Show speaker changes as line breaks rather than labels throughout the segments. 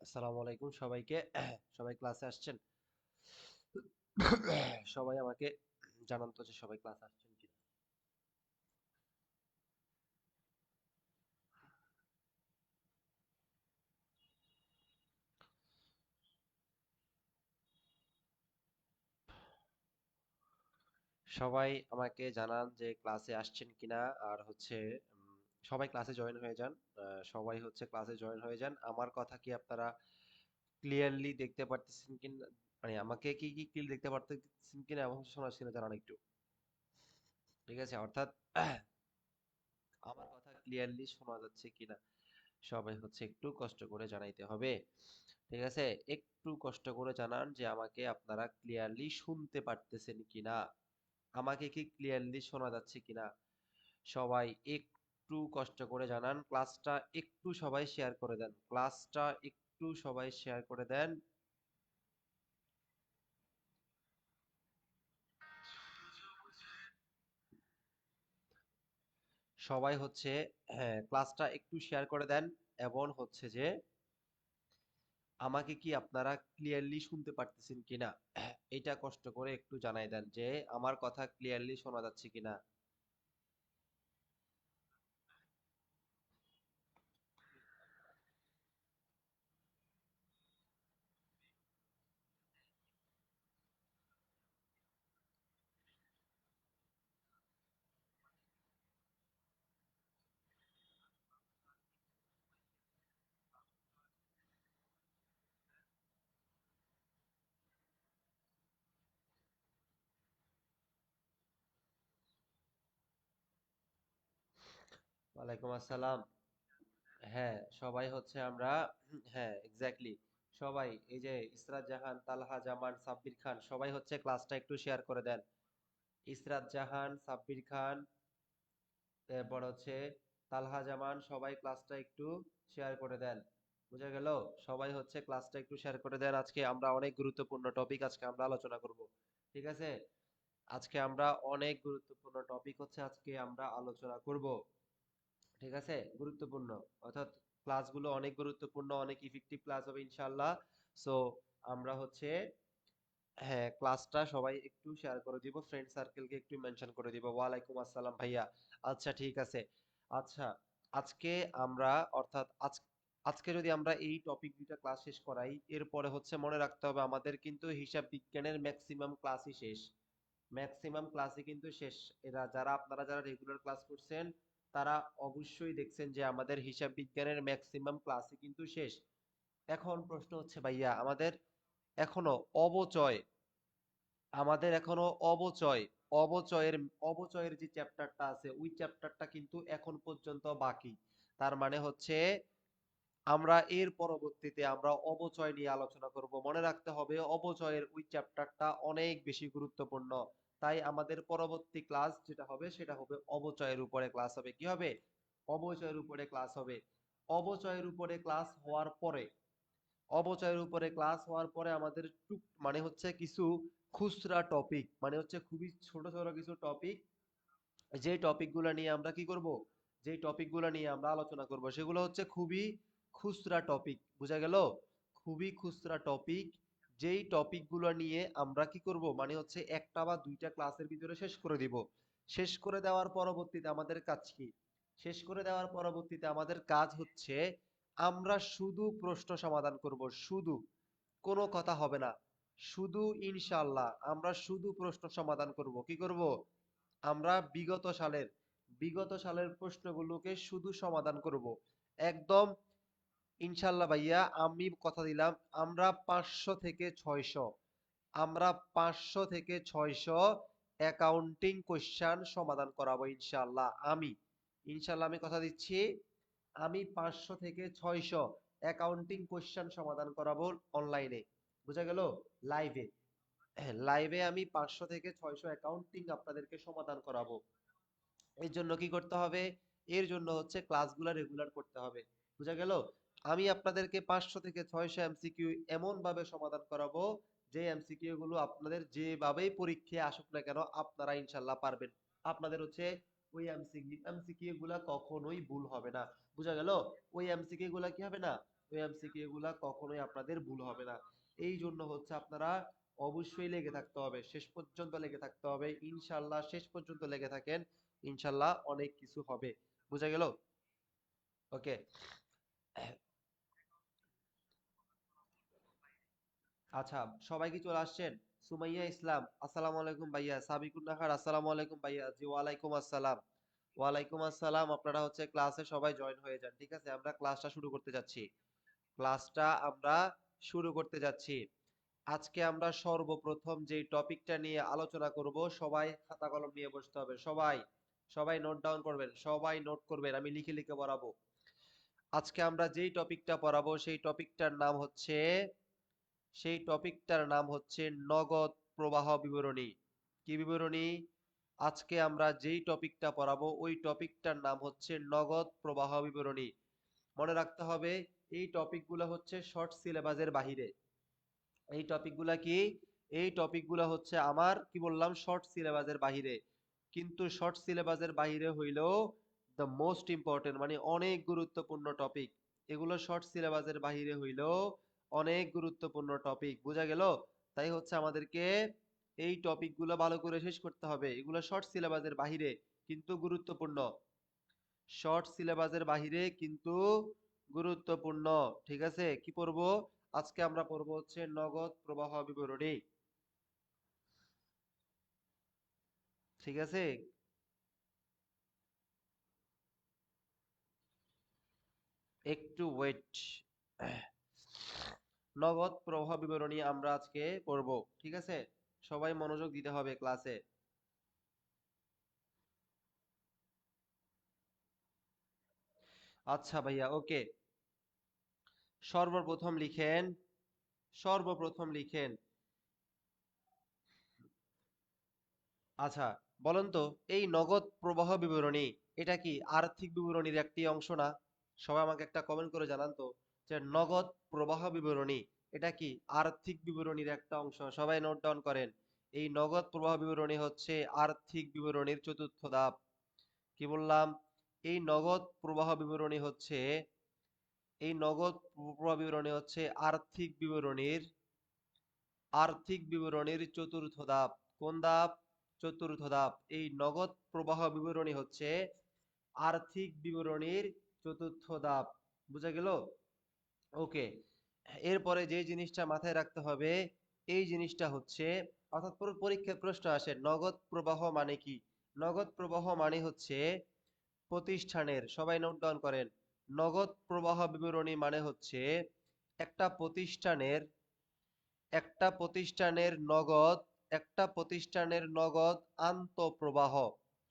আসসালামু আলাইকুম সবাইকে। সবাই ক্লাসে আসছেন? সবাই আমাকে জানান তো যে সবাই ক্লাসে আসছেন কিনা। সবাই আমাকে জানান যে ক্লাসে আসছেন কিনা। আর হচ্ছে সবাই ক্লাসে জয়েন হয়ে যান। সবাই হচ্ছে ক্লাসে জয়েন হয়ে যান। আমার কথা কি আপনারা ক্লিয়ারলি দেখতে পারতেছেন কিনা, মানে আমাকে কি ক্লিয়ার দেখতে পারতেছেন কিনা এবং শোনা যাচ্ছে কিনা জানান একটু। ঠিক আছে? অর্থাৎ আমার কথা ক্লিয়ারলি শোনা যাচ্ছে কিনা সবাই হচ্ছে একটু কষ্ট করে জানাইতে হবে। ঠিক আছে? একটু কষ্ট করে জানান যে আমাকে আপনারা ক্লিয়ারলি শুনতে পারতেছেন কিনা। আমাকে কি ক্লিয়ারলি শোনা যাচ্ছে কিনা। সবাই একটু কষ্ট করে জানান। ক্লাসটা একটু সবাই শেয়ার করে দেন। ক্লাসটা একটু সবাই শেয়ার করে দেন। সবাই হচ্ছে, হ্যাঁ, ক্লাসটা একটু শেয়ার করে দেন এবং হচ্ছে যে আমাকে কি আপনারা ক্লিয়ারলি শুনতে পারতেছেন কিনা এটা কষ্ট করে একটু জানাই দেন যে আমার কথা ক্লিয়ারলি শোনা যাচ্ছে কিনা। ওয়ালাইকুম আসসালাম। হ্যাঁ, সবাই হচ্ছে আমরা, হ্যাঁ এক্স্যাক্টলি, সবাই এই যে ইসরাত জাহান, তালহা জামান, সাব্বির খান, সবাই হচ্ছে ক্লাসটা একটু শেয়ার করে দেন। ইসরাত জাহান, সাব্বির খান, এরপর হচ্ছে তালহা জামান, সবাই ক্লাসটা একটু শেয়ার করে দেন। বুঝা গেল? সবাই হচ্ছে ক্লাসটা একটু শেয়ার করে দেন। আজকে আমরা অনেক গুরুত্বপূর্ণ টপিক আজকে আমরা আলোচনা করব। ঠিক আছে? আজকে আমরা অনেক গুরুত্বপূর্ণ টপিক হচ্ছে আজকে আমরা আলোচনা করব। ঠিক আছে? গুরুত্বপূর্ণ, অর্থাৎ ক্লাসগুলো অনেক গুরুত্বপূর্ণ, অনেক ইফেক্টিভ ক্লাস হবে ইনশাআল্লাহ। সো আমরা হচ্ছে, হ্যাঁ, ক্লাসটা সবাই একটু শেয়ার করে দিব, ফ্রেন্ড সার্কেলকে একটু মেনশন করে দিব। ওয়ালাইকুম আসসালাম ভাইয়া। আচ্ছা ঠিক আছে। আচ্ছা, আজকে আমরা, অর্থাৎ আজকে যদি আমরা এই টপিক দুইটা ক্লাস শেষ করাই, এরপরে হচ্ছে মনে রাখতে হবে আমাদের কিন্তু হিসাব বিজ্ঞানের ম্যাক্সিমাম ক্লাসই শেষ। ম্যাক্সিমাম ক্লাসই কিন্তু শেষ। আপনারা যারা রেগুলার ক্লাস করছেন তারা অবশ্যই দেখছেন যে আমাদের হিসাব বিজ্ঞানের ম্যাক্সিমাম ক্লাসই কিন্তু শেষ। এখন প্রশ্ন হচ্ছে ভাইয়া, এখনো অবচয় আমাদের এখনো অবচয়ের অবচয়ের যে চ্যাপ্টারটা আছে ওই চ্যাপ্টারটা কিন্তু এখন পর্যন্ত বাকি। তার মানে হচ্ছে আমরা এর পরবর্তীতে আমরা অবচয় নিয়ে আলোচনা করব। মনে রাখতে হবে অবচয়ের ওই চ্যাপ্টারটা অনেক বেশি গুরুত্বপূর্ণ। তাই আমাদের পরবর্তী ক্লাস যেটা হবে সেটা হবে অবচয়ের উপরে ক্লাস হবে। কি হবে? অবচয়ের উপরে ক্লাস হবে। অবচয়ের উপরে ক্লাস হওয়ার পরে, অবচয়ের উপরে ক্লাস হওয়ার পরে আমাদের মানে হচ্ছে কিছু খুচরা টপিক, মানে হচ্ছে খুবই ছোট ছোট কিছু টপিক, যে টপিকগুলো নিয়ে আমরা কি করব, যে টপিকগুলো নিয়ে আমরা আলোচনা করব সেগুলো হচ্ছে খুবই খুচরা টপিক। বুঝা গেল? খুবই খুচরা টপিক। যেই টপিকগুলো নিয়ে আমরা কি করব, মানে হচ্ছে একটা বা দুইটা ক্লাসের ভিতরে শেষ করে দিব। শেষ করে দেওয়ার পরবর্তীতে আমাদের কাজ কি? শেষ করে দেওয়ার পরবর্তীতে আমাদের কাজ হচ্ছে আমরা শুধু প্রশ্ন সমাধান করব। শুধু, কোনো কথা হবে না। শুধু ইনশাআল্লাহ আমরা শুধু প্রশ্ন সমাধান করব। কি করব? আমরা বিগত সালের প্রশ্নগুলোকে শুধু সমাধান করব। একদম ইনশাল্লাহ ভাইয়া, আমি কথা দিলাম আমরা 500 থেকে 600, আমরা 500 থেকে 600 অ্যাকাউন্টিং কোশ্চেন সমাধান করাবো ইনশাল্লাহ। ইনশাল্লাহ আমি কথা দিচ্ছি, আমি 500 থেকে 600 অ্যাকাউন্টিং কোশ্চেন সমাধান করাবো অনলাইনে। বুঝা গেল? লাইভে। হ্যাঁ, লাইভে আমি 500 থেকে 600 অ্যাকাউন্টিং আপনাদেরকে সমাধান করাবো। এর জন্য কি করতে হবে? এর জন্য হচ্ছে ক্লাসগুলো রেগুলার করতে হবে। বুঝা গেল? আমি আপনাদেরকে 500 থেকে 600 এমসিকিউ এমন ভাবে সমাধান করাবো যে এমসিকিউ গুলো আপনাদের যেভাবেই পরীক্ষায় আসুক না কেন আপনারা ইনশাল্লাহ পারবেন। আপনাদের হচ্ছে ওই এমসিকিউ গুলা কখনোই ভুল হবে না। বুঝা গেল? ওই এমসিকিউ গুলা কি হবে না, ওই এমসিকিউ গুলা কখনোই আপনাদের ভুল হবে না। এই জন্য হচ্ছে আপনারা অবশ্যই লেগে থাকতে হবে, শেষ পর্যন্ত লেগে থাকতে হবে। ইনশাল্লাহ শেষ পর্যন্ত লেগে থাকেন, ইনশাল্লাহ অনেক কিছু হবে। বুঝা গেল? ওকে। আচ্ছা, সবাই কি চলে আসছেন? সুমাইয়া ইসলাম, আসসালামু আলাইকুম ভাইয়া। সাবিকুন নাহার, আসসালামু আলাইকুম ভাইয়া। জি, ওয়ালাইকুম আসসালাম। ওয়ালাইকুম আসসালাম। আপনারা হচ্ছে ক্লাসে সবাই জয়েন হয়ে যান। ঠিক আছে, আমরা ক্লাসটা শুরু করতে যাচ্ছি। ক্লাসটা আমরা শুরু করতে যাচ্ছি। আজকে আমরা সর্বপ্রথম যে টপিকটা নিয়ে আলোচনা করব, সবাই খাতা কলম নিয়ে বসতে হবে। সবাই সবাই নোট ডাউন করবেন, সবাই নোট করবেন, আমি লিখে লিখে পড়াবো। আজকে আমরা যেই টপিকটা পড়াবো সেই টপিকটার নাম হচ্ছে নগদ প্রবাহ বিবরণী। কি বিবরণী? আজকে আমরা যেই টপিকটা পড়াবো ওই টপিকটার নাম হচ্ছে নগদ প্রবাহ বিবরণী। মনে রাখতে হবে, এই টপিকগুলো হচ্ছে শর্ট সিলেবাসের বাহিরে। এই টপিকগুলা কি? এই টপিকগুলো হচ্ছে আমার কি বললাম, শর্ট সিলেবাসের বাহিরে। কিন্তু শর্ট সিলেবাসের বাহিরে হইলেও দ্য মোস্ট ইম্পর্টেন্ট, মানে অনেক গুরুত্বপূর্ণ টপিক। এগুলো শর্ট সিলেবাসের বাহিরে হইলেও অনেক গুরুত্বপূর্ণ টপিক। বোঝা গেল? তাই হচ্ছে আমাদেরকে এই টপিকগুলো ভালো করে শেষ করতে হবে। এগুলো শর্ট সিলেবাসের বাহিরে কিন্তু গুরুত্বপূর্ণ। শর্ট সিলেবাসের বাহিরে কিন্তু গুরুত্বপূর্ণ। ঠিক আছে, কি পড়বো? আজকে আমরা পড়বো হচ্ছে নগদ প্রবাহ বিবরণী। ঠিক আছে, একটু ওয়েট। নগদ প্রবাহ বিবরণী আমরা আজকে পড়বো। ঠিক আছে, সবাই মনোযোগ দিতে হবে ক্লাসে। আচ্ছা ভাইয়া, ওকে। সর্বপ্রথম লিখেন, সর্বপ্রথম লিখেন। আচ্ছা, বলেন তো, এই নগদ প্রবাহ বিবরণী এটা কি আর্থিক বিবরণীর একটি অংশ না? সবাই আমাকে একটা কমেন্ট করে জানান তো, যে নগদ প্রবাহ বিবরণী এটা কি আর্থিক বিবরণীর একটা অংশ? সবাই নোট ডাউন করেন। এই নগদ প্রবাহ বিবরণী হচ্ছে আর্থিক বিবরণীর চতুর্থ ধাপ। কি বললাম? এই নগদ প্রবাহ বিবরণী হচ্ছে এই নগদ প্রবাহ বিবরণী হচ্ছে আর্থিক বিবরণীর চতুর্থ ধাপ। কোন ধাপ? চতুর্থ ধাপ। এই নগদ প্রবাহ বিবরণী হচ্ছে আর্থিক বিবরণীর চতুর্থ ধাপ। বুঝা গেল? ওকে। এরপরে যে জিনিসটা মাথায় রাখতে হবে, এই জিনিসটা হচ্ছে, অর্থাৎ পুরো পরীক্ষার প্রশ্ন আসে নগদ প্রবাহ মানে কি? নগদ প্রবাহ মানে হচ্ছে প্রতিষ্ঠানের, সবাই নোট ডাউন করেন, নগদ প্রবাহ বিবরণী মানে হচ্ছে একটা প্রতিষ্ঠানের একটা প্রতিষ্ঠানের নগদ একটা প্রতিষ্ঠানের নগদ আন্তঃপ্রবাহ।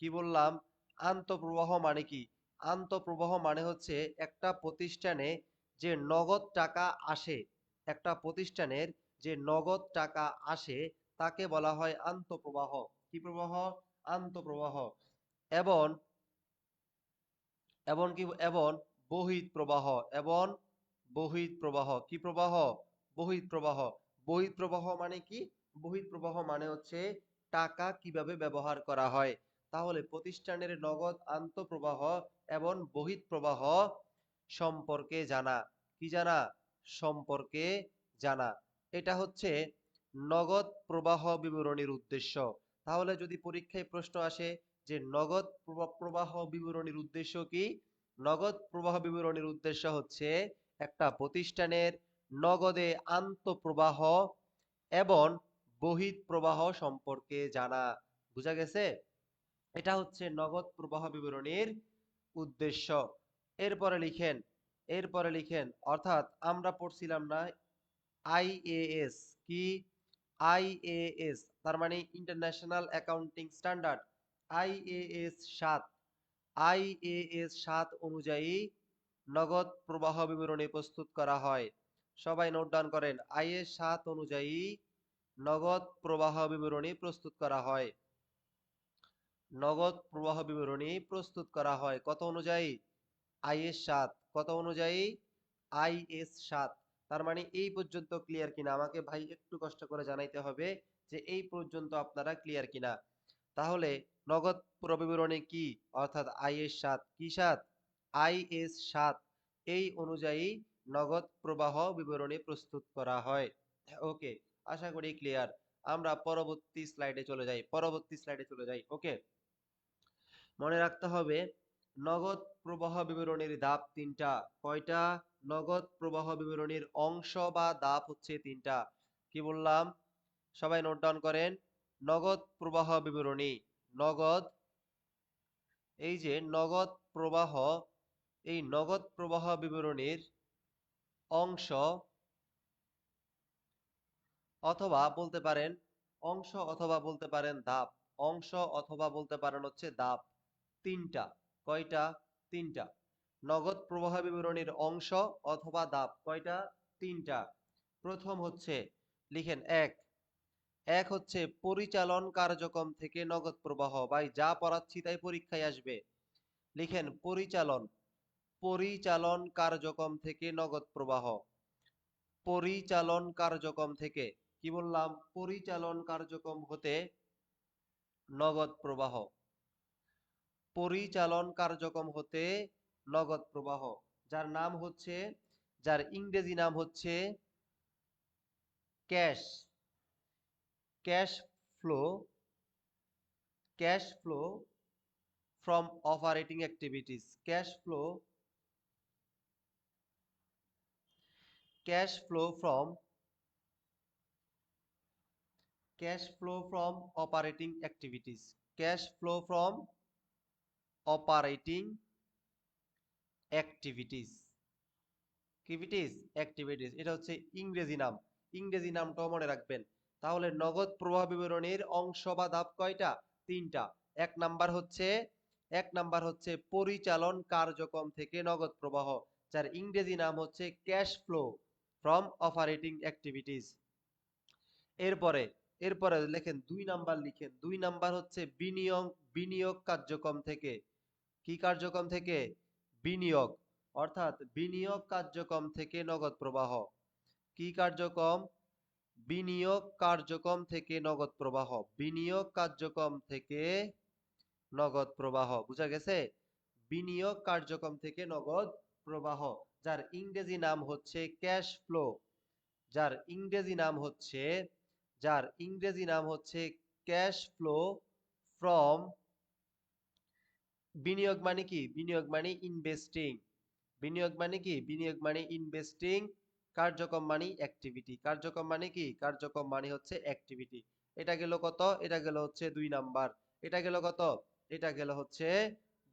কি বললাম? আন্তঃপ্রবাহ মানে কি? আন্তঃপ্রবাহ মানে হচ্ছে একটা প্রতিষ্ঠানে যে নগদ টাকা আসে, একটা প্রতিষ্ঠানের যে নগদ টাকা আসে তাকে বলা হয় আন্তঃপ্রবাহ। কি প্রবাহ? আন্তঃপ্রবাহ। এবং এবং কি এবং বহিঃ প্রবাহ, এবং বহিঃ প্রবাহ। কি প্রবাহ? বহিঃ প্রবাহ। বহিঃ প্রবাহ মানে কি? বহিঃ প্রবাহ মানে হচ্ছে টাকা কিভাবে ব্যবহার করা হয়। তাহলে প্রতিষ্ঠানের নগদ আন্তঃপ্রবাহ এবং বহিঃ প্রবাহ সম্পর্কে জানা। কি জানা? সম্পর্কে জানা। এটা হচ্ছে নগদ প্রবাহ বিবরণীর উদ্দেশ্য। তাহলে যদি পরীক্ষায় প্রশ্ন আসে যে নগদ প্রবাহ বিবরণীর উদ্দেশ্য কি? নগদ প্রবাহ বিবরণীর উদ্দেশ্য হচ্ছে একটা প্রতিষ্ঠানের নগদে আন্তঃপ্রবাহ এবং বহিঃ প্রবাহ সম্পর্কে জানা। বুঝা গেছে? এটা হচ্ছে নগদ প্রবাহ বিবরণীর উদ্দেশ্য। এরপরে লিখেন, এরপরে লিখেন, অর্থাৎ আমরা পড়ছিলাম না আইএএস? কি? আইএএস তার মানে international accounting standard. IAS ৭, IAS ৭ অনুযায়ী নগদ প্রবাহ বিবরণী প্রস্তুত করা হয়। সবাই নোট ডাউন করেন, আইএস ৭ অনুযায়ী নগদ প্রবাহ বিবরণী প্রস্তুত করা হয়। নগদ প্রবাহ বিবরণী প্রস্তুত করা হয় কত অনুযায়ী? আইএস ৭। কত অনুযায়ী? আইএস ৭। তার মানে এই পর্যন্ত ক্লিয়ার কিনা? আমাকে ভাই একটু কষ্ট করে জানাইতে হবে যে এই পর্যন্ত আপনারা ক্লিয়ার কিনা। তাহলে নগদ প্রবাহ বিবরণী কি? অর্থাৎ আইএস ৭। কি ৭? আইএস ৭ এই অনুযায়ী নগদ প্রবাহ বিবরণী প্রস্তুত করা হয়। ওকে, আশা করি ক্লিয়ার। আমরা পরবর্তী স্লাইডে চলে যাই। ওকে, মনে রাখতে হবে নগদ প্রবাহ বিবরণীর ধাপ তিনটা। কয়টা? নগদ প্রবাহ বিবরণীর অংশ বা ধাপ হচ্ছে তিনটা। কি বললাম? সবাই নোট ডাউন করেন। নগদ প্রবাহ বিবরণী, নগদ, এই যে নগদ প্রবাহ, এই নগদ প্রবাহ বিবরণীর অংশ অথবা বলতে পারেন ধাপ। অংশ অথবা বলতে পারেন হচ্ছে ধাপ। তিনটা। কয়টা? তিনটা। নগদ প্রবাহ বিবরণীর অংশ অথবা ধাপ কয়টা? তিনটা। প্রথম হচ্ছে, লিখেন এক। এক হচ্ছে পরিচালন কার্যক্রম থেকে নগদ প্রবাহ। ভাই যা পড়াচ্ছি তাই পরীক্ষায় আসবে। লিখেন পরিচালন, পরিচালন কার্যক্রম থেকে নগদ প্রবাহ। পরিচালন কার্যক্রম থেকে, কি বললাম? পরিচালন কার্যক্রম হতে নগদ প্রবাহ। পরিচালন কার্যক্রম হতে নগদ প্রবাহ, যার নাম হচ্ছে, যার ইংরেজি নাম হচ্ছে cash, cash flow, cash flow from operating activities. Cash flow, cash flow from, cash flow from operating activities. Cash flow from operating activities. Activities, এটা হচ্ছে ইংরেজি নাম। ইংরেজি নামটাও মনে রাখবেন। তাহলে নগদ প্রবাহ বিবরণীর অংশ বা ধাপ কয়টা? তিনটা। এক নাম্বার হচ্ছে, এক নাম্বার হচ্ছে পরিচালন কার্যক্রম থেকে নগদ প্রবাহ, যার ইংরেজি নাম হচ্ছে cash flow from operating activities. এরপরে, এরপরে লেখেন দুই নাম্বার, লিখেন দুই নাম্বার হচ্ছে বিনিয়োগ, বিনিয়োগ কার্যক্রম থেকে। কি কার্যক্রম থেকে? বিনিয়োগ, অর্থাৎ বিনিয়োগ কার্যক্রম থেকে নগদ প্রবাহ। কি কার্যক্রম? বিনিয়োগ কার্যক্রম থেকে নগদ প্রবাহ। বিনিয়োগ কার্যক্রম থেকে নগদ প্রবাহ, বুঝা গেছে? বিনিয়োগ কার্যক্রম থেকে নগদ প্রবাহ, যার ইংরেজি নাম হচ্ছে ক্যাশ ফ্লো। যার ইংরেজি নাম হচ্ছে, যার ইংরেজি নাম হচ্ছে ক্যাশ ফ্লো ফ্রম, বিনিয়োগ মানে কি? বিনিয়োগ মানে ইনভেস্টিং। বিনিয়োগ মানে কি? বিনিয়োগ মানে ইনভেস্টিং। কার্যক্রম মানে অ্যাক্টিভিটি। কার্যক্রম মানে কি? কার্যক্রম মানে হচ্ছে অ্যাক্টিভিটি। এটা গেল কত? এটা গেল হচ্ছে 2 নাম্বার। এটা গেল কত? এটা গেল হচ্ছে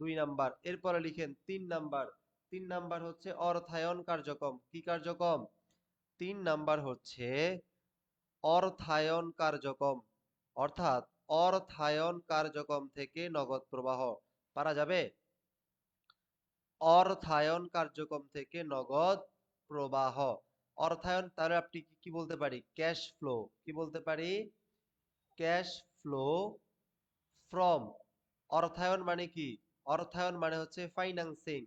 2 নাম্বার। এরপরে লিখেন 3 নাম্বার। 3 নাম্বার হচ্ছে অর্থায়ন কার্যক্রম। কি কার্যক্রম? 3 নাম্বার হচ্ছে অর্থায়ন কার্যক্রম, অর্থাৎ অর্থায়ন কার্যক্রম থেকে নগদ প্রবাহ। পারা যাবে? অর্থায়ন কার্যক্রম থেকে নগদ প্রবাহ। অর্থায়ন, তাহলে আপনি কি বলতে পারি? Cash flow. কি বলতে পারি? Cash flow from. অর্থায়ন মানে কি? অর্থায়ন মানে হচ্ছে ফাইন্যান্সিং।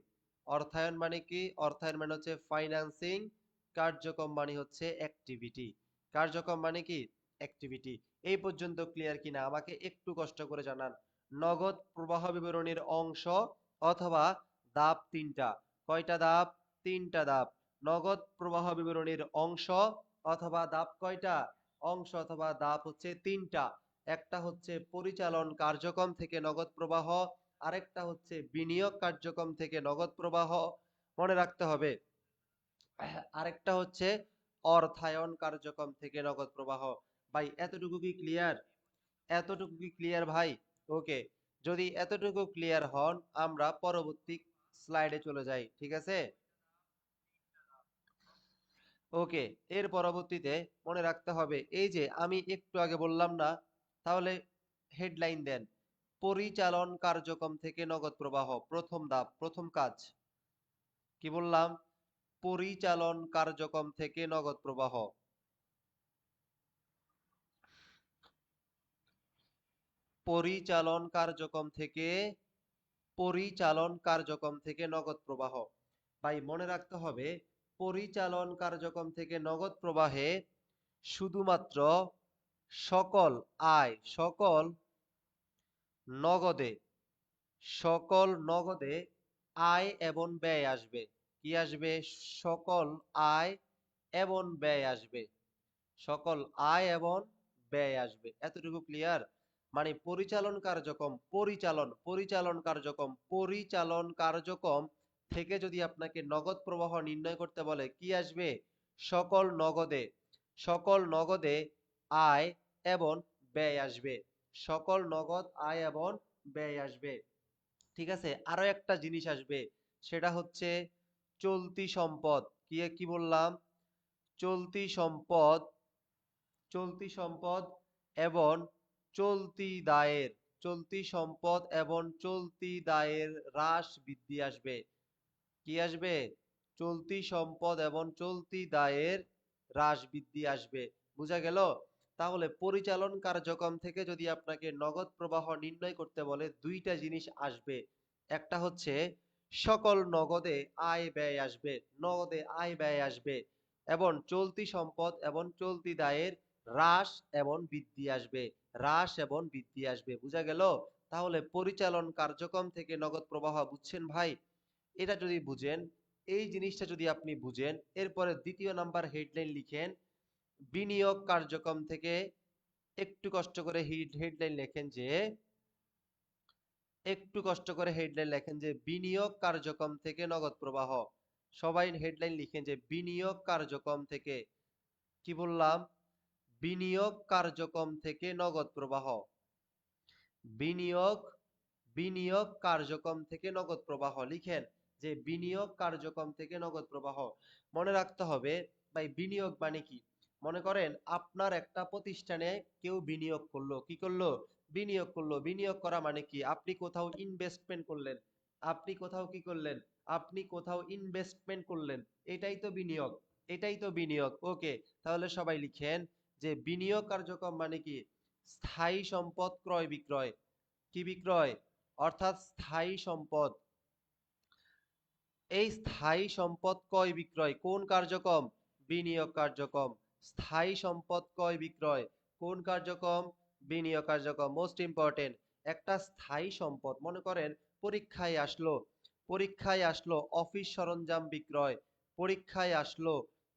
অর্থায়ন মানে কি? অর্থায়ন মানে হচ্ছে ফাইন্যান্সিং। কার্যক্রম মানে হচ্ছে অ্যাক্টিভিটি। কার্যক্রম মানে কি? অ্যাক্টিভিটি। এই পর্যন্ত ক্লিয়ার কিনা আমাকে একটু কষ্ট করে জানান। নগদ প্রবাহ বিবরণীর অংশ অথবা ধাপ তিনটা। কয়টা ধাপ? তিনটা ধাপ। নগদ প্রবাহ বিবরণীর অংশ অথবা ধাপ কয়টা? অংশ অথবা ধাপ হচ্ছে তিনটা। একটা হচ্ছে পরিচালন কার্যক্রম থেকে নগদ প্রবাহ, আরেকটা হচ্ছে বিনিয়োগ কার্যক্রম থেকে নগদ প্রবাহ, মনে রাখতে হবে। আরেকটা হচ্ছে অর্থায়ন কার্যক্রম থেকে নগদ প্রবাহ। ভাই এতটুকু কি ক্লিয়ার? এতটুকু কি ক্লিয়ার ভাই? ওকে, যদি এতটুকু ক্লিয়ার হন আমরা পরবর্তী স্লাইডে চলে যাই, ঠিক আছে? ওকে, এর পরবর্তীতে মনে রাখতে হবে, এই যে আমি একটু আগে বললাম না, তাহলে হেডলাইন দেন। পরিচালন কার্যক্রম থেকে নগদ প্রবাহ, প্রথম ধাপ, প্রথম কাজ। কি বললাম? পরিচালন কার্যক্রম থেকে নগদ প্রবাহ। পরিচালন কার্যক্রম থেকে, পরিচালন কার্যক্রম থেকে নগদ প্রবাহ। ভাই মনে রাখতে হবে, পরিচালন কার্যক্রম থেকে নগদ প্রবাহে শুধুমাত্র সকল আয়, সকল নগদে, সকল নগদে আয় এবং ব্যয় আসবে। কি আসবে? সকল আয় এবং ব্যয় আসবে। সকল আয় এবং ব্যয় আসবে। এতটুকু ক্লিয়ার? মানে পরিচালন কার্যক্রম থেকে যদি আপনাকে নগদ প্রবাহ নির্ণয় করতে বলে কি আসবে? সকল নগদে সকল নগদে আয় এবং ব্যয় আসবে। সকল নগদ আয় এবং ব্যয় আসবে। ঠিক আছে? আরো একটা জিনিস আসবে, সেটা হচ্ছে চলতি সম্পদ। কি বললাম? চলতি সম্পদ চলতি সম্পদ এবং চলতি সম্পদ এবং চলতি দায়ের হ্রাস বৃদ্ধি আসবে। কি আসবে? চলতি সম্পদ এবং চলতি দায়ের হ্রাস বৃদ্ধি আসবে। বুঝা গেল? তাহলে পরিচালন কার্যক্রম থেকে যদি আপনাকে নগদ প্রবাহ নির্ণয় করতে বলে দুইটা জিনিস আসবে। একটা হচ্ছে সকল নগদে আয় ব্যয় আসবে, নগদে আয় ব্যয় আসবে এবং চলতি সম্পদ এবং চলতি দায়ের হ্রাস এবং বৃদ্ধি আসবে। হ্রাস এবং বৃদ্ধি আসবে। বুঝা গেল? তাহলে পরিচালন কার্যক্রম থেকে নগদ প্রবাহ বুঝছেন ভাই? এটা যদি বুঝেন, এই জিনিসটা যদি আপনি বুঝেন, এরপরে দ্বিতীয় নাম্বার হেডলাইন লিখেন বিনিয়োগ কার্যক্রম থেকে। একটু কষ্ট করে হেডলাইন লেখেন যে বিনিয়োগ কার্যক্রম থেকে নগদ প্রবাহ। সবাই হেডলাইন লিখেন যে বিনিয়োগ কার্যক্রম থেকে, কি বললাম? বিনিয়োগ কার্যক্রম থেকে নগদ প্রবাহ। বিনিয়োগ বিনিয়োগ কার্যক্রম থেকে নগদ প্রবাহ লিখেন যে বিনিয়োগ কার্যক্রম থেকে নগদ প্রবাহ। মনে রাখতে হবে ভাই, বিনিয়োগ মানে কি? মনে করেন আপনার একটা প্রতিষ্ঠানে কেউ বিনিয়োগ করলো। কি করলো? বিনিয়োগ করলো। বিনিয়োগ করা মানে কি? আপনি কোথাও ইনভেস্টমেন্ট করলেন। আপনি কোথাও কি করলেন? আপনি কোথাও ইনভেস্টমেন্ট করলেন। এটাই তো বিনিয়োগ। এটাই তো বিনিয়োগ। ওকে, তাহলে সবাই লিখেন যে বিনিয়োগ কার্যক্রম মানে কি? স্থায়ী সম্পদ ক্রয় বিক্রয়। কি বিক্রয়? অর্থাৎ স্থায়ী সম্পদ। এই স্থায়ী সম্পদ ক্রয় বিক্রয় কোন কার্যক্রম? বিনিয়োগ কার্যক্রম। স্থায়ী সম্পদ ক্রয় বিক্রয় কোন কার্যক্রম? বিনিয়োগ কার্যক্রম। মোস্ট ইম্পর্টেন্ট, একটা স্থায়ী সম্পদ, মনে করেন পরীক্ষায় আসলো অফিস সরঞ্জাম বিক্রয়।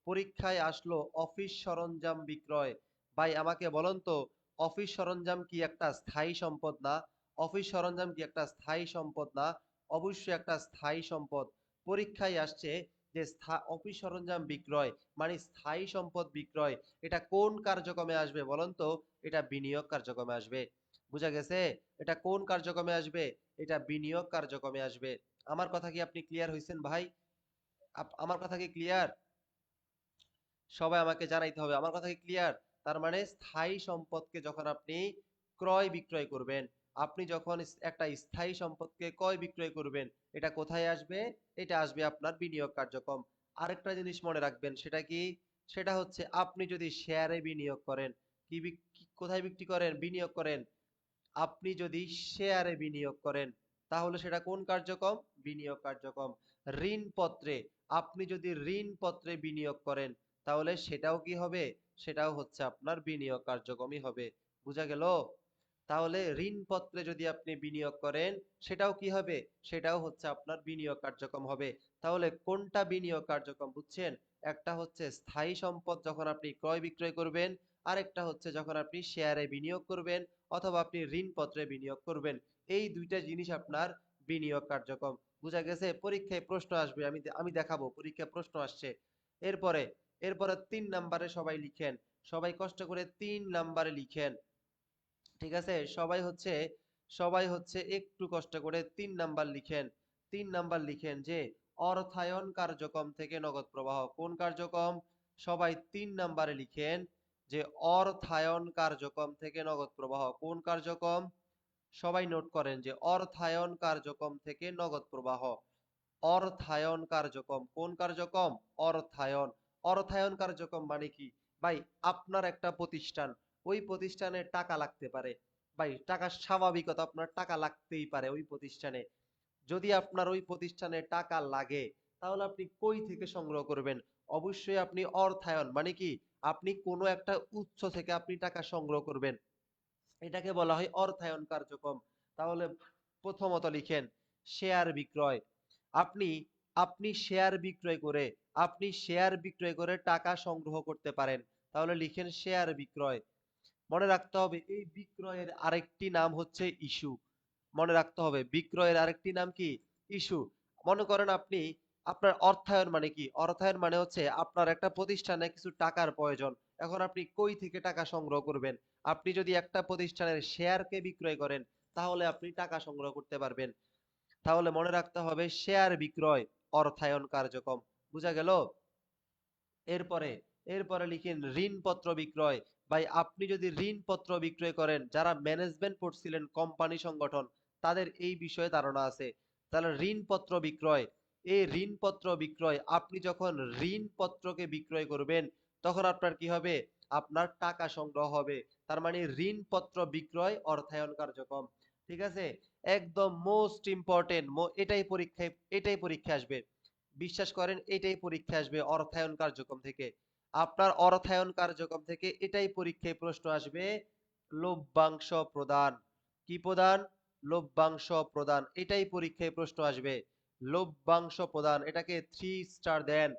পরীক্ষায় আসলো অফিস সরঞ্জাম বিক্রয়। ভাই আমাকে বলেন তো, অফিস সরঞ্জাম কি একটা স্থায়ী সম্পদ না? অফিস সরঞ্জাম কি একটা স্থায়ী সম্পদ না? অবশ্যই একটা স্থায়ী সম্পদ। পরীক্ষায় আসছে যে অফিস সরঞ্জাম বিক্রয় মানে স্থায়ী সম্পদ বিক্রয়। এটা কোন কার্যক্রমে আসবে বলেন তো? এটা বিনিয়োগ কার্যক্রমে আসবে। বুঝা গেছে? এটা কোন কার্যক্রমে আসবে? এটা বিনিয়োগ কার্যক্রমে আসবে। আমার কথা কি আপনি ক্লিয়ার হইছেন ভাই? আমার কথা কি ক্লিয়ার? সবাই আমাকে জানাইতে হবে আমার কথা কি ক্লিয়ার? তার মানে স্থায়ী সম্পদকে যখন আপনি ক্রয় বিক্রয় করবেন, আপনি যখন একটা স্থায়ী সম্পদকে ক্রয় বিক্রয় করবেন, এটা কোথায় আসবে? এটা আসবে আপনার বিনিয়োগ কার্যক্রম। আরেকটা জিনিস মনে রাখবেন, সেটা কি? সেটা হচ্ছে আপনি যদি শেয়ারে বিনিয়োগ করেন, কোথায় বিক্রি করেন? বিনিয়োগ করেন। আপনি যদি শেয়ারে বিনিয়োগ করেন তাহলে সেটা কোন কার্যক্রম? বিনিয়োগ কার্যক্রম। ঋণপত্রে, আপনি যদি ঋণপত্রে বিনিয়োগ করেন তাহলে সেটাও কি হবে? সেটাও হচ্ছে আপনার বিনিয়োগ কার্যক্রমই হবে। বুঝা গেল? তাহলে ঋণপত্রে যদি আপনি বিনিয়োগ করেন সেটাও কি হবে? সেটাও হচ্ছে আপনার বিনিয়োগ কার্যক্রম হবে। তাহলে কোনটা বিনিয়োগ কার্যক্রম বুঝছেন? একটা হচ্ছে স্থায়ী সম্পদ যখন আপনি ক্রয় বিক্রয় করবেন, আরেকটা হচ্ছে যখন আপনি শেয়ারে বিনিয়োগ করবেন অথবা আপনি ঋণপত্রে বিনিয়োগ করবেন। এই দুইটা জিনিস আপনার বিনিয়োগ কার্যক্রম। বুঝা গেছে? পরীক্ষায় প্রশ্ন আসবে, আমি আমি দেখাবো পরীক্ষায় প্রশ্ন আসছে। এরপরে এরপরে ৩ নাম্বারে সবাই লিখেন। সবাই কষ্ট করে ৩ নাম্বারে লিখেন। ঠিক আছে? সবাই হচ্ছে একটু কষ্ট করে ৩ নাম্বার লিখেন। ৩ নাম্বার লিখেন যে অর্থায়ন কার্যক্রম থেকে নগদ প্রবাহ। কোন কার্যক্রম? সবাই ৩ নাম্বারে লিখেন যে অর্থায়ন কার্যক্রম থেকে নগদ প্রবাহ। কোন কার্যক্রম? সবাই নোট করেন যে অর্থায়ন কার্যক্রম থেকে নগদ প্রবাহ। অর্থায়ন কার্যক্রম কোন কার্যক্রম? অর্থায়ন। অর্থায়ন কার্যক্রম মানে কি? ভাই আপনার একটা প্রতিষ্ঠান, ওই প্রতিষ্ঠানে টাকা লাগতে পারে। ভাই টাকা স্বাভাবিকতা, আপনার টাকা লাগতেই পারে ওই প্রতিষ্ঠানে। যদি আপনার ওই প্রতিষ্ঠানে টাকা লাগে তাহলে আপনি কই থেকে সংগ্রহ করবেন? অবশ্যই আপনি অর্থায়ন মানে কি? আপনি কোনো একটা উৎস থেকে আপনি টাকা সংগ্রহ করবেন। এটাকে বলা হয় অর্থায়ন কার্যক্রম। তাহলে প্রথমত লিখেন শেয়ার বিক্রয়। আপনি আপনি শেয়ার বিক্রয় করে টাকা সংগ্রহ করতে পারেন। তাহলে লিখেন শেয়ার বিক্রয়। মনে রাখতে হবে এই বিক্রয়ের আরেকটি নাম হচ্ছে ইস্যু। মনে রাখতে হবে বিক্রয়ের আরেকটি নাম কি? ইস্যু। মনে করেন আপনি আপনার অর্থায়ন মানে কি? অর্থায়ন মানে হচ্ছে আপনার একটা প্রতিষ্ঠানে কিছু টাকার প্রয়োজন। এখন আপনি কই থেকে টাকা সংগ্রহ করবেন? আপনি যদি একটা প্রতিষ্ঠানের শেয়ারকে বিক্রয় করেন তাহলে আপনি টাকা সংগ্রহ করতে পারবেন। তাহলে মনে রাখতে হবে শেয়ার বিক্রয় অর্থায়ন কার্যক্রম। বুঝা গেল? এরপরে এরপরে লিখেন ঋণপত্র বিক্রয়। ভাই আপনি যদি ঋণপত্র বিক্রয় করেন, যারা ম্যানেজমেন্ট পড়ছিলেন কোম্পানি সংগঠন তাদের এই বিষয়ে ধারণা আছে। তাহলে ঋণপত্র বিক্রয়, এই ঋণপত্র বিক্রয় আপনি যখন ঋণপত্রকে বিক্রয় করবেন তখন আপনার কি হবে? আপনার টাকা সংগ্রহ হবে। তার মানে ঋণপত্র বিক্রয় অর্থায়ন কার্যক্রম। ঠিক আছে? একদম মোস্ট ইম্পর্টেন্ট, এটাই পরীক্ষায় আসবে। বিশ্বাস করেন এটাই পরীক্ষায় আসবে অর্থায়ন কার্যক্রম থেকে। আপনার অর্থায়ন কার্যক্রম থেকে এটাই পরীক্ষায় প্রশ্ন আসবে। লভ্যাংশ প্রদান। কি প্রদান? লভ্যাংশ প্রদান। এটাই পরীক্ষায় প্রশ্ন আসবে। লভ্যাংশ প্রদান, এটাকে 3 স্টার দেন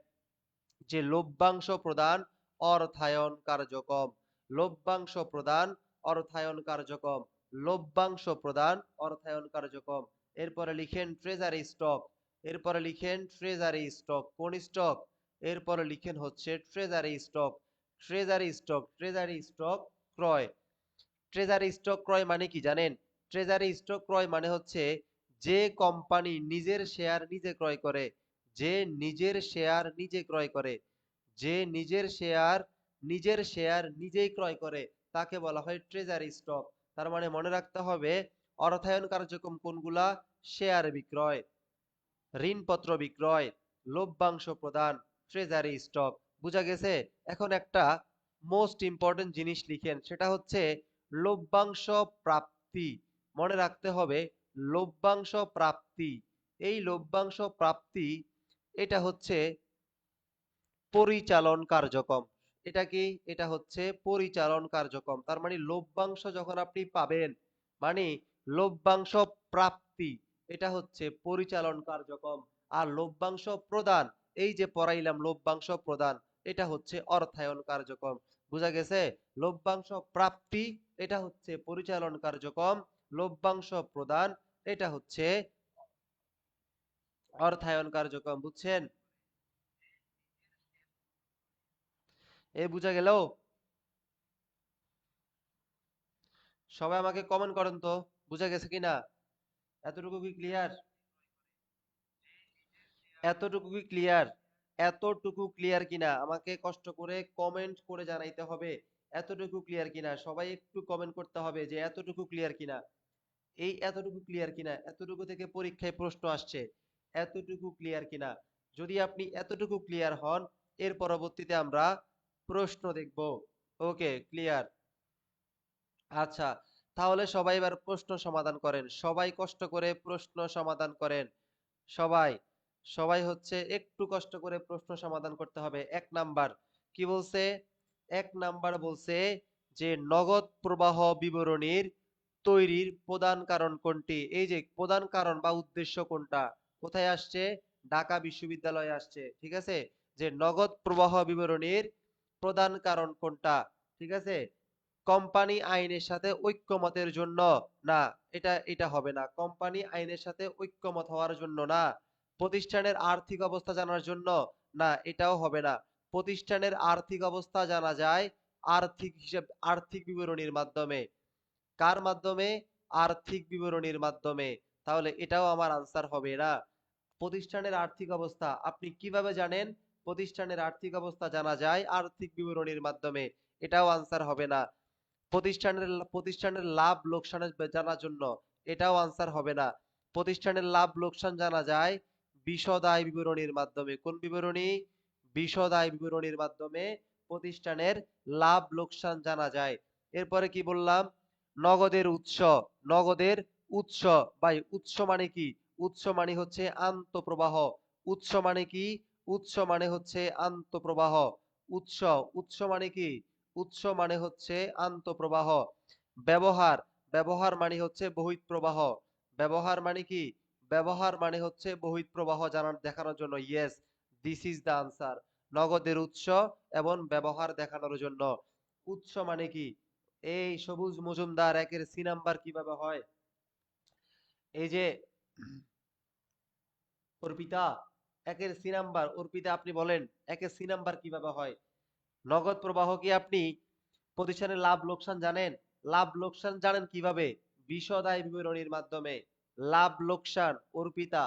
যে লভ্যাংশ প্রদান অর্থায়ন কার্যক্রম। লভ্যাংশ প্রদান অর্থায়ন কার্যক্রম। লভ্যাংশ প্রদান অর্থায়ন কার্যক্রম। এরপরে লিখেন ট্রেজারি স্টক। এরপরে লিখেন ট্রেজারি স্টক। কোন স্টক? এরপরে লিখেন হচ্ছে ট্রেজারি স্টক। ট্রেজারি স্টক ক্রয়। ট্রেজারি স্টক ক্রয় মানে কি জানেন? ট্রেজারি স্টক ক্রয় মানে হচ্ছে যে কোম্পানি নিজের শেয়ার নিজে ক্রয় করে, যে নিজের শেয়ার নিজে ক্রয় করে, যে নিজের শেয়ার নিজেই ক্রয় করে তাকে বলা হয় ট্রেজারি স্টক। তার মানে মনে রাখতে হবে অর্থায়ন কার্যক্রম কোনগুলা? শেয়ার বিক্রয়, ঋণপত্র বিক্রয়, লভ্যাংশ প্রদান, ট্রেজারি স্টক। বুঝা গেছে? এখন একটা মোস্ট ইম্পর্টেন্ট জিনিস লিখেন, সেটা হচ্ছে লভ্যাংশ প্রাপ্তি। মনে রাখতে হবে লভ্যাংশ প্রাপ্তি। এই লভ্যাংশ প্রাপ্তি এটা হচ্ছে পরিচালন কার্যক্রম। এটা কি? এটা হচ্ছে পরিচালন কার্যক্রম। তার মানে লভ্যাংশ যখন আপনি পাবেন, মানে লভ্যাংশ প্রাপ্তি এটা হচ্ছে পরিচালন কার্যক্রম। আর লভ্যাংশ প্রদান, এই যে পড়াইলাম লভ্যাংশ প্রদান, এটা হচ্ছে অর্থায়ন কার্যক্রম। বুঝা গেছে? লভ্যাংশ প্রাপ্তি এটা হচ্ছে পরিচালন কার্যক্রম, লভ্যাংশ প্রদান এটা হচ্ছে অর্থায়ন কার্যক্রম। বুঝছেন? বুঝা গেল? সবাই আমাকে কমেন্ট করেন তো বুঝা গেছে কিনা। এতটুকু কি ক্লিয়ার? এতটুকু কি ক্লিয়ার? এতটুকু ক্লিয়ার কিনা আমাকে কষ্ট করে কমেন্ট করে জানাইতে হবে। এতটুকু ক্লিয়ার কিনা সবাই একটু কমেন্ট করতে হবে যে এতটুকু ক্লিয়ার কিনা। এই এতটুকু ক্লিয়ার কিনা, এতটুকু থেকে পরীক্ষায় প্রশ্ন আসছে, এতটুকু ক্লিয়ার কিনা। যদি আপনি এতটুকু ক্লিয়ার হন এর পরবর্তীতে আমরা প্রশ্ন দেখব। Okay clear. আচ্ছা, তাহলে সবাই এবার প্রশ্ন সমাধান করেন। সবাই কষ্ট করে প্রশ্ন সমাধান করেন। সবাই সবাই হচ্ছে একটু কষ্ট করে প্রশ্ন সমাধান করতে হবে। ১ নাম্বার কি বলছে? ১ নাম্বার বলছে যে নগদ প্রবাহ বিবরণীর তৈরির প্রধান কারণ কোনটি? এই যে প্রধান কারণ বা উদ্দেশ্য কোনটা? কোথায় আসছে? ঢাকা বিশ্ববিদ্যালয়ে আসছে। ঠিক আছে? যে নগদ প্রবাহ বিবরণীর প্রধান কারণ কোনটা? ঠিক আছে? কোম্পানি আইনের সাথে ঐক্যমতের জন্য না, এটা হবে না। কোম্পানি আইনের সাথে ঐক্যমত হওয়ার জন্য না। প্রতিষ্ঠানের আর্থিক অবস্থা জানার জন্য না, এটাও হবে না। প্রতিষ্ঠানের আর্থিক অবস্থা জানা যায় আর্থিক বিবরণীর মাধ্যমে। কার মাধ্যমে? আর্থিক বিবরণীর মাধ্যমে। তাহলে এটাও আমার আনসার হবে না। প্রতিষ্ঠানের আর্থিক অবস্থা আপনি কিভাবে জানেন? প্রতিষ্ঠানের আর্থিক অবস্থা জানা যায় আর্থিক বিবরণীর মাধ্যমে। এটাও আনসার হবে না। প্রতিষ্ঠানের লাভ লোকসান জানার জন্য, এটাও আনসার হবে না। প্রতিষ্ঠানের লাভ লোকসান জানা যায় বিশদ আয় বিবরণীর মাধ্যমে। কোন বিবরণী? বিশদ আয় বিবরণীর মাধ্যমে প্রতিষ্ঠানের লাভ লোকসান জানা যায়। এরপরে কি বললাম? নগদের উৎস। নগদের উৎস। ভাই উৎস মানে কি? উৎস মানে হচ্ছে আন্তঃপ্রবাহ। উৎস মানে কি? উৎস মানে হচ্ছে আন্তঃপ্রবাহ। উৎস, উৎস মানে কি? উৎস মানে হচ্ছে আন্তঃপ্রবাহ। ব্যবহার, ব্যবহার মানে হচ্ছে বহিঃপ্রবাহ। ব্যবহার মানে কি? ব্যবহার মানে হচ্ছে বহিঃ প্রবাহ জানার দেখানোর জন্য। Yes, this is the answer. নগদের উৎস এবং ব্যবহার দেখানোর জন্য। উৎস মানে কি? এই সবুজ মজুমদার একের সি নাম্বার কিভাবে হয়? এই যে অর্পিতা, একের সি নাম্বার, অর্পিতা আপনি বলেন একের সি নাম্বার কিভাবে হয়? নগদ প্রবাহ কি আপনি প্রতিষ্ঠানের লাভ লোকসান জানেন? লাভ লোকসান জানেন কিভাবে? বিশদ আয় বিবরণীর মাধ্যমে। লাভ লোকসান, অর্পিতা,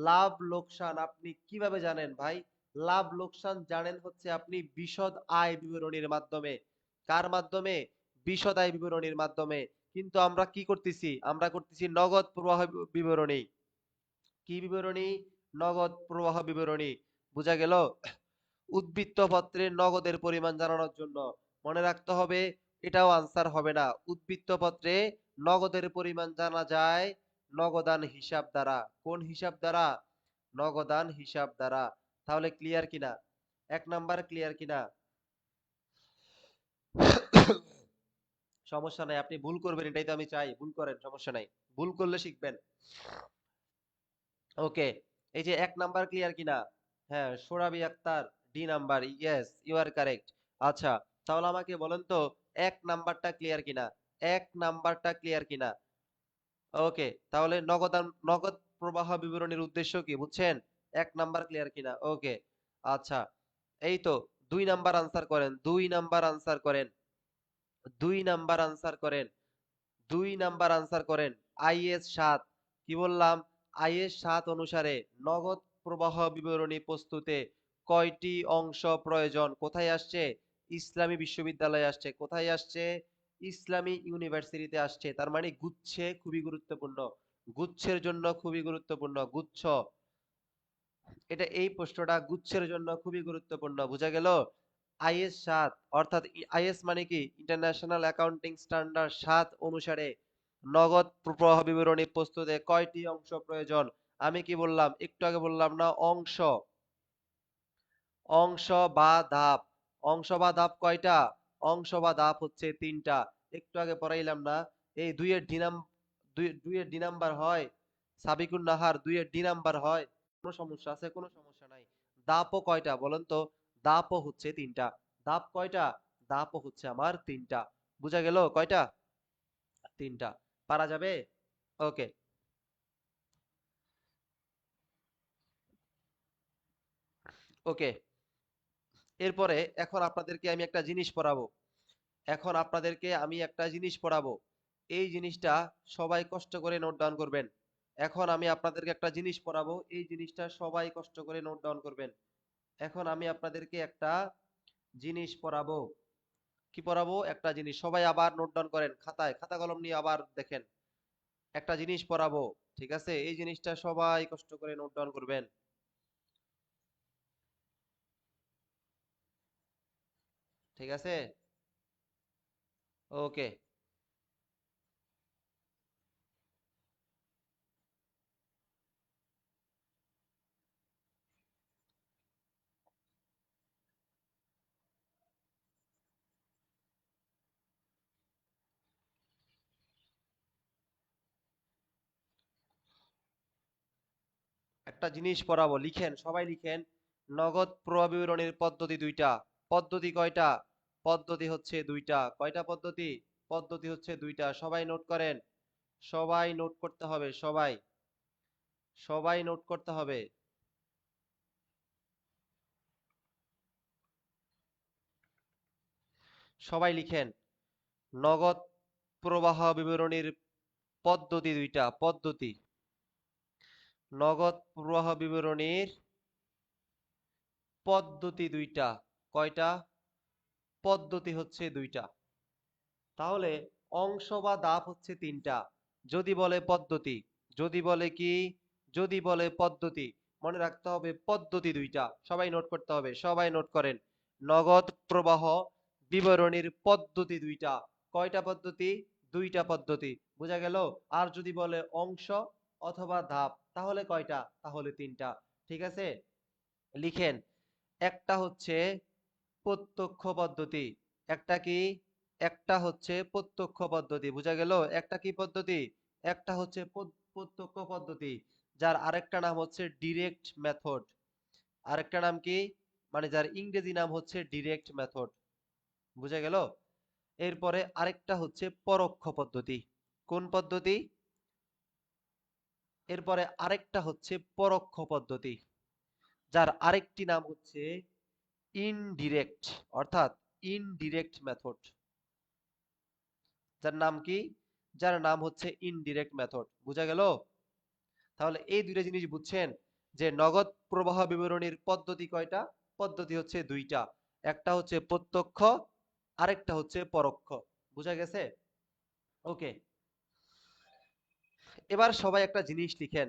লাভ লোকসান আপনি কিভাবে জানেন ভাই? লাভ লোকসান জানেন হচ্ছে আপনি বিশদ আয় বিবরণীর মাধ্যমে। কার মাধ্যমে? বিশদ আয় বিবরণীর মাধ্যমে। কিন্তু আমরা কি করতেছি? আমরা করতেছি নগদ প্রবাহ বিবরণী। কি বিবরণী? নগদ প্রবাহ বিবরণী। বুঝা গেল? উদ্বৃত্ত পত্রে নগদের পরিমাণ জানানোর জন্য। মনে রাখতে হবে, এটাও আনসার হবে না। উদ্বৃত্ত পত্রে নগদের পরিমাণ জানা যায় নগদান হিসাব দ্বারা। কোন হিসাব দ্বারা? নগদান হিসাব দ্বারা। তাহলে ক্লিয়ার কিনা? ১ নাম্বার ক্লিয়ার কিনা? সমস্যা নাই, আপনি ভুল করবেন এটাই তো আমি চাই। ভুল করেন, সমস্যা নাই। ভুল করলে শিখবেন। ওকে, এই যে ১ নাম্বার ক্লিয়ার কিনা? হ্যাঁ, Sorabi Akter D number. Yes, you are correct. আচ্ছা, তাহলে আমাকে বলেন তো ১ নাম্বারটা ক্লিয়ার কিনা? ১ নাম্বারটা ক্লিয়ার কিনা? ওকে, তাহলে নগদ প্রবাহ বিবরণীর উদ্দেশ্য কি বুঝছেন? ১ নাম্বার ক্লিয়ার কিনা? ওকে। আচ্ছা, এই তো ২ নাম্বার আনসার করেন। ২ নাম্বার আনসার করেন। ২ নাম্বার আনসার করেন। ২ নাম্বার আনসার করেন। আইএস ৭, কি বললাম? আইএস ৭ অনুসারে নগদ প্রবাহ বিবরণী প্রস্তুতে কয়টি অংশ প্রয়োজন? কোথায় আসছে? ইসলামী বিশ্ববিদ্যালয়ে আসছে। কোথায় আসছে? ইসলামী ইউনিভার্সিটিতে আসছে। তার মানে গুচ্ছে খুবই গুরুত্বপূর্ণ। গুচ্ছের জন্য খুবই গুরুত্বপূর্ণ। গুচ্ছ। এটা এই প্রশ্নটা গুচ্ছের জন্য খুবই গুরুত্বপূর্ণ। বুঝা গেল? আইএস ৭ অর্থাৎ আইএস মানে কি? ইন্টারন্যাশনাল অ্যাকাউন্টিং স্ট্যান্ডার্ড ৭ অনুসারে নগদ প্রবাহ বিবরণী প্রস্তুতে কয়টি অংশ প্রয়োজন? আমি কি বললাম? একটু আগে বললাম না অংশ? অংশ বা ধাপ। অংশ বা ধাপ কয়টা? অংশ বা ধাপ হচ্ছে ৩ টা। একটু আগে পড়াইলাম না? এই ২ এর দুই এর ডি নাম্বার হয়? সাবিকুন নাহার ২ এর ডি নাম্বার হয়? কোনো সমস্যা আছে? কোনো সমস্যা নাই। ধাপও কয়টা বলেন তো? ধাপও হচ্ছে ৩ টা। ধাপ কয়টা? ধাপও হচ্ছে আমার ৩ টা। বুঝা গেল কয়টা? ৩ টা। পারা যাবে? ওকে, ওকে। এরপরে এখন আপনাদেরকে আমি একটা জিনিস পড়াবো। এখন আপনাদেরকে আমি একটা জিনিস পড়াবো। এই জিনিসটা সবাই কষ্ট করে নোট ডাউন করবেন। এখন আমি আপনাদেরকে একটা জিনিস পড়াবো। এই জিনিসটা সবাই কষ্ট করে নোট ডাউন করবেন। এখন আমি আপনাদেরকে একটা জিনিস পড়াবো। কি পড়াবো? একটা জিনিস। সবাই আবার নোট ডাউন করেন। খাতায়, খাতা কলম নিয়ে আবার দেখেন। একটা জিনিস পড়াবো। ঠিক আছে? এই জিনিসটা সবাই কষ্ট করে নোট ডাউন করবেন। ঠিক আছে? ওকে। একটা জিনিস পড়াবো, লিখেন, সবাই লিখেন। নগদ প্রবাহ বিবরণীর পদ্ধতি ২ টা। পদ্ধতি কয়টা? পদ্ধতি হচ্ছে ২ টা। কয়টা পদ্ধতি? পদ্ধতি হচ্ছে ২ টা। সবাই নোট করেন। সবাই নোট করতে হবে, সবাই। সবাই নোট করতে হবে। সবাই লিখেন। নগদ প্রবাহ বিবরণীর পদ্ধতি ২ টা। পদ্ধতি। নগদ প্রবাহ বিবরণীর পদ্ধতি ২ টা। কয়টা? পদ্ধতি হচ্ছে ২ টা। তাহলে অংশ বা ধাপ হচ্ছে ৩ টা। যদি বলে পদ্ধতি, যদি বলে কি? যদি বলে পদ্ধতি, মনে রাখতে হবে পদ্ধতি ২ টা। সবাই নোট করতে হবে। সবাই নোট করেন। নগদ প্রবাহ বিবরণীর পদ্ধতি ২ টা। কয়টা পদ্ধতি? ২ টা পদ্ধতি। বোঝা গেল? আর যদি বলে অংশ অথবা ধাপ তাহলে কয়টা? তাহলে ৩ টা। ঠিক আছে? লিখেন। একটা হচ্ছে প্রত্যক্ষ পদ্ধতি। একটা কি? একটা হচ্ছে প্রত্যক্ষ পদ্ধতি। বুঝা গেল? একটা কি পদ্ধতি? একটা হচ্ছে প্রত্যক্ষ পদ্ধতি। যার আরেকটা নাম হচ্ছে ডিরেক্ট মেথড। আরেকটা নাম কি, মানে যার ইংরেজি নাম হচ্ছে ডিরেক্ট মেথড। বুঝা গেল? এরপরে আরেকটা হচ্ছে পরোক্ষ পদ্ধতি। কোন পদ্ধতি? এরপরে আরেকটা হচ্ছে পরোক্ষ পদ্ধতি, যার আরেকটি নাম হচ্ছে ইনডিরেক্ট, অর্থাৎ ইনডিরেক্ট মেথড। যার নাম কি? যার নাম হচ্ছে ইনডিরেক্ট মেথড। বুঝা গেল? তাহলে এই দুইটা জিনিস বুঝছেন যে নগদ প্রবাহ বিবরণীর পদ্ধতি কয়টা? পদ্ধতি হচ্ছে দুইটা, একটা হচ্ছে প্রত্যক্ষ, আরেকটা হচ্ছে পরোক্ষ। বুঝা গেছে? ওকে, এবার সবাই একটা জিনিস লিখেন।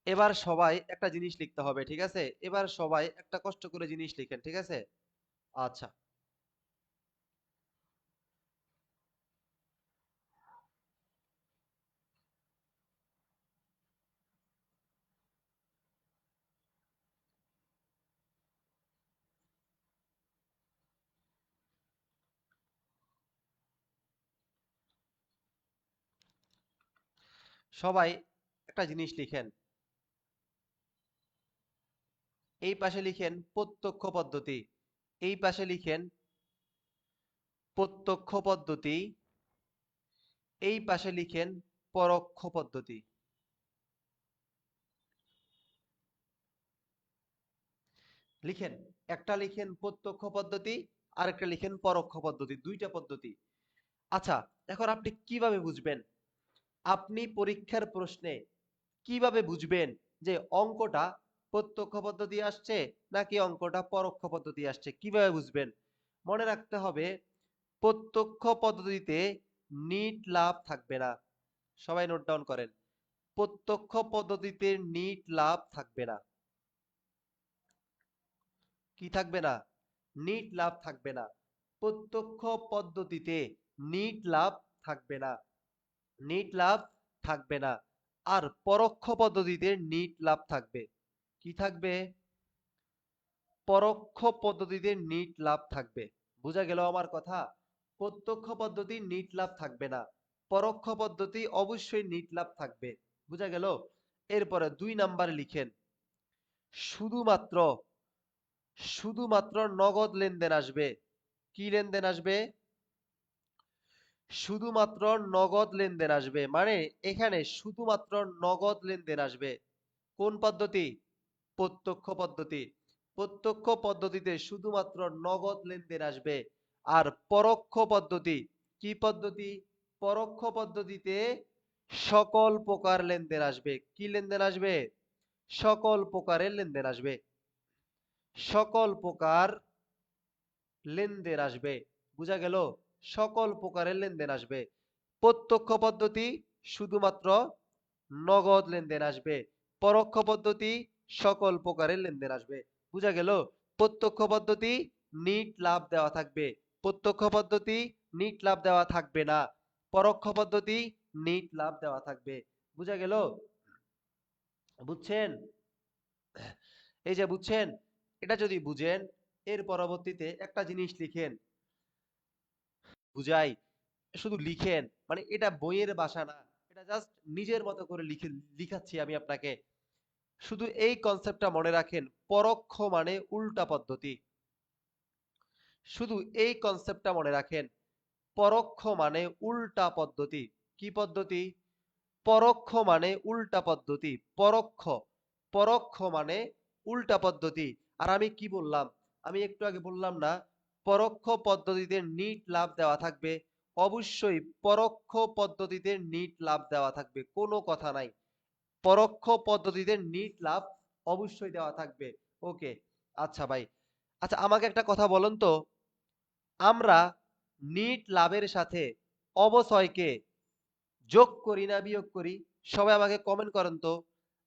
এবার সবাই একটা জিনিস লিখতে হবে, ঠিক আছে? এবার সবাই একটা কষ্ট করে জিনিস লিখেন, ঠিক আছে? আচ্ছা, সবাই একটা জিনিস লিখেন। এই পাশে লিখেন প্রত্যক্ষ পদ্ধতি, এই পাশে লিখেন প্রত্যক্ষ পদ্ধতি, এই পাশে লিখেন পরোক্ষ পদ্ধতি। লিখেন, একটা লিখেন প্রত্যক্ষ পদ্ধতি, আরেকটা লিখেন পরোক্ষ পদ্ধতি, দুইটা পদ্ধতি। আচ্ছা, এখন আপনি কিভাবে বুঝবেন? আপনি পরীক্ষার প্রশ্নে কিভাবে বুঝবেন যে অঙ্কটা প্রত্যক্ষ পদ্ধতি আসছে নাকি অঙ্কটা পরোক্ষ পদ্ধতি আসছে? কিভাবে বুঝবেন? মনে রাখতে হবে, প্রত্যক্ষ পদ্ধতিতে নিট লাভ থাকবে না। সবাই নোট ডাউন করেন, প্রত্যক্ষ পদ্ধতিতে নিট লাভ থাকবে না। কি থাকবে না? নিট লাভ থাকবে না। প্রত্যক্ষ পদ্ধতিতে নিট লাভ থাকবে না, নিট লাভ থাকবে না। আর পরোক্ষ পদ্ধতিতে নিট লাভ থাকবে। কি থাকবে? পরোক্ষ পদ্ধতিতে নিট লাভ থাকবে। বুঝা গেল আমার কথা? প্রত্যক্ষ পদ্ধতি নিট লাভ থাকবে না, পরোক্ষ পদ্ধতি অবশ্যই নিট লাভ থাকবে। বুঝা গেল? এরপরে 2 নাম্বার লিখেন, শুধুমাত্র শুধুমাত্র নগদ লেনদেন আসবে। কি লেনদেন আসবে? শুধুমাত্র নগদ লেনদেন আসবে, মানে এখানে শুধুমাত্র নগদ লেনদেন আসবে। কোন পদ্ধতি? প্রত্যক্ষ পদ্ধতি। প্রত্যক্ষ পদ্ধতিতে শুধুমাত্র নগদ লেনদেন আসবে। আর পরোক্ষ পদ্ধতি, কি পদ্ধতি? পরোক্ষ পদ্ধতিতে সকল প্রকার লেনদেন আসবে। কি লেনদেন আসবে? সকল প্রকারের লেনদেন আসবে। সকল প্রকার লেনদেন আসবে। বুঝা গেল? সকল প্রকারের লেনদেন আসবে। প্রত্যক্ষ পদ্ধতি শুধুমাত্র নগদ লেনদেন আসবে, পরোক্ষ পদ্ধতি সকল প্রকারের লেনদেন আসবে। বুঝা গেল? প্রত্যক্ষ পদ্ধতি নিট লাভ দেওয়া থাকবে, প্রত্যক্ষ পদ্ধতি নিট লাভ দেওয়া থাকবে না, পরোক্ষ পদ্ধতি নিট লাভ দেওয়া থাকবে। বুঝা গেল? বুঝছেন? এই যে বুঝছেন, এটা যদি বুঝেন, এর পরবর্তীতে একটা জিনিস লিখেন, বুঝাই, শুধু লিখেন, মানে এটা বইয়ের ভাষা না, এটা জাস্ট নিজের মতো করে লিখে লিখাচ্ছি আমি আপনাকে। শুধু এই কনসেপ্টটা মনে রাখেন, পরোক্ষ মানে উল্টা পদ্ধতি। শুধু এই কনসেপ্টটা মনে রাখেন, পরোক্ষ মানে উল্টা পদ্ধতি। কি পদ্ধতি? পরোক্ষ মানে উল্টা পদ্ধতি। পরোক্ষ, পরোক্ষ মানে উল্টা পদ্ধতি। আর আমি কি বললাম? আমি একটু আগে বললাম না, পরোক্ষ পদ্ধতিতে নিট লাভ দেওয়া থাকবে। অবশ্যই পরোক্ষ পদ্ধতিতে নিট লাভ দেওয়া থাকবে, কোনো কথা নাই। পরোক্ষ পদ্ধতিতে নিট লাভ অবশ্যই দেওয়া থাকবে। ওকে, আচ্ছা ভাই, আচ্ছা আমাকে একটা কথা বলুন তো, আমরা নিট লাভের সাথে অবচয়কে যোগ করি না বিয়োগ করি? সবাই আমাকে কমেন্ট করেন তো।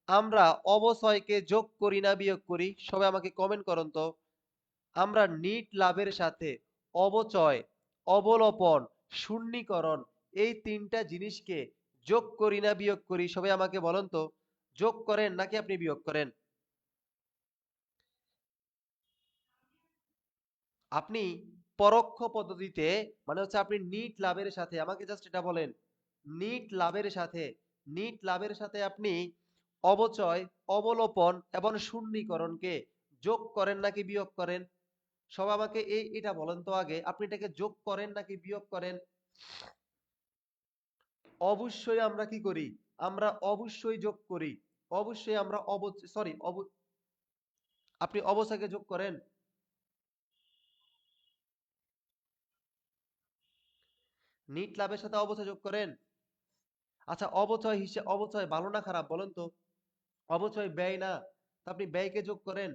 আমরা অবচয়কে যোগ করি না বিয়োগ করি? সবাই আমাকে কমেন্ট করেন তো। আমরা নিট লাভের সাথে অবচয়, অবলোপন, শূন্যীকরণ, এই 3টা জিনিসকে যোগ করি না বিয়োগ করি? সবাই আমাকে বলেন তো। যোগ করেন নাকি আপনি বিয়োগ করেন? আপনি পরোক্ষ পদ্ধতিতে, মানে হচ্ছে আপনি নিট লাভের সাথে, আমাকে জাস্ট এটা বলেন, নিট লাভের সাথে নিট লাভের সাথে আপনি অবচয়, অবলোপন এবং শূন্যীকরণকে যোগ করেন নাকি বিয়োগ করেন? সবাই আমাকে এটা বলেন তো আগে, আপনি এটাকে যোগ করেন নাকি বিয়োগ করেন? অবশ্যই আমরা কি করি? আমরা অবশ্যই যোগ করি। অবশ্যই আমরা সরি আপনি অবচয়কে যোগ করেন? নিট লাভের সাথে অবচয় যোগ করেন? আচ্ছা, অবচয় ভালো না খারাপ বলেন তো? অবচয় ব্যয় না? তো আপনি ব্যয়কে যোগ করেন?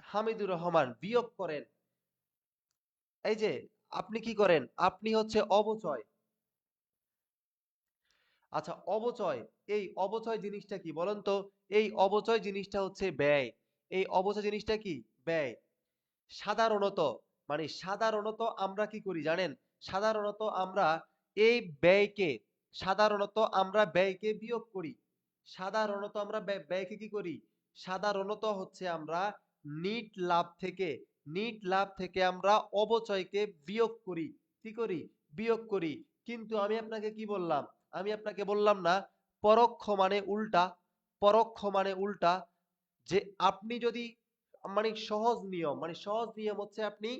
হামিদুর রহমান বিয়োগ করেন। এই যে আপনি কি করেন? আপনি হচ্ছে অবচয়। আচ্ছা, অবচয়, এই অবচয় জিনিসটা কি বলেন তো? এই অবচয় জিনিসটা হচ্ছে ব্যয়। এই অবচয় জিনিসটা কি? ব্যয়। সাধারণত সাধারণত আমরা কি করি জানেন? সাধারণত আমরা এই ব্যয়কে বিয়োগ করি। সাধারণত আমরা ব্যয়কে কি করি? সাধারণত হচ্ছে আমরা নিট লাভ থেকে আমরা অবচয়কে বিয়োগ করি। কি করি? বিয়োগ করি। কিন্তু আমি আপনাকে কি বললাম? আমি আপনাকে বললাম না পরোক্ষ মানে উল্টা, পরোক্ষ মানে উল্টা, যে আপনি যদি সহজ নিয়ম হচ্ছে আপনি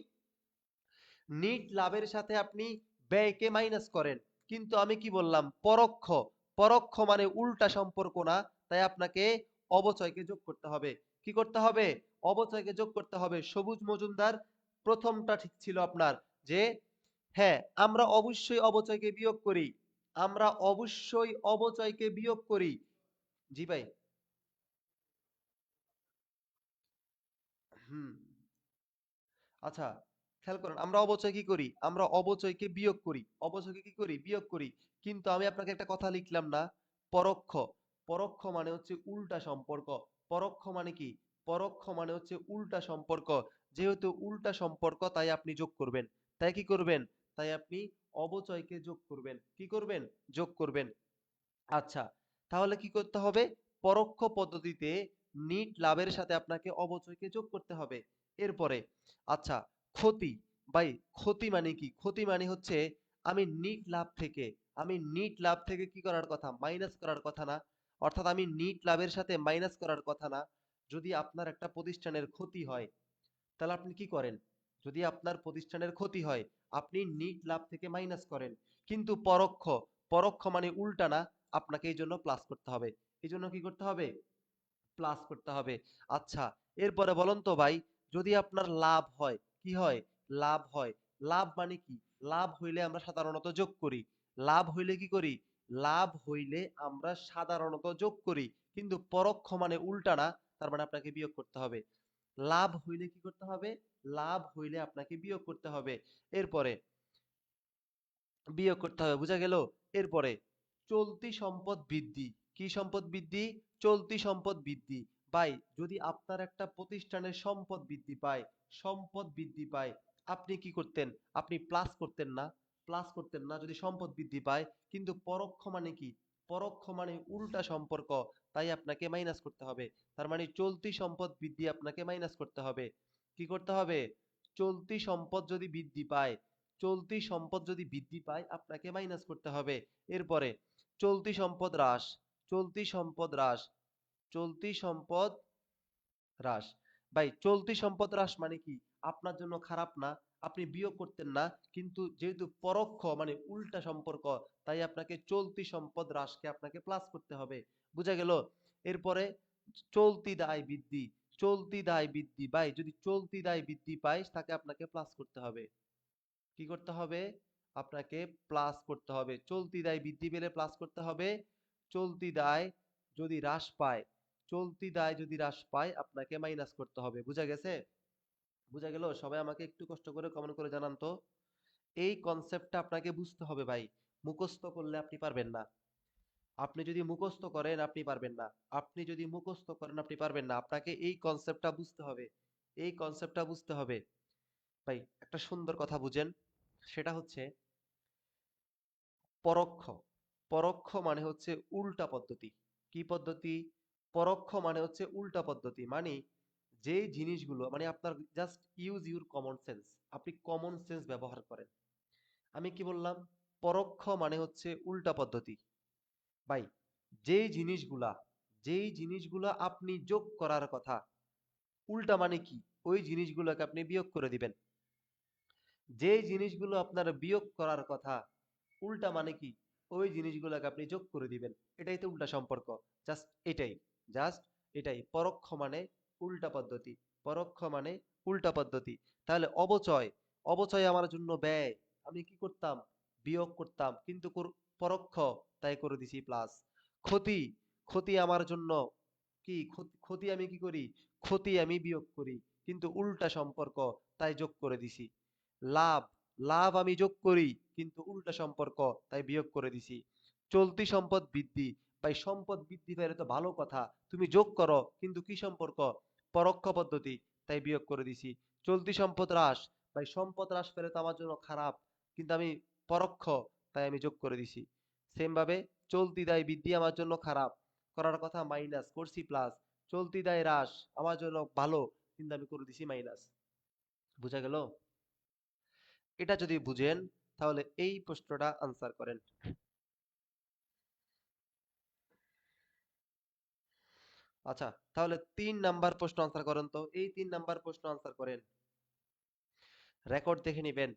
নিট লাভের সাথে আপনি ব্যয়কে মাইনাস করেন। কিন্তু আমি কি বললাম? পরোক্ষ। পরোক্ষ মানে উল্টা সম্পর্ক না। তাই আপনাকে অবচয়কে যোগ করতে হবে। কি করতে হবে? অবচয়কে যোগ করতে হবে। সবুজ মজুমদার, প্রথমটা ঠিক ছিল আপনার, যে হ্যাঁ, আমরা অবশ্যই অবচয়কে বিয়োগ করি। আমরা অবশ্যই অবচয়কে বিয়োগ করি। জি ভাই। হুম। আচ্ছা, খেয়াল করেন আমরা অবচয় কি করি? আমরা অবচয়কে বিয়োগ করি। অবচয়কে কি করি? বিয়োগ করি। কিন্তু আমি আপনাকে একটা কথা লিখলাম না? পরোক্ষ। পরোক্ষ মানে হচ্ছে উল্টা সম্পর্ক। পরোক্ষ মানে কি? পরোক্ষ মানে হচ্ছে উল্টা সম্পর্ক। যেহেতু উল্টা সম্পর্ক তাই আপনি যোগ করবেন। তাই কি করবেন? তাই আপনি অবচয়কে যোগ করবেন। কি করবেন? যোগ করবেন। আচ্ছা, তাহলে কি করতে হবে? পরোক্ষ পদ্ধতিতে নিট লাভের সাথে আপনাকে অবচয়কে যোগ করতে হবে। এরপরে আচ্ছা, ক্ষতি। ভাই, ক্ষতি মানে কি? ক্ষতি মানে হচ্ছে আমি নিট লাভ থেকে কি করার কথা? মাইনাস করার কথা না? অর্থাৎ আমি নিট লাভের সাথে মাইনাস করার কথা না। যদি আপনার একটা প্রতিষ্ঠানের ক্ষতি হয়, তাহলে আপনি কি করেন? যদি আপনার প্রতিষ্ঠানের ক্ষতি হয়, আপনি নিট লাভ থেকে মাইনাস করেন। কিন্তু পরোক্ষ মানে উল্টা না? আপনাকে এই জন্য প্লাস করতে হবে। এই জন্য কি করতে হবে? প্লাস করতে হবে। আচ্ছা, এরপরে বলুন তো ভাই, যদি আপনার লাভ হয়, কি হয়? লাভ হয়। লাভ মানে কি? লাভ হইলে আমরা সাধারণত যোগ করি। লাভ হইলে কি করি? লাভ হইলে আমরা সাধারণত যোগ করি। কিন্তু পরোক্ষ মানে উল্টা না? তার মানে আপনাকে বিয়োগ করতে হবে। লাভ হইলে কি করতে হবে? লাভ হইলে আপনাকে বিয়োগ করতে হবে। এরপরে বিয়োগ করতে হবে, বুঝা গেল? এরপরে চলতি সম্পদ বৃদ্ধি। কি সম্পদ বৃদ্ধি? চলতি সম্পদ বৃদ্ধি। ভাই, যদি আপনার একটা প্রতিষ্ঠানের সম্পদ বৃদ্ধি পায়, আপনি কি করতেন? আপনি প্লাস করতেন না? প্লাস করতেন না যদি সম্পদ বৃদ্ধি পায়। কিন্তু পরোক্ষ মানে কি? পরোক্ষ মানে উল্টা সম্পর্ক। তাই আপনাকে মাইনাস করতে হবে। তার মানে চলতি সম্পদ বৃদ্ধি আপনাকে মাইনাস করতে হবে। কি করতে হবে? চলতি সম্পদ যদি বৃদ্ধি পায়, আপনাকে মাইনাস করতে হবে। এরপরে চলতি সম্পদ হ্রাস। চলতি সম্পদ হ্রাস। চলতি সম্পদ হ্রাস। ভাই, চলতি সম্পদ হ্রাস মানে কি? আপনার জন্য খারাপ না, আপনি বিয়োগ করতেন না। কিন্তু যেহেতু পরোক্ষ মানে উল্টা সম্পর্ক, তাই আপনাকে চলতি সম্পদ হ্রাসকে আপনাকে প্লাস করতে হবে। বুঝা গেল? এরপরে চলতি দায় বৃদ্ধি। চলতি দায় বৃদ্ধি। ভাই, যদি চলতি দায় বৃদ্ধি পায়, তাকে আপনাকে প্লাস করতে হবে। কি করতে হবে? আপনাকে প্লাস করতে হবে। চলতি দায় বৃদ্ধি পেলে প্লাস করতে হবে। চলতি দায় যদি হ্রাস পায়, আপনাকে মাইনাস করতে হবে। বুঝা গেছে? বুঝা গেল? সবাই আমাকে একটু কষ্ট করে কমেন্ট করে জানান তো। এই কনসেপ্টটা আপনাকে বুঝতে হবে ভাই। মুখস্থ করলে আপনি পারবেন না। আপনি যদি মুখস্থ করেন আপনি পারবেন না। আপনি যদি মুখস্থ করেন আপনি পারবেন না। আপনাকে এই কনসেপ্টটা বুঝতে হবে। এই কনসেপ্টটা বুঝতে হবে। ভাই, একটা সুন্দর কথা বুঝেন। সেটা হচ্ছে পরোক্ষ। পরোক্ষ মানে হচ্ছে উল্টা পদ্ধতি। কি পদ্ধতি? পরোক্ষ মানে হচ্ছে উল্টা পদ্ধতি। মানে যে জিনিসগুলো মানে আপনার just use your common sense, আপনি কমন সেন্স ব্যবহার করেন। আমি কি বললাম? পরোক্ষ মানে হচ্ছে উল্টা পদ্ধতি। ভাই, যেই জিনিসগুলা যেই জিনিসগুলা আপনি যোগ করার কথা, উল্টা মানে কি? ওই জিনিসগুলোকে আপনি বিয়োগ করে দিবেন। যেই জিনিসগুলো আপনার বিয়োগ করার কথা, উল্টা মানে কি? ওই জিনিসগুলোকে আপনি যোগ করে দিবেন। এটাই তো উল্টা সম্পর্ক। জাস্ট এটাই। জাস্ট এটাই। পরোক্ষ মানে উল্টা পদ্ধতি। পরোক্ষ মানে উল্টা পদ্ধতি। তাহলে অবচয়, অবচয় আমার জন্য ব্যয়। আমি কি করতাম? বিয়োগ করতাম। কিন্তু পরোক্ষ, তাই করে দিছি প্লাস। ক্ষতি, ক্ষতি আমার জন্য কি? ক্ষতি আমি কি করি? ক্ষতি আমি বিয়োগ করি। কিন্তু উল্টা সম্পর্ক, তাই যোগ করে দিছি। লাভ, লাভ আমি যোগ করি কিন্তু উল্টা সম্পর্ক, তাই বিয়োগ করে দিছি। চলতি সম্পদ বৃদ্ধি, ভাই সম্পদ বৃদ্ধি পেলে তো ভালো কথা, তুমি যোগ করো কিন্তু কি সম্পর্ক? পরোক্ষ পদ্ধতি, তাই বিয়োগ করে দিছি। চলতি সম্পদ হ্রাস, ভাই সম্পদ হ্রাস পেলে তো আমার জন্য খারাপ, কিন্তু আমি পরোক্ষ, তাই আমি যোগ করে দিছি। সেম ভাবে চলতি দায় বৃদ্ধি আমার জন্য খারাপ, করার কথা মাইনাস করছি প্লাস। চলতি দায় হ্রাস আমার জন্য ভালো, কিন্তু আমি করে দিছি মাইনাস। বুঝা গেল? এটা যদি বুঝেন তাহলে এই প্রশ্নটা আনসার করেন। আচ্ছা, তাহলে 3 নাম্বার প্রশ্ন আনসার করেন তো। এই 3 নাম্বার প্রশ্ন আনসার করেন, রেকর্ড দেখে নিবেন।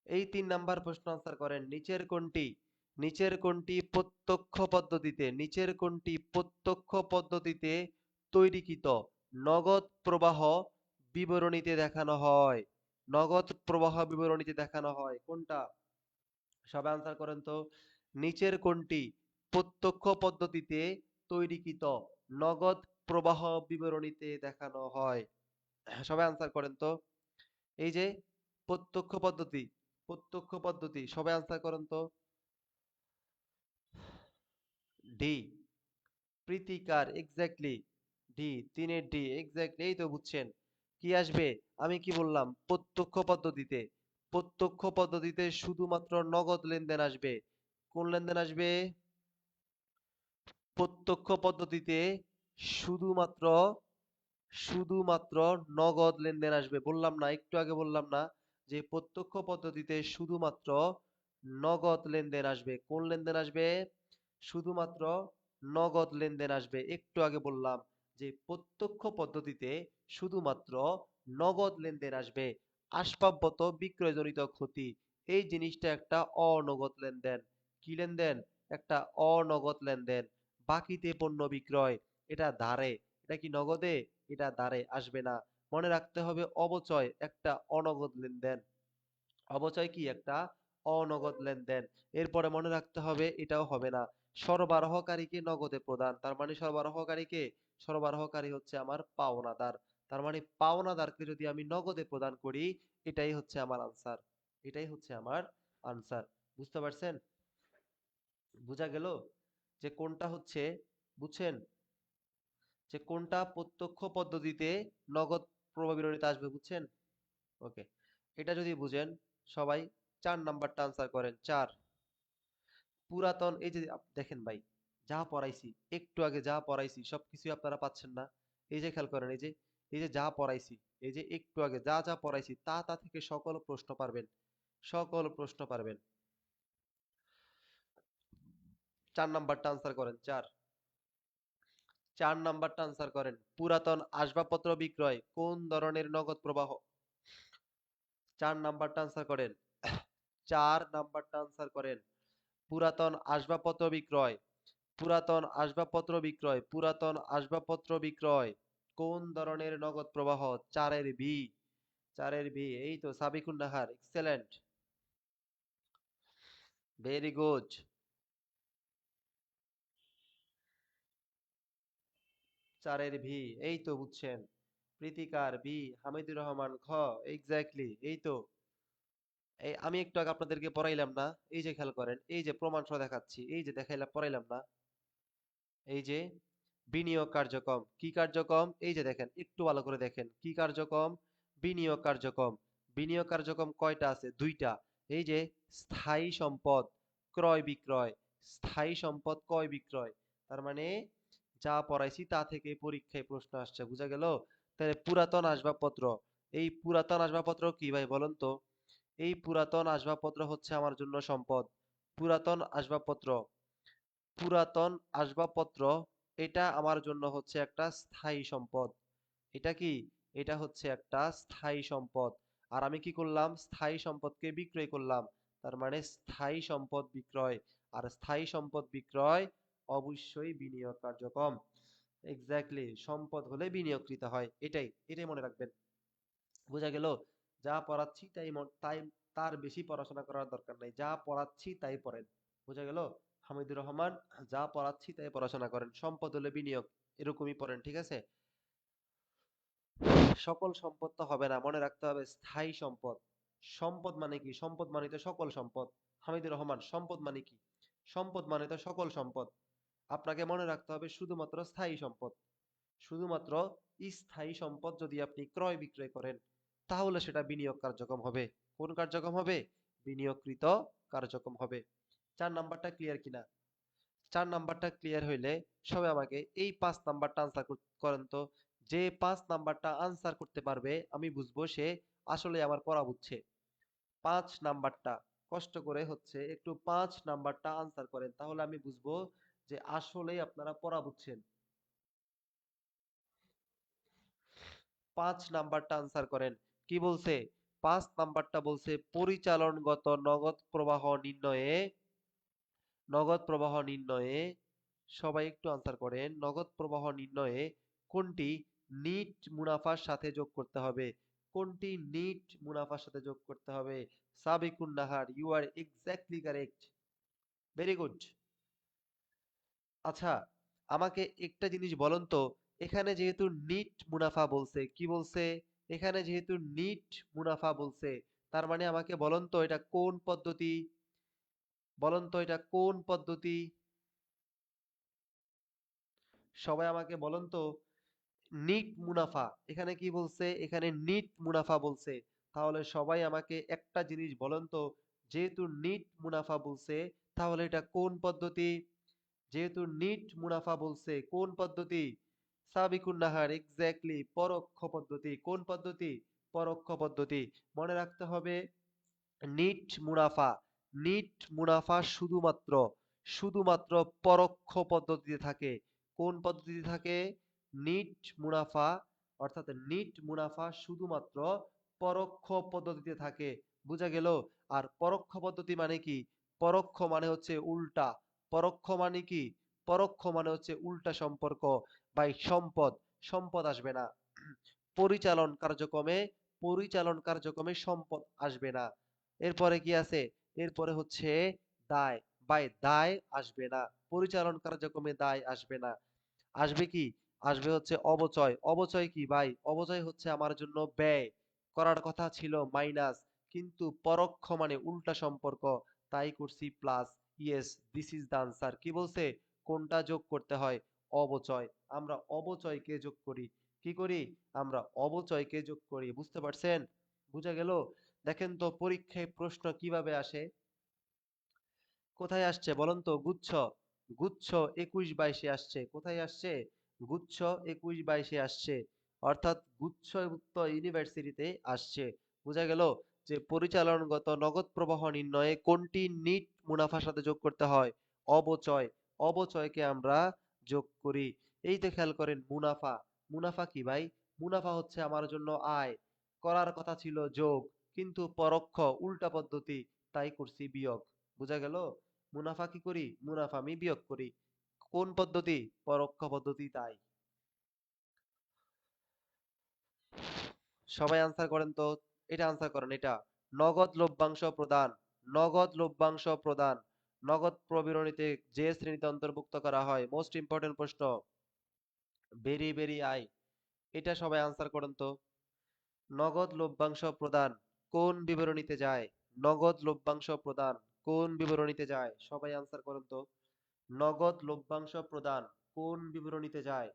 এই 3 নাম্বার প্রশ্ন আনসার করেন। নিচের কোনটি প্রত্যক্ষ পদ্ধতিতে তৈরিকৃত নগদ প্রবাহ বিবরণীতে দেখানো হয়? নগদ প্রবাহ বিবরণীতে দেখানো হয় কোনটা? সবাই আনসার করেন তো। নিচের কোনটি প্রত্যক্ষ পদ্ধতিতে তৈরিকৃত নগদ প্রবাহ বিবরণীতে দেখানো হয়? সবাই আনসার করেন তো। এই যে প্রত্যক্ষ পদ্ধতি, প্রত্যক্ষ পদ্ধতি, সবাই আনসার করেন তো। D, Pritikar, exactly. ডি, 3-এর ডি, এক্স্যাক্টলি। এই তো বুঝছেন। কি আসবে? আমি কি বললাম? প্রত্যক্ষ পদ্ধতিতে, প্রত্যক্ষ পদ্ধতিতে শুধুমাত্র নগদ লেনদেন আসবে। কোন লেনদেন আসবে? প্রত্যক্ষ পদ্ধতিতে শুধুমাত্র শুধুমাত্র নগদ লেনদেন আসবে। বললাম না, একটু আগে বললাম না যে প্রত্যক্ষ পদ্ধতিতে শুধুমাত্র নগদ লেনদেন আসবে। কোন লেনদেন আসবে? শুধুমাত্র নগদ লেনদেন আসবে। একটু আগে বললাম যে প্রত্যক্ষ পদ্ধতিতে শুধুমাত্র নগদ লেনদেন আসবে। আসবাবপত্র বিক্রয়জনিত ক্ষতি, এই জিনিসটা একটা অনগদ লেনদেন। কি লেনদেন? একটা অনগদ লেনদেন। বাকিতে পণ্য বিক্রয়, এটা ধারে। এটা কি নগদে? এটা ধারে, আসবে না। মনে রাখতে হবে অবচয় একটা অনগদ লেনদেন। অবচয় কি? একটা অনগদ লেনদেন। এরপরে মনে রাখতে হবে এটাও হবে না। সরবরাহকারীকে নগদে প্রদান, তার মানে সরবরাহকারীকে, সরবরাহকারী হচ্ছে আমার পাওনাদার। তার মানে পাওনাদারকে যদি আমি নগদে প্রদান করি, এটাই হচ্ছে আমার আনসার। এটাই হচ্ছে আমার আনসার। বুঝতে পারছেন? বুঝা গেল যে কোনটা হচ্ছে? বুঝছেন যে কোনটা প্রত্যক্ষ পদ্ধতিতে নগদ প্রবাহ বিবরণীতে আসবে? বুঝছেন? ওকে, এটা যদি বুঝেন সবাই 4 নাম্বারটা আনসার করেন। 4, পুরাতন, এই যে দেখেন ভাই, যা পড়াইছি একটু আগে, যা পড়াইছি সবকিছুই আপনারা পাচ্ছেন না? এই যে খেয়াল করেন, এই যে যা পড়াইছি, এই যে একটু আগে যা যা পড়াইছি তা থেকে সকল প্রশ্ন পারবেন, সকল প্রশ্ন পারবেন। 4 নাম্বারটা আনসার করেন। 4 নাম্বারটা আনসার করেন। পুরাতন আসবাবপত্র বিক্রয় কোন ধরনের নগদ প্রবাহ? 4 নাম্বারটা আনসার করেন। 4 নাম্বারটা আনসার করেন। পুরাতন আসবাবপত্র বিক্রয়, পুরাতন আসবাবপত্র বিক্রয়, পুরাতন আসবাবপত্র বিক্রয় কোন ধরনের নগদ প্রবাহ? 4-এর বি, 4-এর বি। এই তো Sabikun Nahar, excellent, very good. 4-এর ভি, এই তো বুঝছেন। প্রীতিকার বি, হামিদুর রহমান খ, এক্স্যাক্টলি। এই তো, এই আমি একটু আগে আপনাদেরকে পড়াইলাম না? এই যে খেয়াল করেন, এই যে প্রমাণ সহ দেখাচ্ছি, এই যে দেখাইলাম, পড়াইলাম না? এই যে বিনিয়োগ কার্যক্রম, কি কার্যক্রম? এই যে দেখেন, একটু ভালো করে দেখেন, কি কার্যক্রম? বিনিয়োগ কার্যক্রম। বিনিয়োগ কার্যক্রম কয়টা আছে? 2টা। এই যে স্থায়ী সম্পদ ক্রয় বিক্রয়, স্থায়ী সম্পদ ক্রয় বিক্রয়। তার মানে যা পড়াইছি তা থেকে পরীক্ষায় প্রশ্ন আসছে, বুঝা গেল? তাহলে পুরাতন আসবাবপত্র, এই পুরাতন আসবাবপত্র কি ভাই বলেন তো? এই পুরাতন আসবাবপত্র হচ্ছে আমার জন্য সম্পদ। পুরাতন আসবাবপত্র, পুরাতন আসবাবপত্র এটা আমার জন্য হচ্ছে একটা স্থায়ী সম্পদ। এটা কি? এটা হচ্ছে একটা স্থায়ী সম্পদ। আর আমি কি করলাম? স্থায়ী সম্পদকে বিক্রয় করলাম। তার মানে স্থায়ী সম্পদ বিক্রয়। আর স্থায়ী সম্পদ বিক্রয় অবশ্যই বিনিয়োগ কার্যক্রম। এক্স্যাক্টলি, সম্পদ হলে বিনিয়োগকৃত হয়। এটাই মনে রাখবেন। বোঝা গেল? যা পড়াচ্ছি তাই, তার বেশি পড়াশোনা করার দরকার নাই। যা পড়াচ্ছি তাই পড়েন। বোঝা গেল? হামিদুর রহমান, যা পড়াচ্ছি তাই পড়াশোনা করেন। সম্পদ হলে বিনিয়োগ, এরকমই পড়েন, ঠিক আছে? সকল সম্পদ তো হবে না, মনে রাখতে হবে স্থায়ী সম্পদ। সম্পদ মানে কি? সম্পদ মানে তো সকল সম্পদ। হামিদুর রহমান, সম্পদ মানে কি? সম্পদ মানে তো সকল সম্পদ। আপনাকে মনে রাখতে হবে শুধুমাত্র স্থায়ী সম্পদ। শুধুমাত্র স্থায়ী সম্পদ যদি আপনি ক্রয় বিক্রয় করেন, তাহলে সেটা বিনিয়োগ কার্যক্রম হবে। কোন কার্যক্রম হবে? বিনিয়োগকৃত কার্যক্রম হবে। ৪ নাম্বারটা ক্লিয়ার কিনা? ৪ নাম্বারটা ক্লিয়ার হইলে সবাই আমাকে এই ৫ নাম্বারটা আনসার করেন তো। যে ৫ নাম্বারটা আনসার করতে পারবে আমি বুঝবো সে আসলে আমার পড়া বুঝছে। ৫ নাম্বারটা কষ্ট করে হচ্ছে একটু ৫ নাম্বারটা আনসার করেন, তাহলে আমি বুঝবো যে আসলেই আপনারা পড়া বুঝছেন। ৫ নাম্বারটা আনসার করেন। কি বলছে? ৫ নাম্বারটা বলছে পরিচালনগত নগদ প্রবাহ নির্ণয়ে, সবাই একটু আনসার করেন। নগদ প্রবাহ নির্ণয়ে কোনটি নিট মুনাফার সাথে যোগ করতে হবে? কোনটি নিট মুনাফার সাথে যোগ করতে হবে? Sabikun Nahar, you are exactly correct. Very good. আচ্ছা, আমাকে একটা জিনিস বলেন তো, এখানে যেহেতু নিট মুনাফা বলছে, কি বলছে? এখানে যেহেতু নিট মুনাফা বলছে, তার মানে আমাকে বলেন তো এটা কোন পদ্ধতি? বলেন তো এটা কোন পদ্ধতি? সবাই আমাকে বলেন তো, নিট মুনাফা, এখানে কি বলছে? এখানে নিট মুনাফা বলছে। তাহলে সবাই আমাকে একটা জিনিস বলেন তো, যেহেতু নিট মুনাফা বলছে, তাহলে এটা কোন পদ্ধতি? যেহেতু নিট মুনাফা বলছে, কোন পদ্ধতি? সাবিকুন নাহার, এক্স্যাক্টলি, পরোক্ষ পদ্ধতি। কোন পদ্ধতি? পরোক্ষ পদ্ধতি। মনে রাখতে হবে নিট মুনাফা, নিট মুনাফা শুধুমাত্র পরোক্ষ পদ্ধতিতে থাকে। কোন পদ্ধতিতে থাকে? নিট মুনাফা, অর্থাৎ নিট মুনাফা শুধুমাত্র পরোক্ষ পদ্ধতিতে থাকে। বুঝা গেল? আর পরোক্ষ পদ্ধতি মানে কি? পরোক্ষ মানে হচ্ছে উল্টা। পরোক্ষ মানে কি? পরোক্ষ মানে হচ্ছে উল্টা সম্পর্ক। ভাই সম্পদ আসবে না। পরিচালন কার্যক্রমে সম্পদ আসবে না। এরপরে কি আছে? এরপরে হচ্ছে দায়। ভাই দায় আসবে না। পরিচালন কার্যক্রমে দায় আসবে না। আসবে কি? আসবে হচ্ছে অবচয়। অবচয় কি ভাই? অবচয় হচ্ছে আমার জন্য ব্যয়। করার কথা ছিল মাইনাস, কিন্তু পরোক্ষ মানে উল্টা সম্পর্ক, তাই করছি plus. Yes, this is the answer. কি বলছে? কোনটা যোগ করতে হয়? অবচয়। আমরা অবচয়কে যোগ করি। কি করি? আমরা অবচয়কে যোগ করি। বুঝতে পারছেন? বুঝা গেল? দেখেন তো পরীক্ষায় প্রশ্ন কিভাবে আসে। কোথায় আসছে বলেন তো? গুচ্ছ ২১-২২-এ আসছে। কোথায় আসছে? গুচ্ছ ২১-২২-এ আসছে। অর্থাৎ গুচ্ছভুক্ত ইউনিভার্সিটিতে আসছে। বোঝা গেল যে পরিচালনগত নগদ প্রবাহ নির্ণয়ে কোনটি নিট মুনাফার সাথে যোগ করতে হয়? অবচয়। অবচয়কে আমরা যোগ করি। এই তো খেয়াল করেন মুনাফা। মুনাফা কি ভাই? মুনাফা হচ্ছে আমার জন্য আয়। করার কথা ছিল যোগ, কিন্তু পরোক্ষ উল্টা পদ্ধতি, তাই করছি বিয়োগ। বোঝা গেল? মুনাফা কি করি? মুনাফা আমি বিয়োগ করি। কোন পদ্ধতি? পরোক্ষ পদ্ধতি, তাই। সবাই আনসার করেন তো। এটা আনসার করেন এটা। নগদ লভ্যাংশ প্রদান। নগদ লভ্যাংশ প্রদান। নগদ প্রবিরণীতে যে শ্রেণীতে অন্তর্ভুক্ত করা হয়? মোস্ট ইম্পর্টেন্ট প্রশ্ন। Very I. এটা সবাই আনসার করেন তো। নগদ লভ্যাংশ প্রদান কোন বিবরণীতে যায়? নগদ লভ্যাংশ প্রদান কোন বিবরণীতে যায়? সবাই আনসার করেন তো। নগদ লভ্যাংশ প্রদান কোন বিবরণীতে যায়?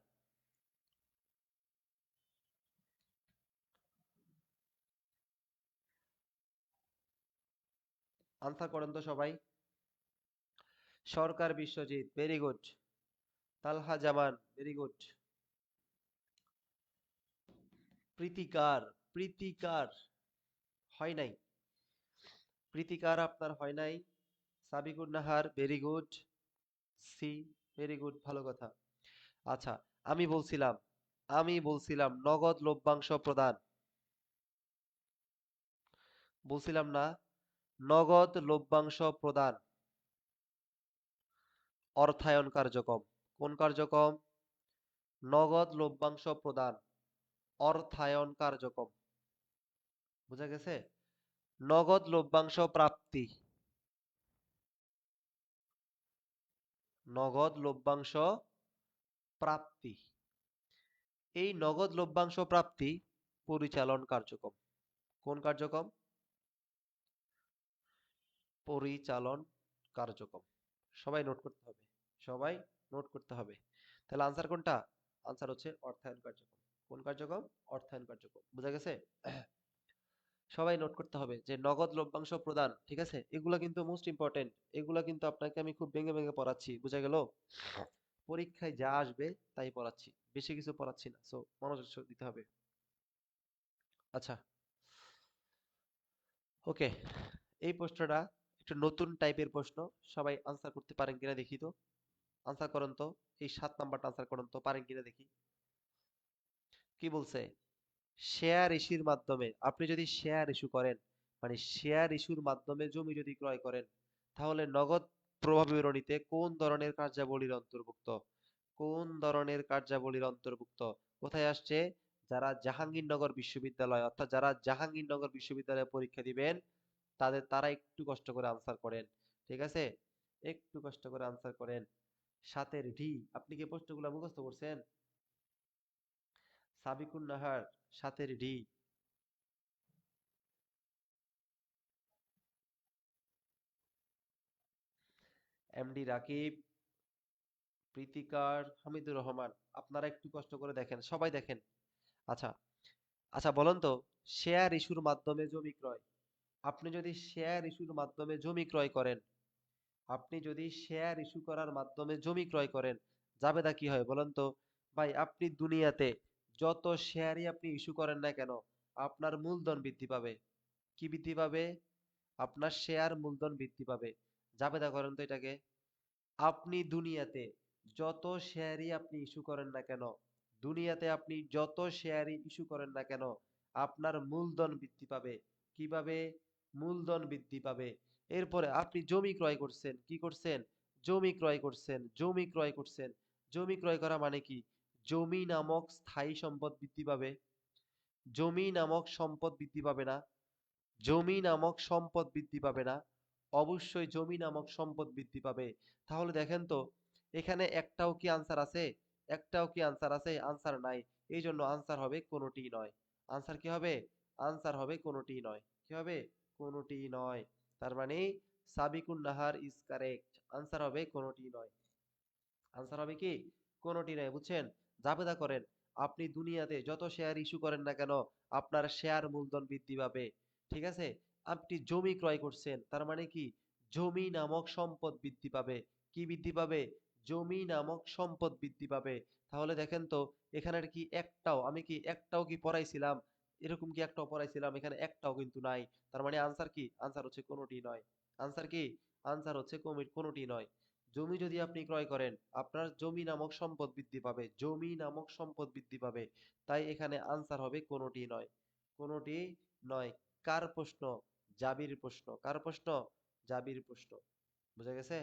আনসার করেন তো সবাই। Sarkar Biswajit, very good. Talha Zaman, very good. প্রীতিকার, প্রীতিকার হয় নাই, প্রীতিকার আপনার হয় নাই। Sabikun Nahar, very good. C, very good, ভালো কথা। আচ্ছা, আমি বলছিলাম আমি বলছিলাম নগদ লভ্যাংশ প্রদান, বলছিলাম না? নগদ লভ্যাংশ প্রদান, অর্থায়ন কার্যক্রম। কোন কার্যক্রম? নগদ লভ্যাংশ প্রদান, অর্থায়ন কার্যক্রম। বুঝা গেছে? নগদ লভ্যাংশ প্রাপ্তি, নগদ লভ্যাংশ প্রাপ্তি, এই নগদ লভ্যাংশ প্রাপ্তি পরিচালন কার্যক্রম। কোন কার্যক্রম? পরিচালন কার্যক্রম। সবাই নোট করতে হবে, সবাই নোট করতে হবে। তাহলে আনসার কোনটা? আনসার হচ্ছে অর্থায়ন কার্যক্রম। কোন কার্যক্রম? অর্থায়ন কার্যক্রম। বুঝা গেছে? সবাই নোট করতে হবে যে নগদ লভ্যাংশ প্রদান, ঠিক আছে, এগুলা কিন্তু মোস্ট ইম্পর্টেন্ট। এগুলা কিন্তু আপনাকে আমি খুব ভেঙে ভেঙে পড়াচ্ছি, বুঝা গেল? পরীক্ষায় যা আসবে তাই পড়াচ্ছি, বেশি কিছু পড়াচ্ছি না, সো মনোযোগ দিতে হবে। আচ্ছা, ওকে, এই প্রশ্নটা একটু নতুন টাইপের প্রশ্ন, সবাই আনসার করতে পারেন কিনা দেখি তো। আনসার করেন তো, এই 7 নাম্বারটা আনসার করেন তো, পারেন কিনা দেখি। কি বলছে? শেয়ার ইস্যুর মাধ্যমে, আপনি যদি শেয়ার ইস্যু করেন, মানে শেয়ার ইস্যুর মাধ্যমে জমি যদি ক্রয় করেন, তাহলে নগদ প্রবাহ বিবরণীতে কোন ধরনের কার্যাবলীর অন্তর্ভুক্ত? কোন ধরনের কার্যাবলীর অন্তর্ভুক্ত? কোথায় আসছে? যারা জাহাঙ্গীরনগর বিশ্ববিদ্যালয়, অর্থাৎ যারা জাহাঙ্গীরনগর বিশ্ববিদ্যালয়ে পরীক্ষা দিবেন, তারা একটু কষ্ট করে আনসার করেন, ঠিক আছে? একটু কষ্ট করে আনসার করেন। সাতের ডি, আপনি কি প্রশ্নগুলো মুখস্থ করছেন? সাবিকুন নাহার, সাতের ডি। এমডি রাকিব, প্রীতিকার, হামিদুর রহমান, আপনারা একটু কষ্ট করে দেখেন, সবাই দেখেন। আচ্ছা, আচ্ছা বলেন তো, শেয়ার ইস্যুর মাধ্যমে জমি ক্রয়, আপনি যদি শেয়ার ইস্যুর মাধ্যমে জমি ক্রয় করেন, আপনি যদি শেয়ার ইস্যু করার মাধ্যমে জমি ক্রয় করেন, জাবেদা কি হয় বলেন তো? ভাই, আপনি দুনিয়াতে যত শেয়ারই আপনি ইস্যু করেন না কেন, আপনার মূলধন বৃদ্ধি পাবে। কি বৃদ্ধি পাবে? আপনার শেয়ার মূলধন বৃদ্ধি পাবে। জাবেদা করেন তো এটাকে। আপনি দুনিয়াতে যত শেয়ারই আপনি ইস্যু করেন না কেন, দুনিয়াতে আপনি যত শেয়ারই ইস্যু করেন না কেন, আপনার মূলধন বৃদ্ধি পাবে। কিভাবে? মূলধন বৃদ্ধি পাবে। এরপরে আপনি জমি ক্রয় করছেন, কি করছেন? জমি ক্রয় করছেন, জমি ক্রয় করছেন। জমি ক্রয় করা মানে কি? জমি নামক স্থায়ী সম্পদ বৃদ্ধি পাবে। জমি নামক সম্পদ বৃদ্ধি পাবে না? জমি নামক সম্পদ বৃদ্ধি পাবে না? অবশ্যই জমি নামক সম্পদ বৃদ্ধি পাবে। তাহলে দেখেন তো, এখানে একটাও কি আনসার আছে? একটাও কি আনসার আছে? আনসার নাই। এই জন্য আনসার হবে কোনোটি নয়। আনসার কি হবে? আনসার হবে কোনোটি নয়। কি হবে? কোনোটি নয়। তার মানে Sabikun Nahar is correct. Answer হবে কোনোটি নয়। আনসার হবে কি? কোনোটি নয়, বুঝছেন? জাবেদা করেন। আপনি দুনিয়াতে যত শেয়ার ইস্যু করেন না কেন, আপনার শেয়ার মূলধন বৃদ্ধি পাবে। ঠিক আছে? আপনি জমি ক্রয় করছেন, তার মানে কি? জমি নামক সম্পদ বৃদ্ধি পাবে। কি বৃদ্ধি পাবে? জমি নামক সম্পদ বৃদ্ধি পাবে। তাহলে দেখেন তো, এখানের কি একটাও, আমি কি একটাও কি পড়াইছিলাম? এরকম কি একটাও পড়াইছিলাম? এখানে একটাও কিন্তু নাই। তার মানে আনসার কি? আনসার হচ্ছে কোনোটি নয়। আনসার কি? আনসার হচ্ছে কোনোটি নয়। জমি যদি আপনি ক্রয় করেন, আপনার জমি নামক সম্পদ বৃদ্ধি পাবে। জমি নামক সম্পদ বৃদ্ধি পাবে। তাই এখানে আনসার হবে কোনোটি নয়। কোনোটি নয়। কার প্রশ্ন? জাবির প্রশ্ন। কার প্রশ্ন? জাবির প্রশ্ন। বুঝা গেছে?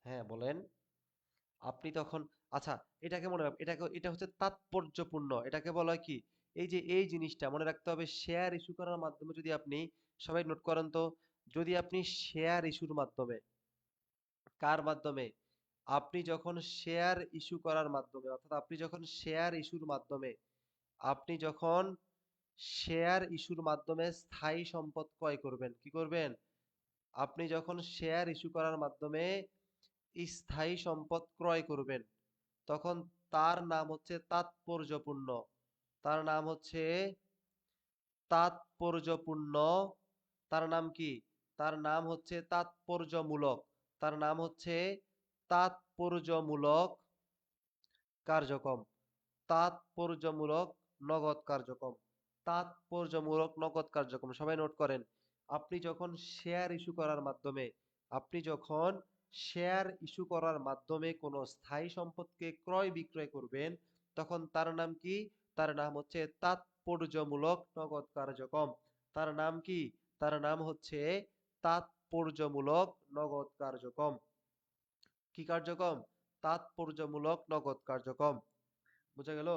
হ্যাঁ, বলেন। আপনি তখন, আচ্ছা, এটাকে মনে রাখ, এটা হচ্ছে তাৎপর্যপূর্ণ। এটাকে বলা হয় কি? এই যে এই জিনিসটা মনে রাখতে হবে, শেয়ার ইস্যু করার মাধ্যমে যদি আপনি, সবাই নোট করেন তো, যদি আপনি শেয়ার ইস্যুর মাধ্যমে, কার মাধ্যমে? আপনি যখন শেয়ার ইস্যু করার মাধ্যমে, অর্থাৎ আপনি যখন শেয়ার ইস্যুর মাধ্যমে, আপনি যখন শেয়ার ইস্যুর মাধ্যমে স্থায়ী সম্পদ ক্রয় করবেন। কি করবেন? আপনি যখন শেয়ার ইস্যু করার মাধ্যমে স্থায়ী সম্পদ ক্রয় করবেন, তখন তার নাম হচ্ছে তাৎপর্যপূর্ণ। তার নাম হচ্ছে তাৎপর্যপূর্ণ। তার নাম কি? তার নাম হচ্ছে তাৎপর্যমূলক। তার নাম হচ্ছে তাৎপর্যমূলক কার্যক্রম। তাৎপর্যমূলক নগদ কার্যক্রম। তাৎপর্যমূলক নগদ কার্যক্রম। সবাই নোট করেন। আপনি যখন শেয়ার ইস্যু করার মাধ্যমে আপনি যখন শেয়ার ইস্যু করার মাধ্যমে কোনো স্থায়ী সম্পদকে ক্রয় বিক্রয় করবেন, তখন তার নাম কি? তার নাম হচ্ছে তাৎপর্যমূলক নগদ কার্যক্রম। তার নাম কি? তার নাম হচ্ছে তাৎপর্যমূলক নগদ কার্যক্রম। কি কার্যক্রম? তাৎপর্যমূলক নগদ কার্যক্রম। বুঝা গেল?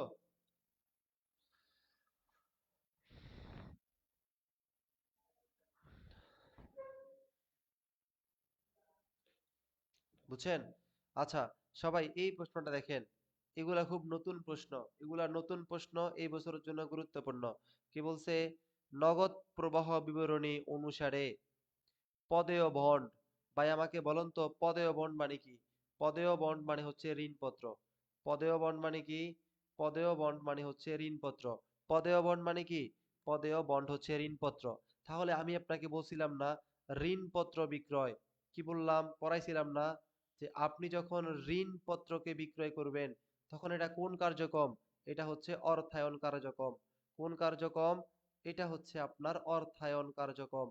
বুঝছেন? আচ্ছা, সবাই এই প্রশ্নটা দেখেন। এগুলা খুব নতুন প্রশ্ন। এগুলা নতুন প্রশ্ন, এই বছরের জন্য গুরুত্বপূর্ণ। কি বলছে? নগদ প্রবাহ বিবরণী অনুসারে পদেয় বন্ড। ভাই আমাকে বলেন তো পদেয় বন্ড মানে কি? পদেয় বন্ড মানে হচ্ছে ঋণপত্র। পদেয় বন্ড মানে কি? পদেয় বন্ড মানে হচ্ছে ঋণপত্র। পদেয় বন্ড মানে কি? পদেয় বন্ড হচ্ছে ঋণপত্র। তাহলে আমি আপনাকে বলছিলাম না ঋণপত্র বিক্রয়? কি বললাম? পড়াইছিলাম না যে আপনি যখন ঋণপত্রকে বিক্রয় করবেন, তখন এটা কোন কার্যক্রম? এটা হচ্ছে অর্থায়ন কার্যক্রম। কোন কার্যক্রম? এটা হচ্ছে আপনার অর্থায়ন কার্যক্রম।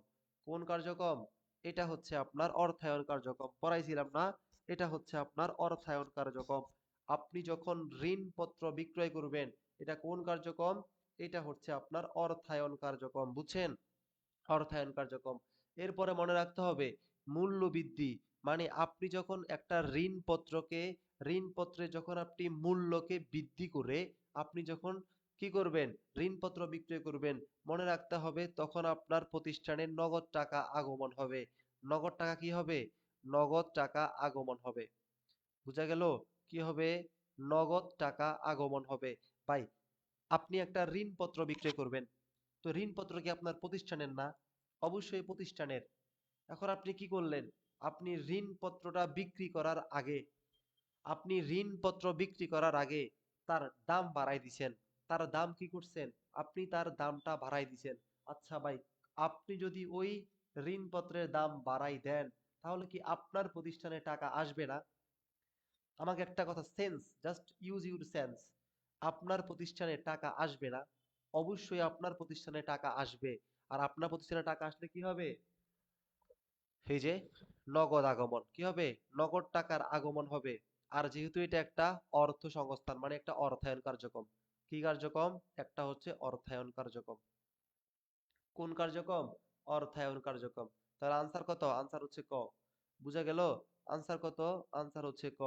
কোন কার্যক্রম? এটা হচ্ছে আপনার অর্থায়ন কার্যক্রম। পড়াইছিলাম না? এটা হচ্ছে আপনার অর্থায়ন কার্যক্রম। আপনি যখন ঋণপত্র বিক্রয় করবেন, এটা কোন কার্যক্রম? এটা হচ্ছে আপনার অর্থায়ন কার্যক্রম। বুঝছেন? অর্থায়ন কার্যক্রম। এরপরে মনে রাখতে হবে মূল্য বৃদ্ধি। মানে আপনি যখন একটা ঋণপত্রে যখন আপনি মূল্যকে বৃদ্ধি করে আপনি যখন কি করবেন? ঋণপত্র বিক্রয় করবেন, মনে রাখতে হবে তখন আপনার প্রতিষ্ঠানে নগদ টাকা আগমন হবে। নগদ টাকা কি হবে? নগদ টাকা আগমন হবে। বুঝা গেল? কি হবে? নগদ টাকা আগমন হবে। ভাই, আপনি একটা ঋণপত্র বিক্রয় করবেন। তো ঋণপত্র কি আপনার প্রতিষ্ঠানের না? অবশ্যই প্রতিষ্ঠানের। এখন আপনি কি করলেন? আপনি ঋণপত্রটা বিক্রি করার আগে আপনি ঋণপত্র বিক্রি করার আগে তার দাম বাড়াই দিছেন। তার দাম কি করছেন? আপনি তার দামটা বাড়াই দিছেন। আচ্ছা ভাই, আপনি যদি ওই ঋণপত্রের দাম বাড়াই দেন, তাহলে কি আপনার প্রতিষ্ঠানে টাকা আসবে না? আমাকে একটা কথা, জাস্ট ইউজ ইউর সেন্স। আপনার প্রতিষ্ঠানে টাকা আসবে না? অবশ্যই আপনার প্রতিষ্ঠানে টাকা আসবে। আর আপনার প্রতিষ্ঠানে টাকা আসলে কি হবে? এই যে নগদ আগমন। কি হবে? নগদ টাকার আগমন হবে। আর যেহেতু এটা একটা অর্থ সংস্থান মানে একটা অর্থায়ন কার্যক্রম। কি কার্যক্রম? একটা হচ্ছে অর্থায়ন কার্যক্রম। কোন কার্যক্রম? অর্থায়ন কার্যক্রম। তাহলে আনসার কত? আনসার হচ্ছে ক। বুঝা গেল? আনসার কত? আনসার হচ্ছে ক।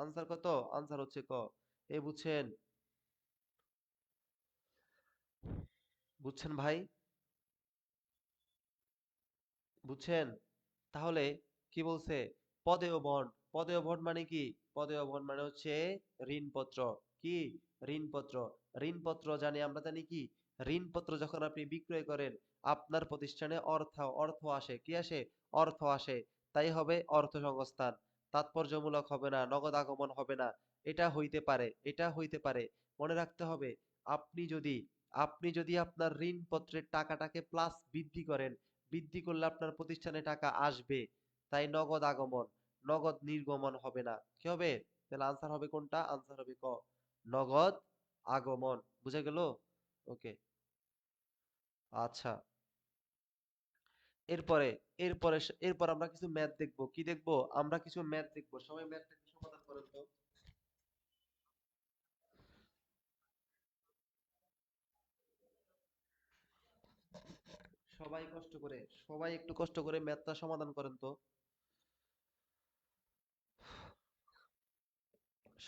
আনসার কত? আনসার হচ্ছে ক। এ বুঝছেন? বুঝছেন ভাই? বুঝছেন? তাহলে কি বলছে? পদেয় বন্ড। পদেয় বন্ড মানে কি? পদেয় বন্ড মানে হচ্ছে ঋণপত্র। কি? ঋণপত্র। ঋণপত্র আমরা জানি কি? ঋণপত্র যখন আপনি বিক্রয় করেন, আপনার প্রতিষ্ঠানে অর্থ আসে। কি আসে? অর্থ আসে। তাই হবে অর্থ সংস্থান। তাৎপর্যমূলক হবে না, নগদ আগমন হবে না। এটা হইতে পারে, এটা হইতে পারে। মনে রাখতে হবে, আপনি যদি আপনি যদি আপনার ঋণপত্রের টাকাটাকে প্লাস বৃদ্ধি করেন, বৃদ্ধি করলে আপনার প্রতিষ্ঠানে টাকা আসবে। তাই নগদ আগমন, নগদ নির্গমন হবে না। কি হবে? তাহলে আনসার হবে কোনটা? আনসার হবে ক। নগদ আগমন। বুঝা গেল? ওকে। আচ্ছা। এরপরে এরপর আমরা কিছু ম্যাথ দেখব। কি দেখব? আমরা কিছু ম্যাথ দেখব। সবাই ম্যাথটা একটু সমাধান করেন তো। সবাই কষ্ট করে, সবাই একটু কষ্ট করে ম্যাথটা সমাধান করেন তো।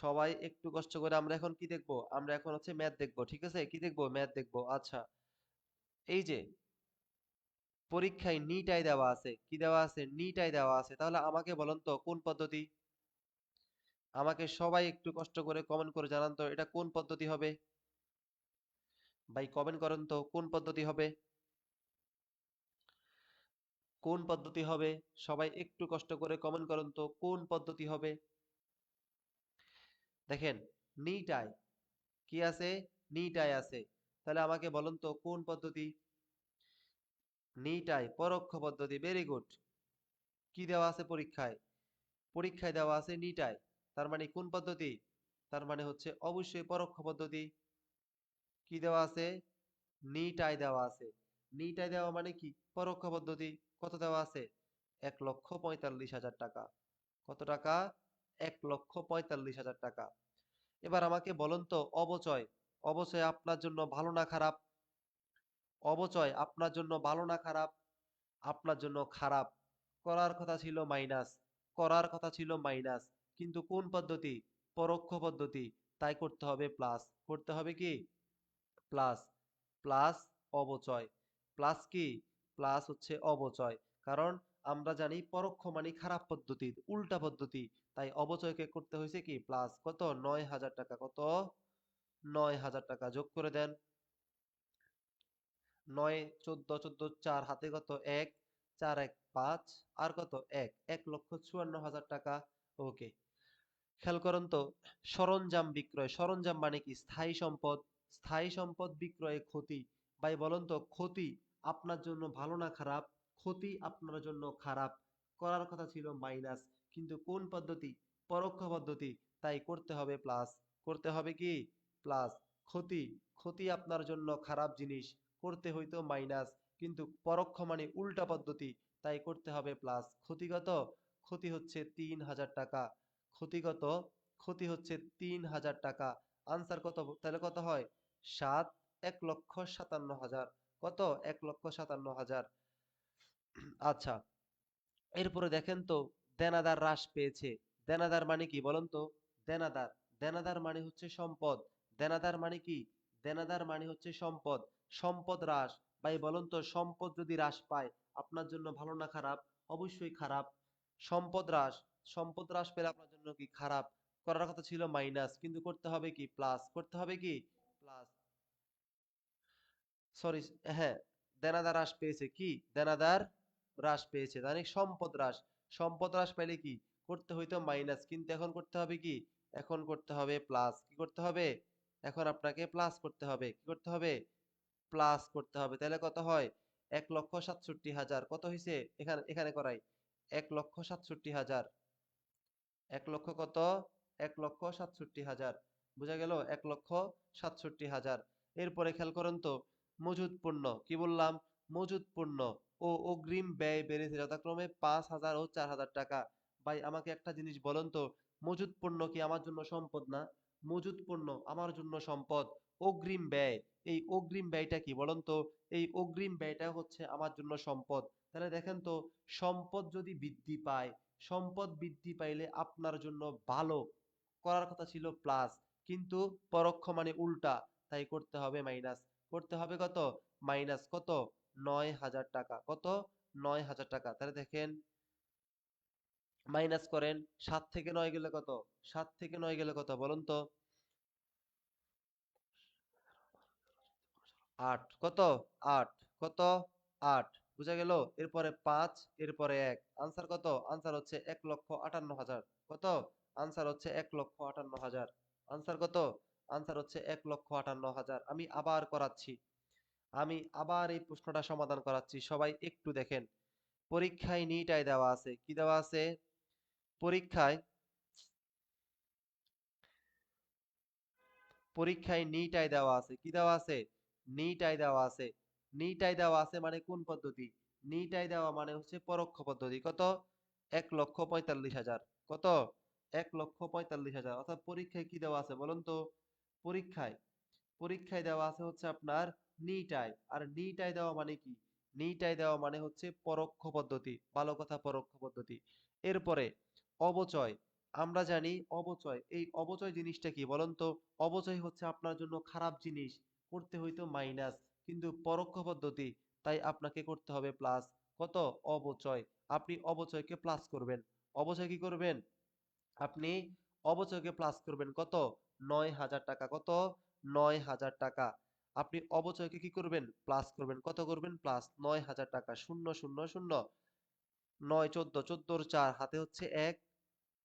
সবাই একটু কষ্ট করে। আমরা এখন কি দেখব? আমরা এখন হচ্ছে ম্যাথ দেখব। ঠিক আছে? কি দেখব? ম্যাথ দেখব। আচ্ছা। এই যে পরীক্ষায় নিটাই দেওয়া আছে। কি দেওয়া আছে? নিটাই দেওয়া আছে। তাহলে আমাকে বলেন তো কোন পদ্ধতি? আমাকে সবাই একটু কষ্ট করে কমেন্ট করে জানান তো এটা কোন পদ্ধতি হবে? ভাই কমেন্ট করেন তো কোন পদ্ধতি হবে, কোন পদ্ধতি হবে? সবাই একটু কষ্ট করে কমেন্ট করেন তো কোন পদ্ধতি হবে। দেখেন, নিটাই কি আছে? নিটাই আছে। তাহলে আমাকে বলুন তো কোন পদ্ধতি? নিটাই পরোক্ষ পদ্ধতি, ভেরি গুড। কি দেওয়া আছে পরীক্ষায়? পরীক্ষায় দেওয়া আছে নিটাই। তার মানে কোন পদ্ধতি? তার মানে হচ্ছে অবশ্যই পরোক্ষ পদ্ধতি। কি দেওয়া আছে? নিটাই দেওয়া আছে। নিটাই দেওয়া মানে কি? পরোক্ষ পদ্ধতি। কত দেওয়া আছে? ১,৪৫,০০০ টাকা। কত টাকা? ১,৪৫,০০০ টাকা। এবার আমাকে বলুন তো অবচয়। অবচয় আপনার জন্য ভালো না খারাপ? অবচয় আপনার জন্য ভালো না খারাপ? আপনার জন্য খারাপ। করার কথা ছিল মাইনাস, করার কথা ছিল মাইনাস, কিন্তু কোন পদ্ধতি? পরোক্ষ পদ্ধতি। তাই করতে হবে প্লাস। করতে হবে কি? প্লাস। প্লাস অবচয়। প্লাস কি? প্লাস হচ্ছে অবচয়। কারণ আমরা জানি পরোক্ষ মানে খারাপ পদ্ধতি, উল্টা পদ্ধতি। তাই অবচয়কে করতে হয়েছে কি? প্লাস। কত? ৯,০০০ টাকা। কত? ৯,০০০ টাকা। যোগ করে দেন। ৯, ১৪, ১৪, ৪ হাতে কত? ১, ৪ ১ ৫ আর কত? ১, ১,৫৪,০০০ টাকা। ওকে। খেয়াল করুন তো, সরঞ্জাম বিক্রয়। সরঞ্জাম মানে কি? স্থায়ী সম্পদ। স্থায়ী সম্পদ বিক্রয়ে ক্ষতি। ভাই বলুন তো ক্ষতি আপনার জন্য ভালো না খারাপ? ক্ষতি আপনার জন্য খারাপ। করার কথা ছিল মাইনাস, কিন্তু কোন পদ্ধতি? পরোক্ষ পদ্ধতি। তাই করতে হবে প্লাস। করতে হবে কি? প্লাস। ক্ষতি, ক্ষতি আপনার জন্য খারাপ জিনিস। করতে হইতো মাইনাস, কিন্তু পরোক্ষ মানে উল্টা পদ্ধতি। তাই করতে হবে প্লাস। ক্ষতিগত, ক্ষতি হচ্ছে ৩,০০০ টাকা। ক্ষতিগত, ক্ষতি হচ্ছে ৩,০০০ টাকা। আনসার কত? তাহলে কত হয়? ৭, ১,৫৭,০০০। কত? ১,৫৭,০০০। আচ্ছা, এরপরে দেখেন তো, দেনাদার হ্রাস পেয়েছে। দেনাদার মানে কি বলুন তো? দেনাদার, দেনাদার মানে হচ্ছে সম্পদ। দেনাদার মানে কি? দেনাদার মানে হচ্ছে সম্পদ। সম্পদ হ্রাস। ভাই বলুন তো সম্পদ যদি হ্রাস পায় আপনার জন্য ভালো না খারাপ? অবশ্যই খারাপ। সম্পদ হ্রাস, সম্পদ হ্রাস পেলে আপনার জন্য কি? খারাপ। করার কথা ছিল মাইনাস, কিন্তু করতে হবে কি? প্লাস। করতে হবে কি? প্লাস। সরি, হ্যাঁ, দেনাদার হ্রাস পেয়েছে। কি? দেনাদার হ্রাস পেয়েছে, মানে সম্পদ হ্রাস। সম্পদ হ্রাস পেলে কি? করতে হইতো মাইনাস, কিন্তু এখন করতে হবে কি? এখন করতে হবে প্লাস। কি করতে হবে? এখন আপনাকে প্লাস করতে হবে। কি করতে হবে? প্লাস করতে হবে। তাহলে কত হয়? ১,৬৭,০০০। কত হইছে? এখানে এখানে করাই। ১,৬৭,০০০। ১,০০,০০০ কত? ১,৬৭,০০০। বুঝা গেল? ১,৬৭,০০০। এরপরে খেয়াল করেন তো, মজুদ পণ্য। কি বললাম? মজুদ পণ্য ও অগ্রিম ব্যয় বেড়েছে যথাক্রমে ৫,০০০ ও ৪,০০০ টাকা। ভাই আমাকে একটা জিনিস বলেন তো, মজুদ পণ্য কি আমার জন্য সম্পদ না? মজুদ পণ্য আমার জন্য সম্পদ। অগ্রিম ব্যয়, এই অগ্রিম ব্যয়টা কি বলেন তো? এই অগ্রিম ব্যয়টা হচ্ছে আমার জন্য সম্পদ। তাহলে দেখেন তো, সম্পদ যদি বৃদ্ধি পায়, সম্পদ বৃদ্ধি পাইলে আপনার জন্য ভালো। করার কথা ছিল প্লাস, কিন্তু পরোক্ষ মানে উল্টা। তাই করতে হবে মাইনাস। করতে হবে কত? মাইনাস। কত? ৯,০০০ টাকা। কত? ৯,০০০ টাকা। তাহলে দেখেন, মাইনাস করেন। ৭ থেকে ৯ গেলে কত? ৭ থেকে ৯ গেলে কত বলুন তো? ৮। কত? ৮। কত? ৮। বুঝা গেল? এরপরে ৫, এরপরে ১। আনসার কত? আনসার হচ্ছে ১,৫৮,০০০। কত? আনসার হচ্ছে ১,৫৮,০০০। আনসার কত? আনসার হচ্ছে ১,৫৮,০০০। আমি আবার করাচ্ছি। আমি আবার এই প্রশ্নটা সমাধান করাচ্ছি। সবাই একটু দেখেন। পরীক্ষায় নিটাই দেওয়া আছে। কি দেওয়া আছে? পরীক্ষায়, পরীক্ষায় নিটাই দেওয়া আছে। কি দেওয়া আছে? নিটাই দেওয়া আছে। নিটাই দেওয়া আছে মানে কোন পদ্ধতি? নিটাই দেওয়া মানে হচ্ছে পরোক্ষ পদ্ধতি। কত? ১,৪৫,০০০। কত? ১,৪৫,০০০। অর্থাৎ পরীক্ষায় কি দেওয়া আছে বলুন তো? পরীক্ষায়, পরীক্ষায় দেওয়া আছে হচ্ছে আপনার নিটাই। আর নিটাই দেওয়া মানে কি? নিটাই দেওয়া মানে হচ্ছে পরোক্ষ পদ্ধতি। ভালো কথা, পরোক্ষ পদ্ধতি। এরপরে অবচয়। আমরা জানি অবচয়। এই অবচয় জিনিসটা কি বলেন তো? অবচয় হচ্ছে আপনার জন্য খারাপ জিনিস। করতে হইতো মাইনাস, কিন্তু পরোক্ষ পদ্ধতি। তাই আপনাকে করতে হবে প্লাস। কত? অবচয়। আপনি অবচয়কে প্লাস করবেন। অবচয় কি করবেন? আপনি অবচয়কে প্লাস করবেন। কত? ৯,০০০ টাকা। কত? ৯,০০০ টাকা। আপনি অবচয়কে কি করবেন? প্লাস করবেন। কত করবেন? প্লাস ৯,০০০ টাকা। ০, ০, ০, ৯ ১৪, ১৪ র ৪ হাতে হচ্ছে ১,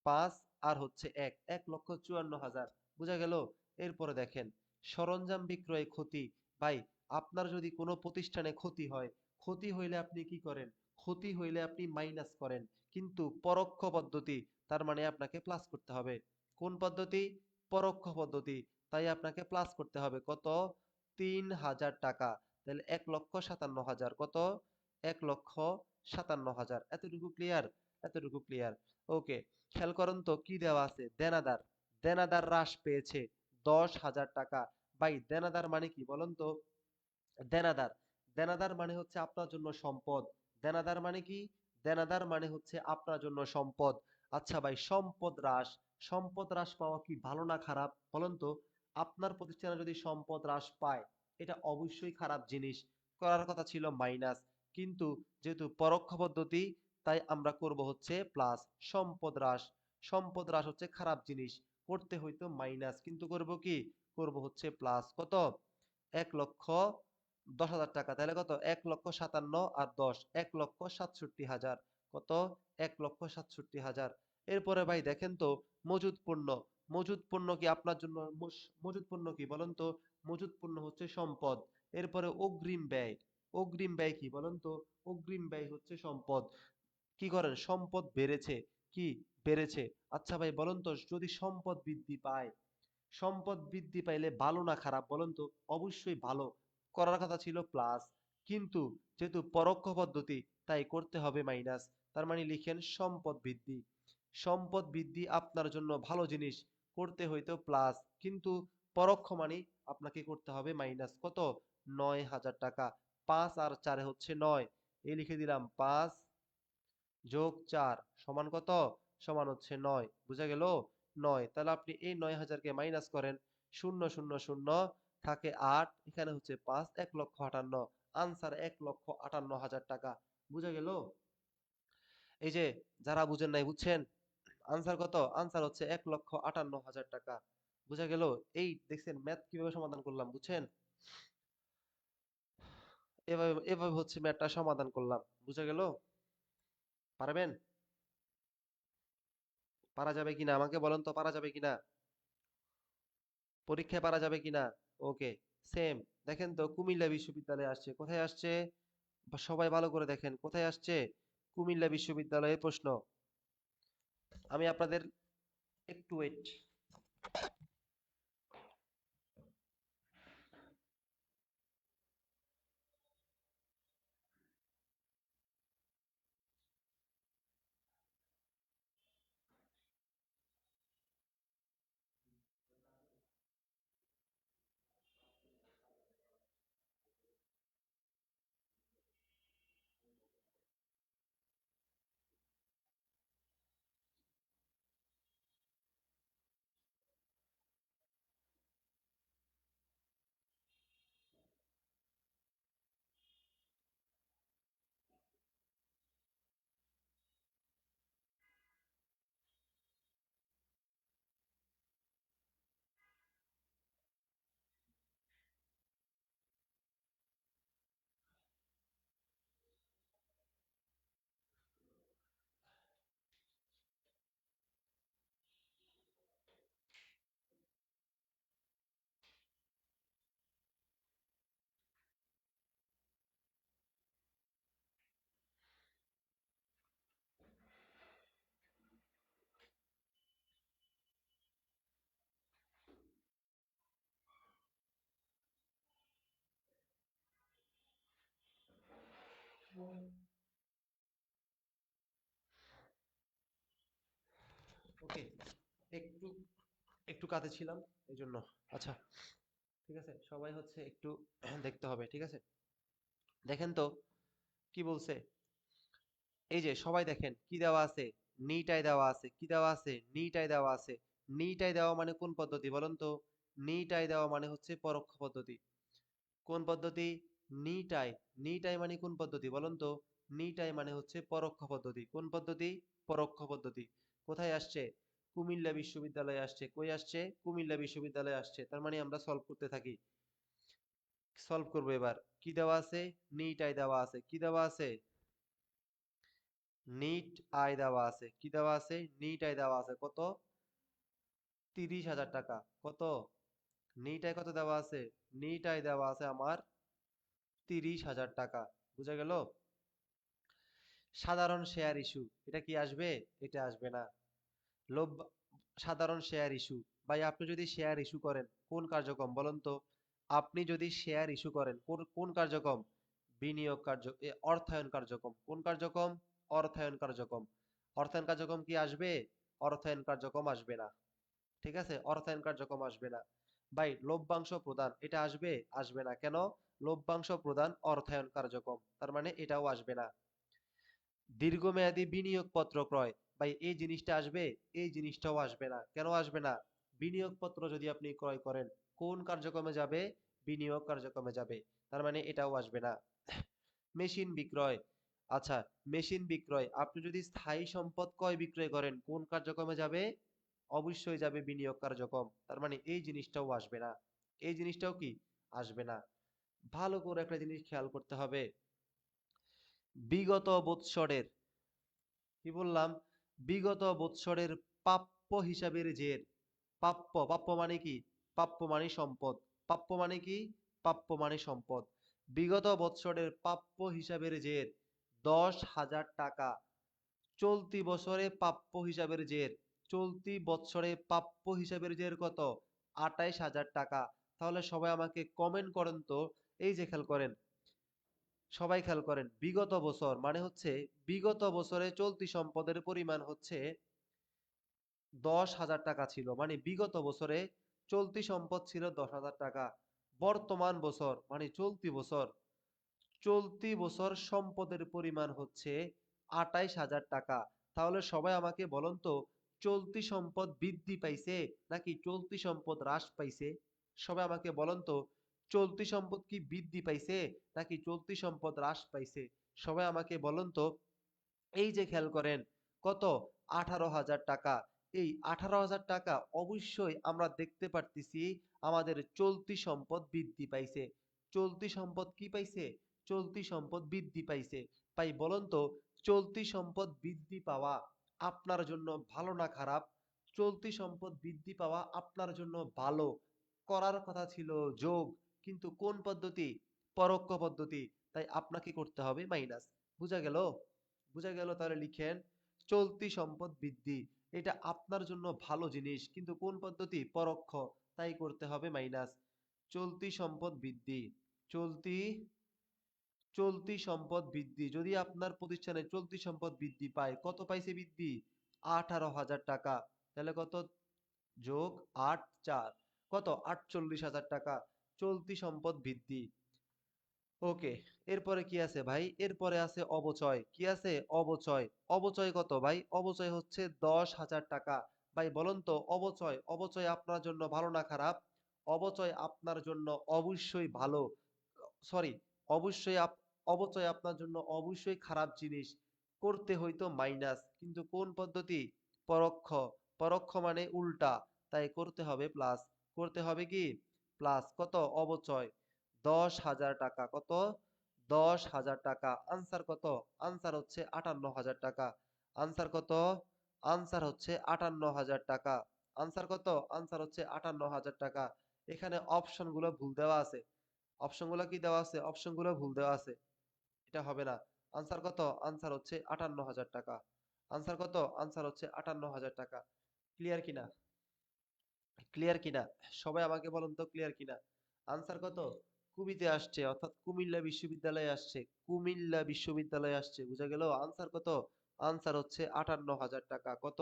৫ আর হচ্ছে ১, ১,৫৪,০০০। বুঝা গেল? এরপরে দেখেন, সরঞ্জাম বিক্রয় ক্ষতি। ভাই, আপনার যদি কোনো প্রতিষ্ঠানে ক্ষতি হয়, ক্ষতি হইলে আপনি কি করেন? ক্ষতি হইলে আপনি মাইনাস করেন। কিন্তু পরোক্ষ পদ্ধতি, তার মানে আপনাকে প্লাস করতে হবে। কোন পদ্ধতি? পরোক্ষ পদ্ধতি। তাই আপনাকে প্লাস করতে হবে। কত? ৩,০০০ টাকা। তাহলে ১,৫৭,০০০। কত? ১,৫৭,০০০। এতটুকু ক্লিয়ার? এতটুকু ক্লিয়ার। ওকে। খেয়াল করেন তো কি দেওয়া আছে? দেনাদার। দেনাদার হ্রাস পেয়েছে ১০,০০০ টাকা। ভাই, দেনাদার মানে কি বলেন তো? দেনাদার। দেনাদার মানে হচ্ছে আপনার জন্য সম্পদ। দেনাদার মানে কি? দেনাদার মানে হচ্ছে আপনার জন্য সম্পদ। আচ্ছা ভাই, সম্পদ হ্রাস। সম্পদ হ্রাস পাওয়া কি ভালো না খারাপ? বলেন তো? আপনার প্রতিষ্ঠানে যদি সম্পদ হ্রাস পায়, এটা অবশ্যই খারাপ জিনিস। করার কথা ছিল মাইনাস। কিন্তু যেহেতু পরোক্ষ পদ্ধতি, তাই আমরা করব হচ্ছে প্লাস। সম্পদ হ্রাস। সম্পদ হ্রাস হচ্ছে খারাপ জিনিস। করতে হইতো মাইনাস, কিন্তু করব কি? করব হচ্ছে প্লাস। কত? ১,১০,০০০ টাকা। তাহলে কত? ১,৫৭,০০০ আর ১০, ১,৬৭,০০০। কত? ১,৬৭,০০০। এরপরে ভাই দেখেন তো, মজুদ পণ্য। মজুদ পণ্য কি আপনার জন্য মজুদ পণ্য কি বলেন তো? মজুদ পণ্য হচ্ছে সম্পদ। এরপরে অগ্রিম ব্যয়। অগ্রিম ব্যয় কি বলেন তো? অগ্রিম ব্যয় হচ্ছে সম্পদ। কি করেন? সম্পদ বেড়েছে। কি? বেড়েছে। আচ্ছা ভাই বলেন তো, যদি সম্পদ বৃদ্ধি পায়, সম্পদ বৃদ্ধি পাইলে ভালো না খারাপ বলেন তো? অবশ্যই ভালো। করার কথা ছিল প্লাস। কিন্তু যেহেতু পরোক্ষ পদ্ধতি, তাই করতে হবে মাইনাস। তার মানে লিখেন সম্পদ বৃদ্ধি। সম্পদ বৃদ্ধি আপনার জন্য ভালো জিনিস। করতে হইতো প্লাস। কিন্তু পরোক্ষ মানে আপনাকে করতে হবে মাইনাস। কত? ৯,০০০ টাকা। ৫ আর ৪ এ হচ্ছে ৯। এই লিখে দিলাম ৫ যোগ ৪ সমান কত? সমান হচ্ছে ৯। বুঝা গেল? ৯। তাহলে আপনি এই ৯,০০০ কে মাইনাস করেন। ০, ০, ০ থাকে ৮, এখানে হচ্ছে ৫, ১,৫৮,০০০। আনসার ১,৫৮,০০০ টাকা। বুঝা গেল? এই যে যারা বুঝেন নাই, বুঝছেন? আনসার কত? আনসার হচ্ছে ১,৫৮,০০০ টাকা। বুঝা গেল? এই দেখছেন ম্যাথ কিভাবে সমাধান করলাম, বুঝছেন? এভাবে এভাবে হচ্ছে ম্যাথটা সমাধান করলাম। বুঝা গেল? পারবেন? পারা যাবে কিনা আমাকে বলেন তো, পারা যাবে কিনা? পরীক্ষায় পারা যাবে কিনা? ওকে, সেম। দেখেন তো কুমিল্লা বিশ্ববিদ্যালয়ে আসছে। কোথায় আসছে? সবাই ভালো করে দেখেন। কোথায় আসছে? কুমিল্লা বিশ্ববিদ্যালয়ের প্রশ্ন। আমি আপনাদের একটু ওয়েট। ওকে, একটু একটু কাজে ছিলাম, এই জন্য। আচ্ছা, ঠিক আছে, সবাই হচ্ছে একটু দেখতে হবে, ঠিক আছে? দেখেন তো কি বলছে। এই যে সবাই দেখেন কি দেওয়া আছে? নিটাই দেওয়া আছে। কি দেওয়া আছে? নিটাই দেওয়া আছে। নিটাই দেওয়া মানে কোন পদ্ধতি বলেন তো? নিটাই দেওয়া মানে হচ্ছে পরোক্ষ পদ্ধতি। কোন পদ্ধতি? নিটাই। নিটাই মানে কোন পদ্ধতি বলেন তো? নিটাই মানে হচ্ছে পরোক্ষ পদ্ধতি। কোন পদ্ধতি? পরোক্ষ পদ্ধতি। কোথায় আসছে? কুমিল্লা বিশ্ববিদ্যালয়ে আসছে। কই আসছে? কুমিল্লা বিশ্ববিদ্যালয়ে আসছে। তার মানে আমরা সলভ করতে থাকি। সলভ করবো এবার। কি দেওয়া আছে? নিট আয় দেওয়া আছে। কি দেওয়া আছে? নিট আয় দেওয়া আছে। কি দেওয়া আছে? নিট আয় দেওয়া আছে কত? 30,000 টাকা। কত? নিট আয় কত দেওয়া আছে? নিট আয় দেওয়া আছে আমার 30,000 টাকা। বুঝা গেল? সাধারণ শেয়ার ইস্যু, এটা কি আসবে? এটা আসবে না। লোভ, সাধারণ শেয়ার ইস্যু, ভাই আপনি যদি শেয়ার ইস্যু করেন কোন কার্যক্রম বলেন তো? আপনি যদি শেয়ার ইস্যু করেন কোন কোন কার্যক্রম? বিনিয়োগ অর্থায়ন কার্যক্রম। কোন কার্যক্রম? অর্থায়ন কার্যক্রম। অর্থায়ন কার্যক্রম কি আসবে? অর্থায়ন কার্যক্রম আসবে না। ঠিক আছে, অর্থায়ন কার্যক্রম আসবে না। ভাই লভ্যাংশ প্রদান, এটা আসবে? আসবে না। কেন? লভ্যাংশ প্রদান অর্থায়ন কার্যক্রম, তার মানে এটাও আসবে না। দীর্ঘমেয়াদী বিনিয়োগ পত্র ক্রয়, ভাই এই জিনিসটা আসবে? এই জিনিসটাও আসবে না। কেন আসবে না? বিনিয়োগ পত্র যদি আপনি ক্রয় করেন কোন কার্যক্রমে যাবে? বিনিয়োগ কার্যক্রমে যাবে, তার মানে এটাও আসবে না। মেশিন বিক্রয়, আচ্ছা, মেশিন বিক্রয়, আপনি যদি স্থায়ী সম্পদ ক্রয় বিক্রয় করেন কোন কার্যক্রমে যাবে? অবশ্যই যাবে বিনিয়োগ কার্যক্রম, তার মানে এই জিনিসটাও আসবে না। এই জিনিসটাও কি আসবে না। ভালো করে একটা জিনিস খেয়াল করতে হবে। বিগত বৎসরের, কি বললাম? বিগত বৎসরের প্রাপ্য হিসাবের জের। প্রাপ্য, প্রাপ্য মানে কি? প্রাপ্য মানে সম্পদ। প্রাপ্য মানে কি? প্রাপ্য মানে সম্পদ। বিগত বৎসরের প্রাপ্য হিসাবের জের 10,000 টাকা। চলতি বছরে প্রাপ্য হিসাবের জের, চলতি বছরে প্রাপ্য হিসাবের জের কত? 28,000 টাকা। তাহলে সবাই আমাকে কমেন্ট করেন তো। এই যে খেয়াল করেন, সবাই খেয়াল করেন, বিগত বছর মানে হচ্ছে বিগত বছরে চলতি সম্পদের পরিমাণ হচ্ছে 10,000 টাকা ছিল, মানে বিগত বছরে চলতি সম্পদ ছিল 10,000 টাকা। বর্তমান বছর মানে চলতি বছর, চলতি বছর সম্পদের পরিমাণ হচ্ছে 28,000 টাকা। তাহলে সবাই আমাকে বলুন তো, চলতি সম্পদ বৃদ্ধি পাইছে নাকি চলতি সম্পদ হ্রাস পাইছে? সবাই আমাকে বলুন তো, চলতি সম্পদ কি বৃদ্ধি পাইছে নাকি চলতি সম্পদ হ্রাস পাইছে? সবাই আমাকে বলুন তো। এই যে খেয়াল করেন, কত? 18,000 টাকা। এই 18,000 টাকা অবশ্যই আমরা দেখতে পারতেছি আমাদের চলতি সম্পদ বৃদ্ধি পাইছে। চলতি সম্পদ কি পাইছে? চলতি সম্পদ বৃদ্ধি পাইছে। তাই বলুন তো, চলতি সম্পদ বৃদ্ধি পাওয়া আপনার জন্য ভালো না খারাপ? চলতি সম্পদ বৃদ্ধি পাওয়া আপনার জন্য ভালো। করার কথা ছিল যোগ, কিন্তু কোন পদ্ধতি? পরোক্ষ পদ্ধতি। তাই আপনাকে করতে হবে মাইনাস। বুঝা গেল? বুঝা গেল? তাহলে লিখেন, চলতি সম্পদ বৃদ্ধি, এটা আপনার জন্য ভালো জিনিস, কিন্তু কোন পদ্ধতি? পরোক্ষ, তাই করতে হবে মাইনাস। চলতি সম্পদ বৃদ্ধি, চলতি চলতি সম্পদ বৃদ্ধি, যদি আপনার প্রতিষ্ঠানে চলতি সম্পদ বৃদ্ধি পায়, কত পাইছে বৃদ্ধি? 18,000 টাকা। তাহলে কত? যোগ 8 4 কত? 48,000 টাকা চলতি সম্পদ বৃদ্ধি। ওকে, এরপরে কি আছে ভাই? এরপরে আছে অবচয়। কি আছে? অবচয়। অবচয় কত ভাই? অবচয় হচ্ছে 10,000 টাকা। ভাই বলুন তো, অবচয়, অবচয় আপনার জন্য ভালো না খারাপ? অবচয় আপনার জন্য অবশ্যই ভালো। সরি, অবশ্যই অবচয় আপনার জন্য অবশ্যই খারাপ জিনিস। করতে হইতো মাইনাস, কিন্তু কোন পদ্ধতি? পরোক্ষ। পরোক্ষ মানে উল্টা, তাই করতে হবে প্লাস। করতে হবে কি? প্লাস। কত? অবচয় 10,000 টাকা। কত? 10,000 টাকা। আনসার কত? আনসার হচ্ছে 58,000 টাকা। আনসার কত? আনসার হচ্ছে 58,000 টাকা। আনসার কত? আনসার হচ্ছে 58,000 টাকা। এখানে অপশনগুলো ভুল দেওয়া আছে। অপশনগুলো কি দেওয়া আছে? অপশনগুলো ভুল দেওয়া আছে। এটা হবে না। আনসার কত? আনসার হচ্ছে 58,000 টাকা। আনসার কত? আনসার হচ্ছে 58,000 টাকা। ক্লিয়ার কিনা? ক্লিয়ার কিনা? সবাই আমাকে বলুন তো, ক্লিয়ার কিনা? আনসার কত? কুমিতে আসছে, অর্থাৎ কুমিল্লা বিশ্ববিদ্যালয়ে আসছে। কুমিল্লা বিশ্ববিদ্যালয়ে আসছে। বুঝা গেল? আনসার কত? আনসার হচ্ছে 58,000 টাকা। কত?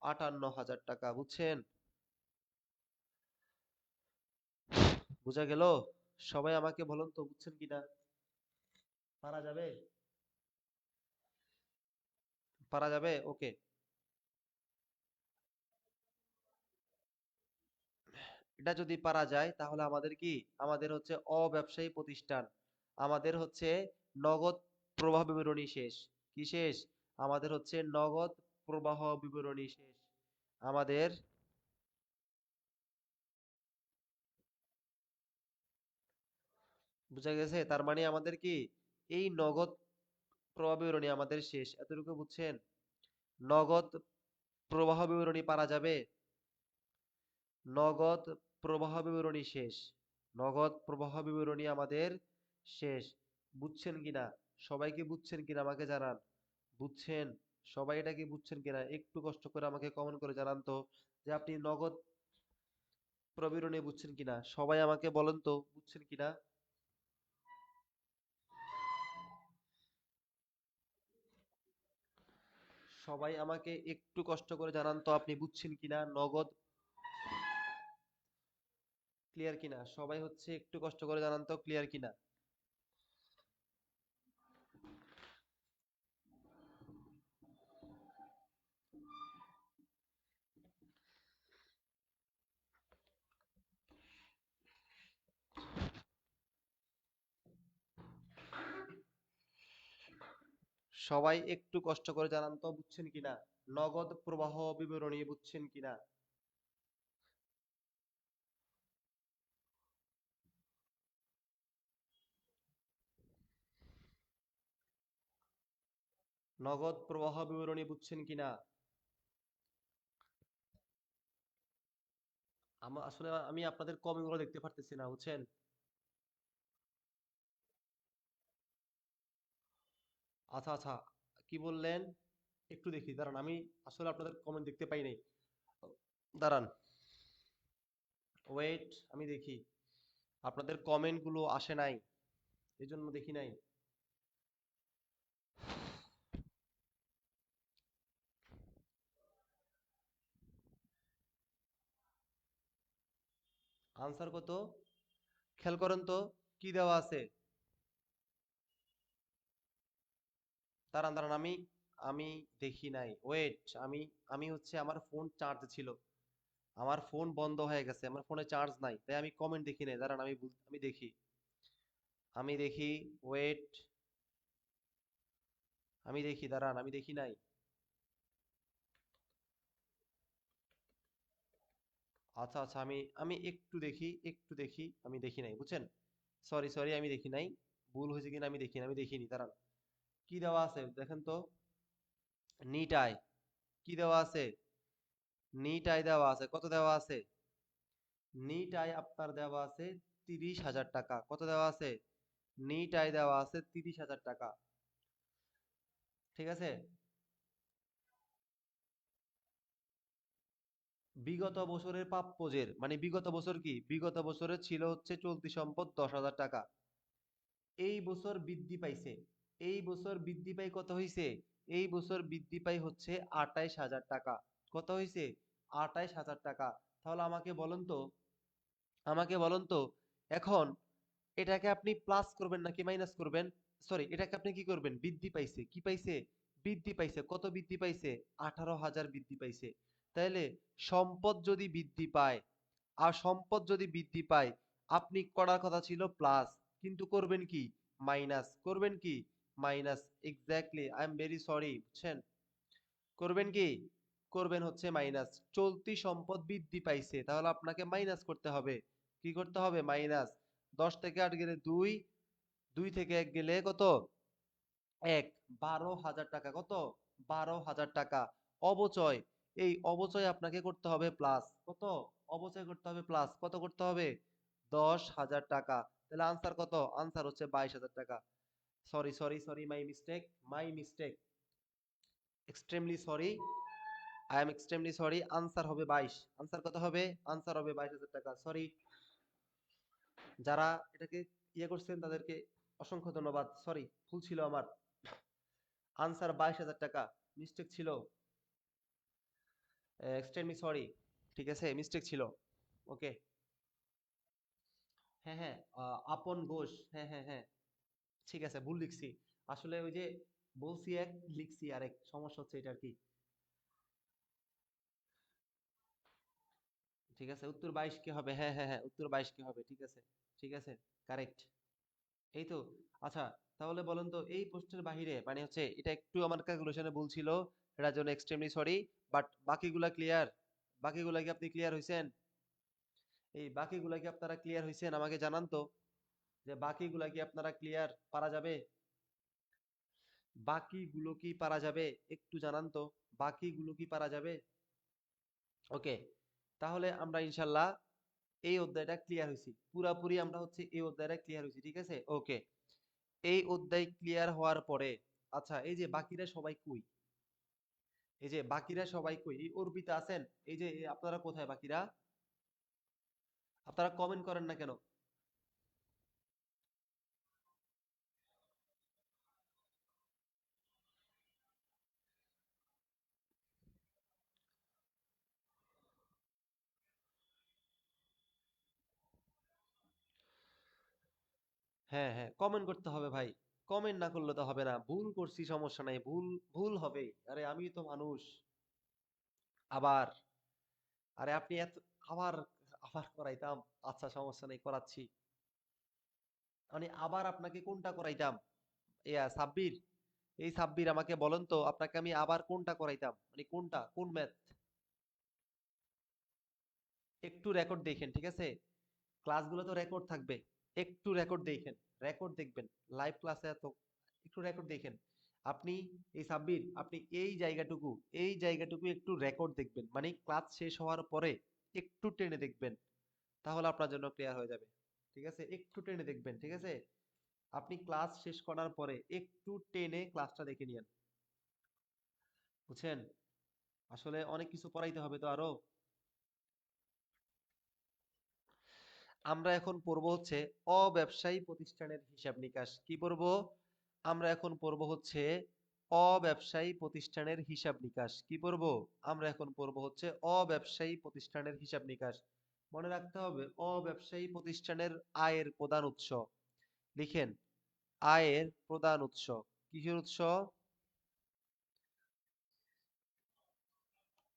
58,000 টাকা। বুঝছেন? বুঝা গেল? সবাই আমাকে বলুন তো, বুঝছেন কিনা? পারা যাবে? পারা যাবে? ওকে। এটা যদি পারা যায় তাহলে আমাদের কি? আমাদের হচ্ছে অব্যবসায়ী প্রতিষ্ঠান, আমাদের হচ্ছে নগদ প্রবাহ বিবরণী শেষ। কি শেষ? আমাদের হচ্ছে নগদ প্রবাহ বিবরণী শেষ। আমাদের বুঝা গেছে? তার মানে আমাদের কি এই নগদ প্রবাহ বিবরণী আমাদের শেষ। এতটুকু বুঝছেন? নগদ প্রবাহ বিবরণী পারা যাবে? নগদ প্রবাহ বিবরণী শেষ। নগদ প্রবাহ বিবরণী আমাদের শেষ। বুঝছেন কিনা? সবাই কি বুঝছেন কিনা আমাকে জানান। বুঝছেন? সবাই এটা কি বুঝছেন কিনা? একটু কষ্ট করে আমাকে কমেন্ট করে জানান তো যে আপনি নগদ প্রবিরণী বুঝছেন কিনা? সবাই আমাকে বলেন তো বুঝছেন কিনা? সবাই আমাকে একটু কষ্ট করে জানান তো আপনি বুঝছেন কিনা? নগদ ক্লিয়ার কিনা? সবাই হচ্ছে একটু কষ্ট করে জানান তো ক্লিয়ার কিনা? সবাই একটু কষ্ট করে জানান তো বুঝছেন কিনা? নগদ প্রবাহ বিবরণী বুঝছেন কিনা? নগদ প্রবাহ বিবরণী বুঝছেন কিনা? আসলে আমি আপনাদের কমেন্ট গুলো দেখতে পারতেছি না বুঝছেন? আচ্ছা আচ্ছা, কি বললেন? একটু দেখি দাঁড়ান, আমি আসলে আপনাদের কমেন্ট দেখতে পাই নাই। দাঁড়ান, ওয়েট, আমি দেখি। আপনাদের কমেন্ট গুলো আসে নাই, এজন্য দেখি নাই। আনসার কত? খেয়াল করেন তো কি দেওয়া আছে। দাঁড়ান দাঁড়ান, আমি আমি দেখি নাই, ওয়েট। আমি আমি হচ্ছে আমার ফোন চার্জ ছিল, আমার ফোন বন্ধ হয়ে গেছে, আমার ফোনে চার্জ নাই, তাই আমি কমেন্ট দেখি নাই। দাঁড়ান, আমি দেখি, আমি দেখি, ওয়েট, আমি দেখি, দাঁড়ান, আমি দেখি নাই। আচ্ছা আচ্ছা, আমি আমি একটু দেখি, একটু দেখি, আমি দেখি নাই বুঝছেন। সরি সরি, আমি দেখি নাই। ভুল হয়েছে কিনা আমি দেখি, আমি দেখিনি, দাঁড়ান। কি দেওয়া আছে দেখেন তো। নিট আই, কি দেওয়া আছে? নিট আই দেওয়া আছে, কত দেওয়া আছে? নিট আই আপনার দেওয়া আছে 30,000 টাকা। কত দেওয়া আছে? নিট আই দেওয়া আছে 30,000 টাকা। ঠিক আছে। বিগত বছরের প্রাপ্যজের মানে বিগত বছর কি, বিগত বছরে ছিল হচ্ছে চলতি সম্পদ 10,000 টাকা। এই বছর বৃদ্ধি পাইছে, এই বছর বৃদ্ধি পাই কত হইছে? এই বছর বৃদ্ধি পাই হচ্ছে 28,000 টাকা। কত হইছে? 28,000 টাকা। তাহলে আমাকে বলেন তো এখন এটাকে আপনি প্লাস করবেন নাকি মাইনাস করবেন? সরি, এটাকে আপনি কি করবেন? বৃদ্ধি পাইছে, কি পাইছে? বৃদ্ধি পাইছে। কত বৃদ্ধি পাইছে? 18,000 বৃদ্ধি পাইছে। তাইলে সম্পদ যদি বৃদ্ধি পায়, আর সম্পদ যদি বৃদ্ধি পায়, আপনি করার কথা ছিল প্লাস, কিন্তু করবেন কি? মাইনাস। করবেন কি? Minus. Exactly, I am very sorry বুঝছেন। করবেন কি? করবেন হচ্ছে মাইনাস। চলতি সম্পদ বৃদ্ধি পাইছে, তাহলে আপনাকে মাইনাস করতে হবে। কি করতে হবে? মাইনাস। 10 থেকে 8 গেলে 2, 2 থেকে 1 গেলে কত? 1। 12,000 টাকা। কত? 12,000 টাকা। অবচয়, এই অবচয় আপনাকে করতে হবে প্লাস। কত? অবচয় করতে হবে প্লাস। কত করতে হবে? 10,000 টাকা। তাহলে আনসার কত? আনসার হচ্ছে 22,000 টাকা। Sorry sorry sorry, my mistake, my mistake, extremely sorry, I am extremely sorry. Answer হবে 22। আনসার কত হবে? আনসার হবে 22,000 টাকা। সরি, যারা এটাকে ইয়ে করছেন তাদেরকে অসংখ্য ধন্যবাদ। সরি, ভুল ছিল আমার। আনসার 22,000 টাকা, মিস্টেক ছিল। Extremely sorry. ঠিক আছে, মিস্টেক ছিল। ওকে। হ্যাঁ হ্যাঁ, আপন ঘোষ, হ্যাঁ হ্যাঁ হ্যাঁ। ঠিক আছে, ভুল লিখছি। আসলে ওই যে বলছি এক, লিখছি আরেক, সমস্যা হচ্ছে এটা আর কি। ঠিক আছে, উত্তর 22 কি হবে? হ্যাঁ হ্যাঁ হ্যাঁ, উত্তর 22 কি হবে? ঠিক আছে, ঠিক আছে, কারেক্ট। এই তো। আচ্ছা, তাহলে বলেন তো এই পোস্টের বাহিরে মানে হচ্ছে এটা একটু আমার ক্যালকুলেশনে ভুল ছিল, এটার জন্য এক্সট্রিমলি সরি। বাট বাকিগুলা ক্লিয়ার? বাকিগুলা কি আপনি ক্লিয়ার হইছেন? এই বাকিগুলা কি আপনারা ক্লিয়ার হইছেন আমাকে জানান তো। যে বাকিগুলা কি আপনারা ক্লিয়ার, পারা যাবে? বাকিগুলো কি পারা যাবে? একটু জানান তো, বাকিগুলো কি পারা যাবে? ওকে, তাহলে আমরা ইনশাল্লাহ এই অধ্যায়টা ক্লিয়ার হয়েছি, পুরাপুরি আমরা হচ্ছে এই অধ্যায়টা ক্লিয়ার হয়েছি, ঠিক আছে? ওকে, এই অধ্যায় ক্লিয়ার হওয়ার পরে, আচ্ছা এই যে বাকিরা সবাই কই? এই যে বাকিরা সবাই কই? এই অর্পিতা আছেন? এই যে আপনারা কোথায় বাকিরা? আপনারা কমেন্ট করেন না কেন? হ্যাঁ হ্যাঁ, কমেন্ট করতে হবে ভাই। কমেন্ট না করলে তো হবে না। ভুল করছি সমস্যা নাই, ভুল ভুল হবে। আরে আমি তো মানুষ। আবার, আরে আপনি এত, আবার আবার করাইতাম? আচ্ছা সমস্যা নেই, করাচ্ছি। মানে আবার আপনাকে কোনটা করাইতাম? সাব্বির, এই সাব্বির আমাকে বলেন তো, আপনাকে আমি আবার কোনটা করাইতাম, মানে কোনটা, কোন ম্যাথ? একটু রেকর্ড দেখেন, ঠিক আছে? ক্লাসগুলো তো রেকর্ড থাকবে, একটু রেকর্ড দেখেন, রেকর্ড দেখবেন। লাইভ ক্লাসে এত, একটু রেকর্ড দেখেন। আপনি, এই সাব্বির, আপনি এই জায়গাটুকু একটু রেকর্ড দেখবেন, মানে ক্লাস শেষ হওয়ার পরে একটু টেনে দেখবেন, তাহলে আপনার জন্য ক্লিয়ার হয়ে যাবে। ঠিক আছে, একটু টেনে দেখবেন, ঠিক আছে? আপনি ক্লাস শেষ করার পরে একটু টেনে ক্লাসটা দেখে নিয়েন, বুঝছেন? আসলে অনেক কিছু পড়াইতে হবে তো আরো। আমরা এখন পড়বো হচ্ছে অব্যবসায়ী প্রতিষ্ঠানের হিসাব নিকাশ। কি পড়বো? আমরা এখন পড়বো হচ্ছে অব্যবসায়ী প্রতিষ্ঠানের হিসাব নিকাশ। কি পড়বো? আমরা এখন পড়বো হচ্ছে অব্যবসায়ী প্রতিষ্ঠানের হিসাব নিকাশ। মনে রাখতে হবে, অব্যবসায়ী প্রতিষ্ঠানের আয়ের প্রধান উৎস। লিখেন, আয়ের প্রধান উৎস। কিসের উৎস?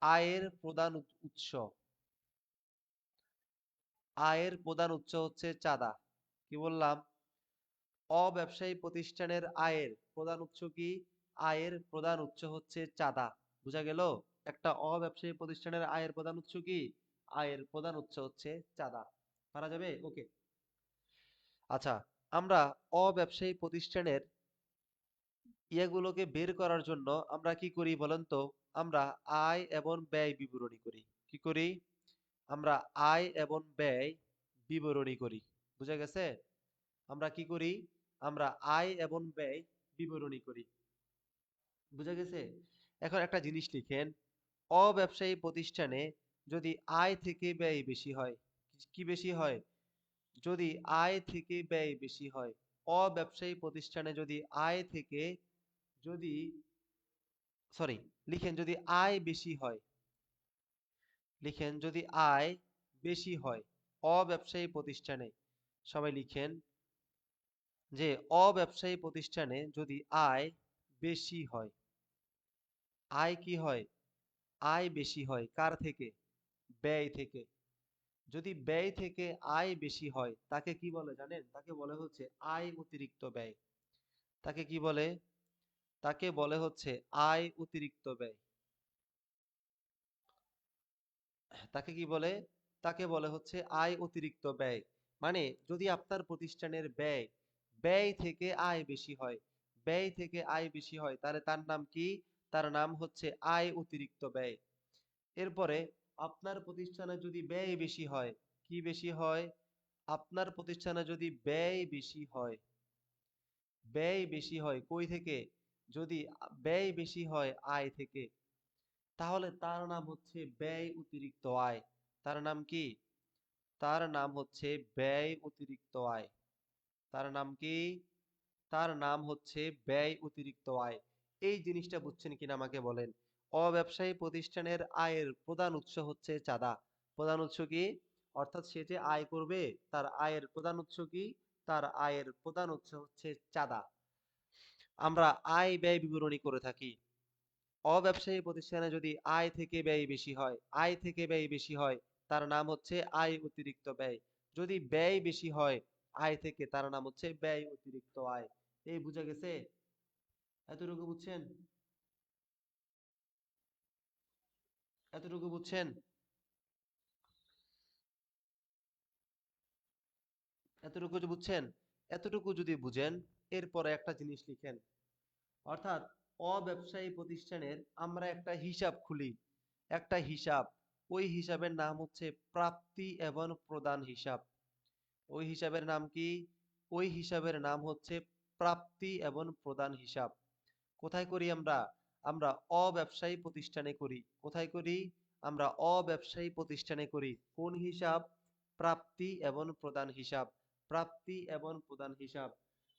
আয়ের প্রধান উৎস। আয়ের প্রধান উৎস হচ্ছে চাঁদা। কি বললাম? অব্যবসায়ী প্রতিষ্ঠানের আয়ের প্রধান উৎস কি? আয়ের প্রধান উৎস হচ্ছে চাঁদা। বুঝা গেল? একটা অব্যবসায়ী প্রতিষ্ঠানের আয়ের প্রধান উৎস কি? আয়ের প্রধান উৎস হচ্ছে চাঁদা। পারা যাবে? ওকে, আচ্ছা, আমরা অব্যবসায়ী প্রতিষ্ঠানের ইয়েগুলোকে বের করার জন্য আমরা কি করি বলেন তো? আমরা আয় এবং ব্যয় বিবরণী করি। কি করি? আমরা আয় এবং ব্যয় বিবরণী করি। বুঝা গেছে? আমরা কি করি? আমরা আয় এবং ব্যয় বিবরণী করি। বুঝা গেছে? এখন একটা জিনিস লিখেন, অব্যবসায়ী প্রতিষ্ঠানে যদি আয় থেকে ব্যয় বেশি হয়, কি বেশি হয়? যদি আয় থেকে ব্যয় বেশি হয়, অব্যবসায়ী প্রতিষ্ঠানে যদি আয় থেকে, যদি, সরি, লিখেন যদি আয় বেশি হয়, লিখেন যদি আয় বেশি হয় অব্যবসায়ী প্রতিষ্ঠানে, সবাই লিখেন যে অব্যবসায়ী প্রতিষ্ঠানে যদি আয় বেশি হয়, আয় কি হয়? আয় বেশি হয় কার থেকে? ব্যয় থেকে। যদি ব্যয় থেকে আয় বেশি হয় তাকে কি বলে জানেন? তাকে বলে হচ্ছে আয় অতিরিক্ত ব্যয়। তাকে কি বলে? তাকে বলে হচ্ছে আয় অতিরিক্ত ব্যয়। তাকে কি বলে? তাকে বলে হচ্ছে আয় অতিরিক্ত ব্যয়। মানে যদি আপনার প্রতিষ্ঠানের ব্যয়, ব্যয় থেকে আয় বেশি হয়, ব্যয় থেকে আয় বেশি হয়, তাহলে তার নাম কি? তার নাম হচ্ছে আয় অতিরিক্ত ব্যয়। এরপরে আপনার প্রতিষ্ঠানে যদি ব্যয় বেশি হয়, কি বেশি হয়? আপনার প্রতিষ্ঠানে যদি ব্যয় বেশি হয়, ব্যয় বেশি হয় কই থেকে? যদি ব্যয় বেশি হয় আয় থেকে, তাহলে তার নাম হচ্ছে ব্যয় অতিরিক্ত আয়। তার নাম কি? তার নাম হচ্ছে ব্যয় অতিরিক্ত আয়। তার নাম কি? তার নাম হচ্ছে ব্যয় অতিরিক্ত আয়। এই জিনিসটা বুঝছেন কিনা আমাকে বলেন? অব্যবসায়ী প্রতিষ্ঠানের আয়ের প্রধান উৎস হচ্ছে চাঁদা। প্রধান উৎস কি? অর্থাৎ সে যে আয় করবে, তার আয়ের প্রধান উৎস কি? তার আয়ের প্রধান উৎস হচ্ছে চাঁদা। আমরা আয় ব্যয় বিবরণী করে থাকি। অব্যবসায়ী প্রতিষ্ঠানে যদি আয় থেকে ব্যয় বেশি হয়, আয় থেকে ব্যয় বেশি হয়, তার নাম হচ্ছে আয় অতিরিক্ত ব্যয়। যদি ব্যয় বেশি হয় আয় থেকে, তার নাম হচ্ছে ব্যয় অতিরিক্ত আয়। এই বুঝা গেছে? এতটুকু বুঝছেন? এতটুকু বুঝছেন? এতটুকু যে বুঝছেন? এতটুকু যদি বুঝেন, এরপরে একটা জিনিস লিখেন। অর্থাৎ অব্যবসায়ী প্রতিষ্ঠানের আমরা একটা হিসাব খুলি, একটা হিসাব। ওই হিসাবের নাম হচ্ছে প্রাপ্তি এবং প্রদান হিসাব। ওই হিসাবের নাম কি? ওই হিসাবের নাম হচ্ছে প্রাপ্তি এবং প্রদান হিসাব। কোথায় করি আমরা? আমরা অব্যবসায়ী প্রতিষ্ঠানে করি। কোথায় করি? আমরা অব্যবসায়ী প্রতিষ্ঠানে করি। কোন হিসাব? প্রাপ্তি এবং প্রদান হিসাব। প্রাপ্তি এবং প্রদান হিসাব।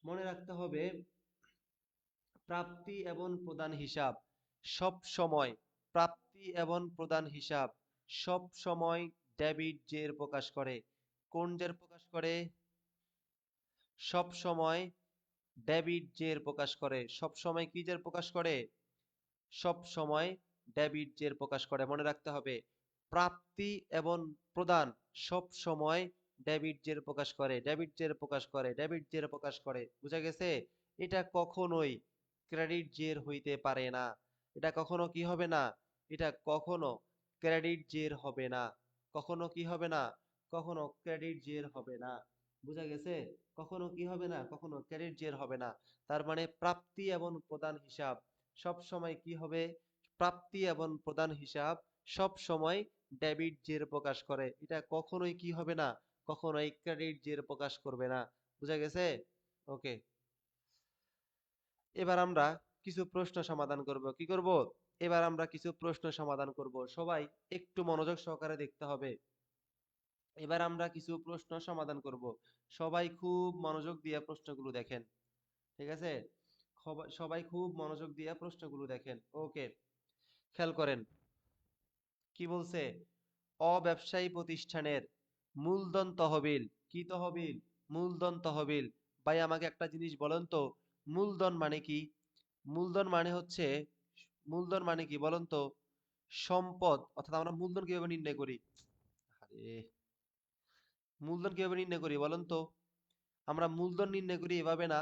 মনে রাখতে হবে, প্রাপ্তি এবং প্রদান হিসাব সব সময়, প্রাপ্তি এবং প্রদান হিসাব সব সময় ডেবিট জের প্রকাশ করে। কোন জের প্রকাশ করে? সব সময় ডেবিট জের প্রকাশ করে। সব সময় কি জের প্রকাশ করে? সব সময় ডেবিট জের প্রকাশ করে। মনে রাখতে হবে, প্রাপ্তি এবং প্রদান সব সময় ডেবিট জের প্রকাশ করে, ডেবিট জের প্রকাশ করে, ডেবিট জের প্রকাশ করে। বুঝা গেছে? এটা কখনোই ক্রেডিট জের হইতে পারে না। এটা কখনো কি হবে না? এটা কখনো ক্রেডিট জের হবে না। কখনো কি হবে না? কখনো ক্রেডিট জের হবে না। বুঝা গেছে? কখনো কি হবে না? কখনো ক্রেডিট জের হবে না। তার মানে প্রাপ্তি এবং প্রদান হিসাব সব সময় কি হবে? প্রাপ্তি এবং প্রদান হিসাব সব সময় ডেবিট জের প্রকাশ করে। এটা কখনোই কি হবে না? কখনোই ক্রেডিট জের প্রকাশ করবে না। বুঝা গেছে? ওকে। এবার আমরা কিছু প্রশ্ন সমাধান করব। কি করব? এবার আমরা কিছু প্রশ্ন সমাধান করব। সবাই একটু মনোযোগ সহকারে দেখতে হবে। এবার আমরা কিছু প্রশ্ন সমাধান করব। সবাই খুব মনোযোগ দিয়ে প্রশ্নগুলো দেখেন। ঠিক আছে? সবাই খুব মনোযোগ দিয়ে প্রশ্নগুলো দেখেন। ওকে। খেয়াল করেন কি বলছে? অব্যবসায়ী প্রতিষ্ঠানের মূলধন তহবিল। কি তহবিল? মূলধন তহবিল। ভাই আমাকে একটা জিনিস বলেন তো, মূলধন মানে কি? মূলধন মানে হচ্ছে, মূলধন মানে কি বলেন তো? সম্পদ। অর্থাৎ আমরা মূলধন কিভাবে নির্ণয় করি? আরে, মূলধন কিভাবে নির্ণয় করি বলেন তো? আমরা মূলধন নির্ণয় করি এভাবে না।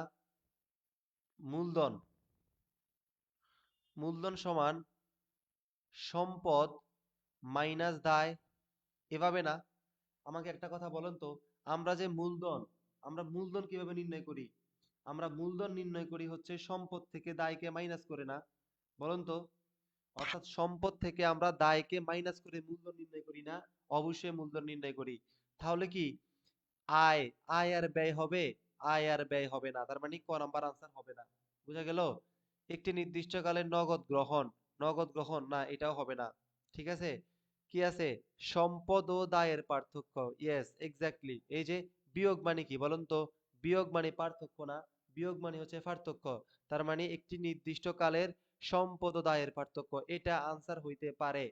মূলধন, মূলধন সমান সম্পদ মাইনাস দায়, এভাবে না। আমাকে একটা কথা বলেন তো, আমরা যে মূলধন, আমরা মূলধন কিভাবে নির্ণয় করি? আমরা মূলধন নির্ণয় করি হচ্ছে সম্পদ থেকে দায়কে মাইনাস করে, না? বলুন তো। অর্থাৎ সম্পদ থেকে আমরা দায়কে মাইনাস করে মূলধন নির্ণয় করি, না? অবশ্যই মূলধন নির্ণয় করি। তাহলে কি আয়, আয় আর ব্যয় হবে? আয় আর ব্যয় হবে না। তার মানে ক নাম্বার আনসার হবে না। বুঝা গেল? একটি নির্দিষ্ট কালের নগদ গ্রহণ, নগদ গ্রহণ না, এটাও হবে না। ঠিক আছে? কি আছে? সম্পদ ও দায়ের পার্থক্য। Yes, exactly. এই যে বিয়োগ মানে কি বলুন তো? বিয়োগ মানে পার্থক্য, না? বিয়োগ মানে হচ্ছে পার্থক্য। তার মানে একটি নির্দিষ্ট কালের সম্পদ ও দায়ের পার্থক্য, এটা আনসার হইতে পারে।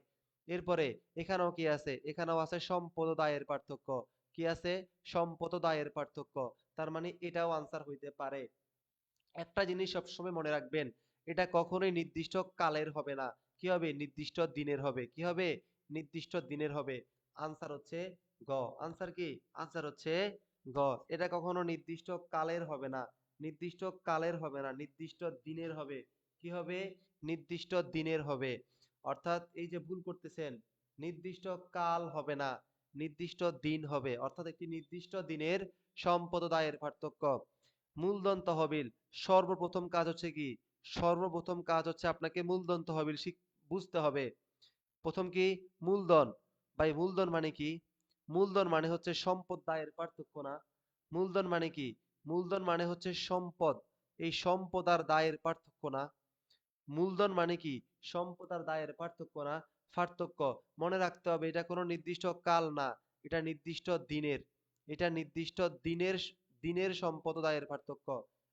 এরপরে এখানেও কি আছে? এখানেও আছে সম্পদ ও দায়ের পার্থক্য। কি আছে? সম্পদ ও দায়ের পার্থক্য। তার মানে এটাও আনসার হইতে পারে। একটা জিনিস সবসময় মনে রাখবেন, এটা কখনোই নির্দিষ্ট কালের হবে না। কি হবে? নির্দিষ্ট দিনের হবে। কি হবে? নির্দিষ্ট দিনের হবে। আনসার হচ্ছে গ। আনসার কি? আনসার হচ্ছে গ। এটা কখনো নির্দিষ্ট কালের হবে না। নির্দিষ্ট কালের হবে না, নির্দিষ্ট দিনের হবে। কি হবে? নির্দিষ্ট দিনের হবে। অর্থাৎ এই যে ভুল করতেছেন, নির্দিষ্ট কাল হবে না, নির্দিষ্ট দিন হবে। অর্থাৎ একটি নির্দিষ্ট দিনের সম্পদ ও দায়ের পার্থক্য। মূলধন তহবিল, সর্বপ্রথম কাজ হচ্ছে কি? সর্বপ্রথম কাজ হচ্ছে আপনাকে মূলধন তহবিল বুঝতে হবে। প্রথম কি? মূলধন। ভাই মূলধন মানে কি? মূলধন মানে হচ্ছে সম্পদ দায়ের পার্থক্য, না? মূলধন মানে কি? মূলধন মানে হচ্ছে সম্পদ। এই সম্পদ আর দায়ের পার্থক্য, না? মূলধন মানে কি? সম্পদ আর দায়ের পার্থক্য, না? পার্থক্য। মনে রাখতে হবে, এটা কোনো নির্দিষ্ট কাল না, এটা নির্দিষ্ট দিনের। এটা নির্দিষ্ট দিনের, দিনের সম্পদ ও দায়ের পার্থক্য।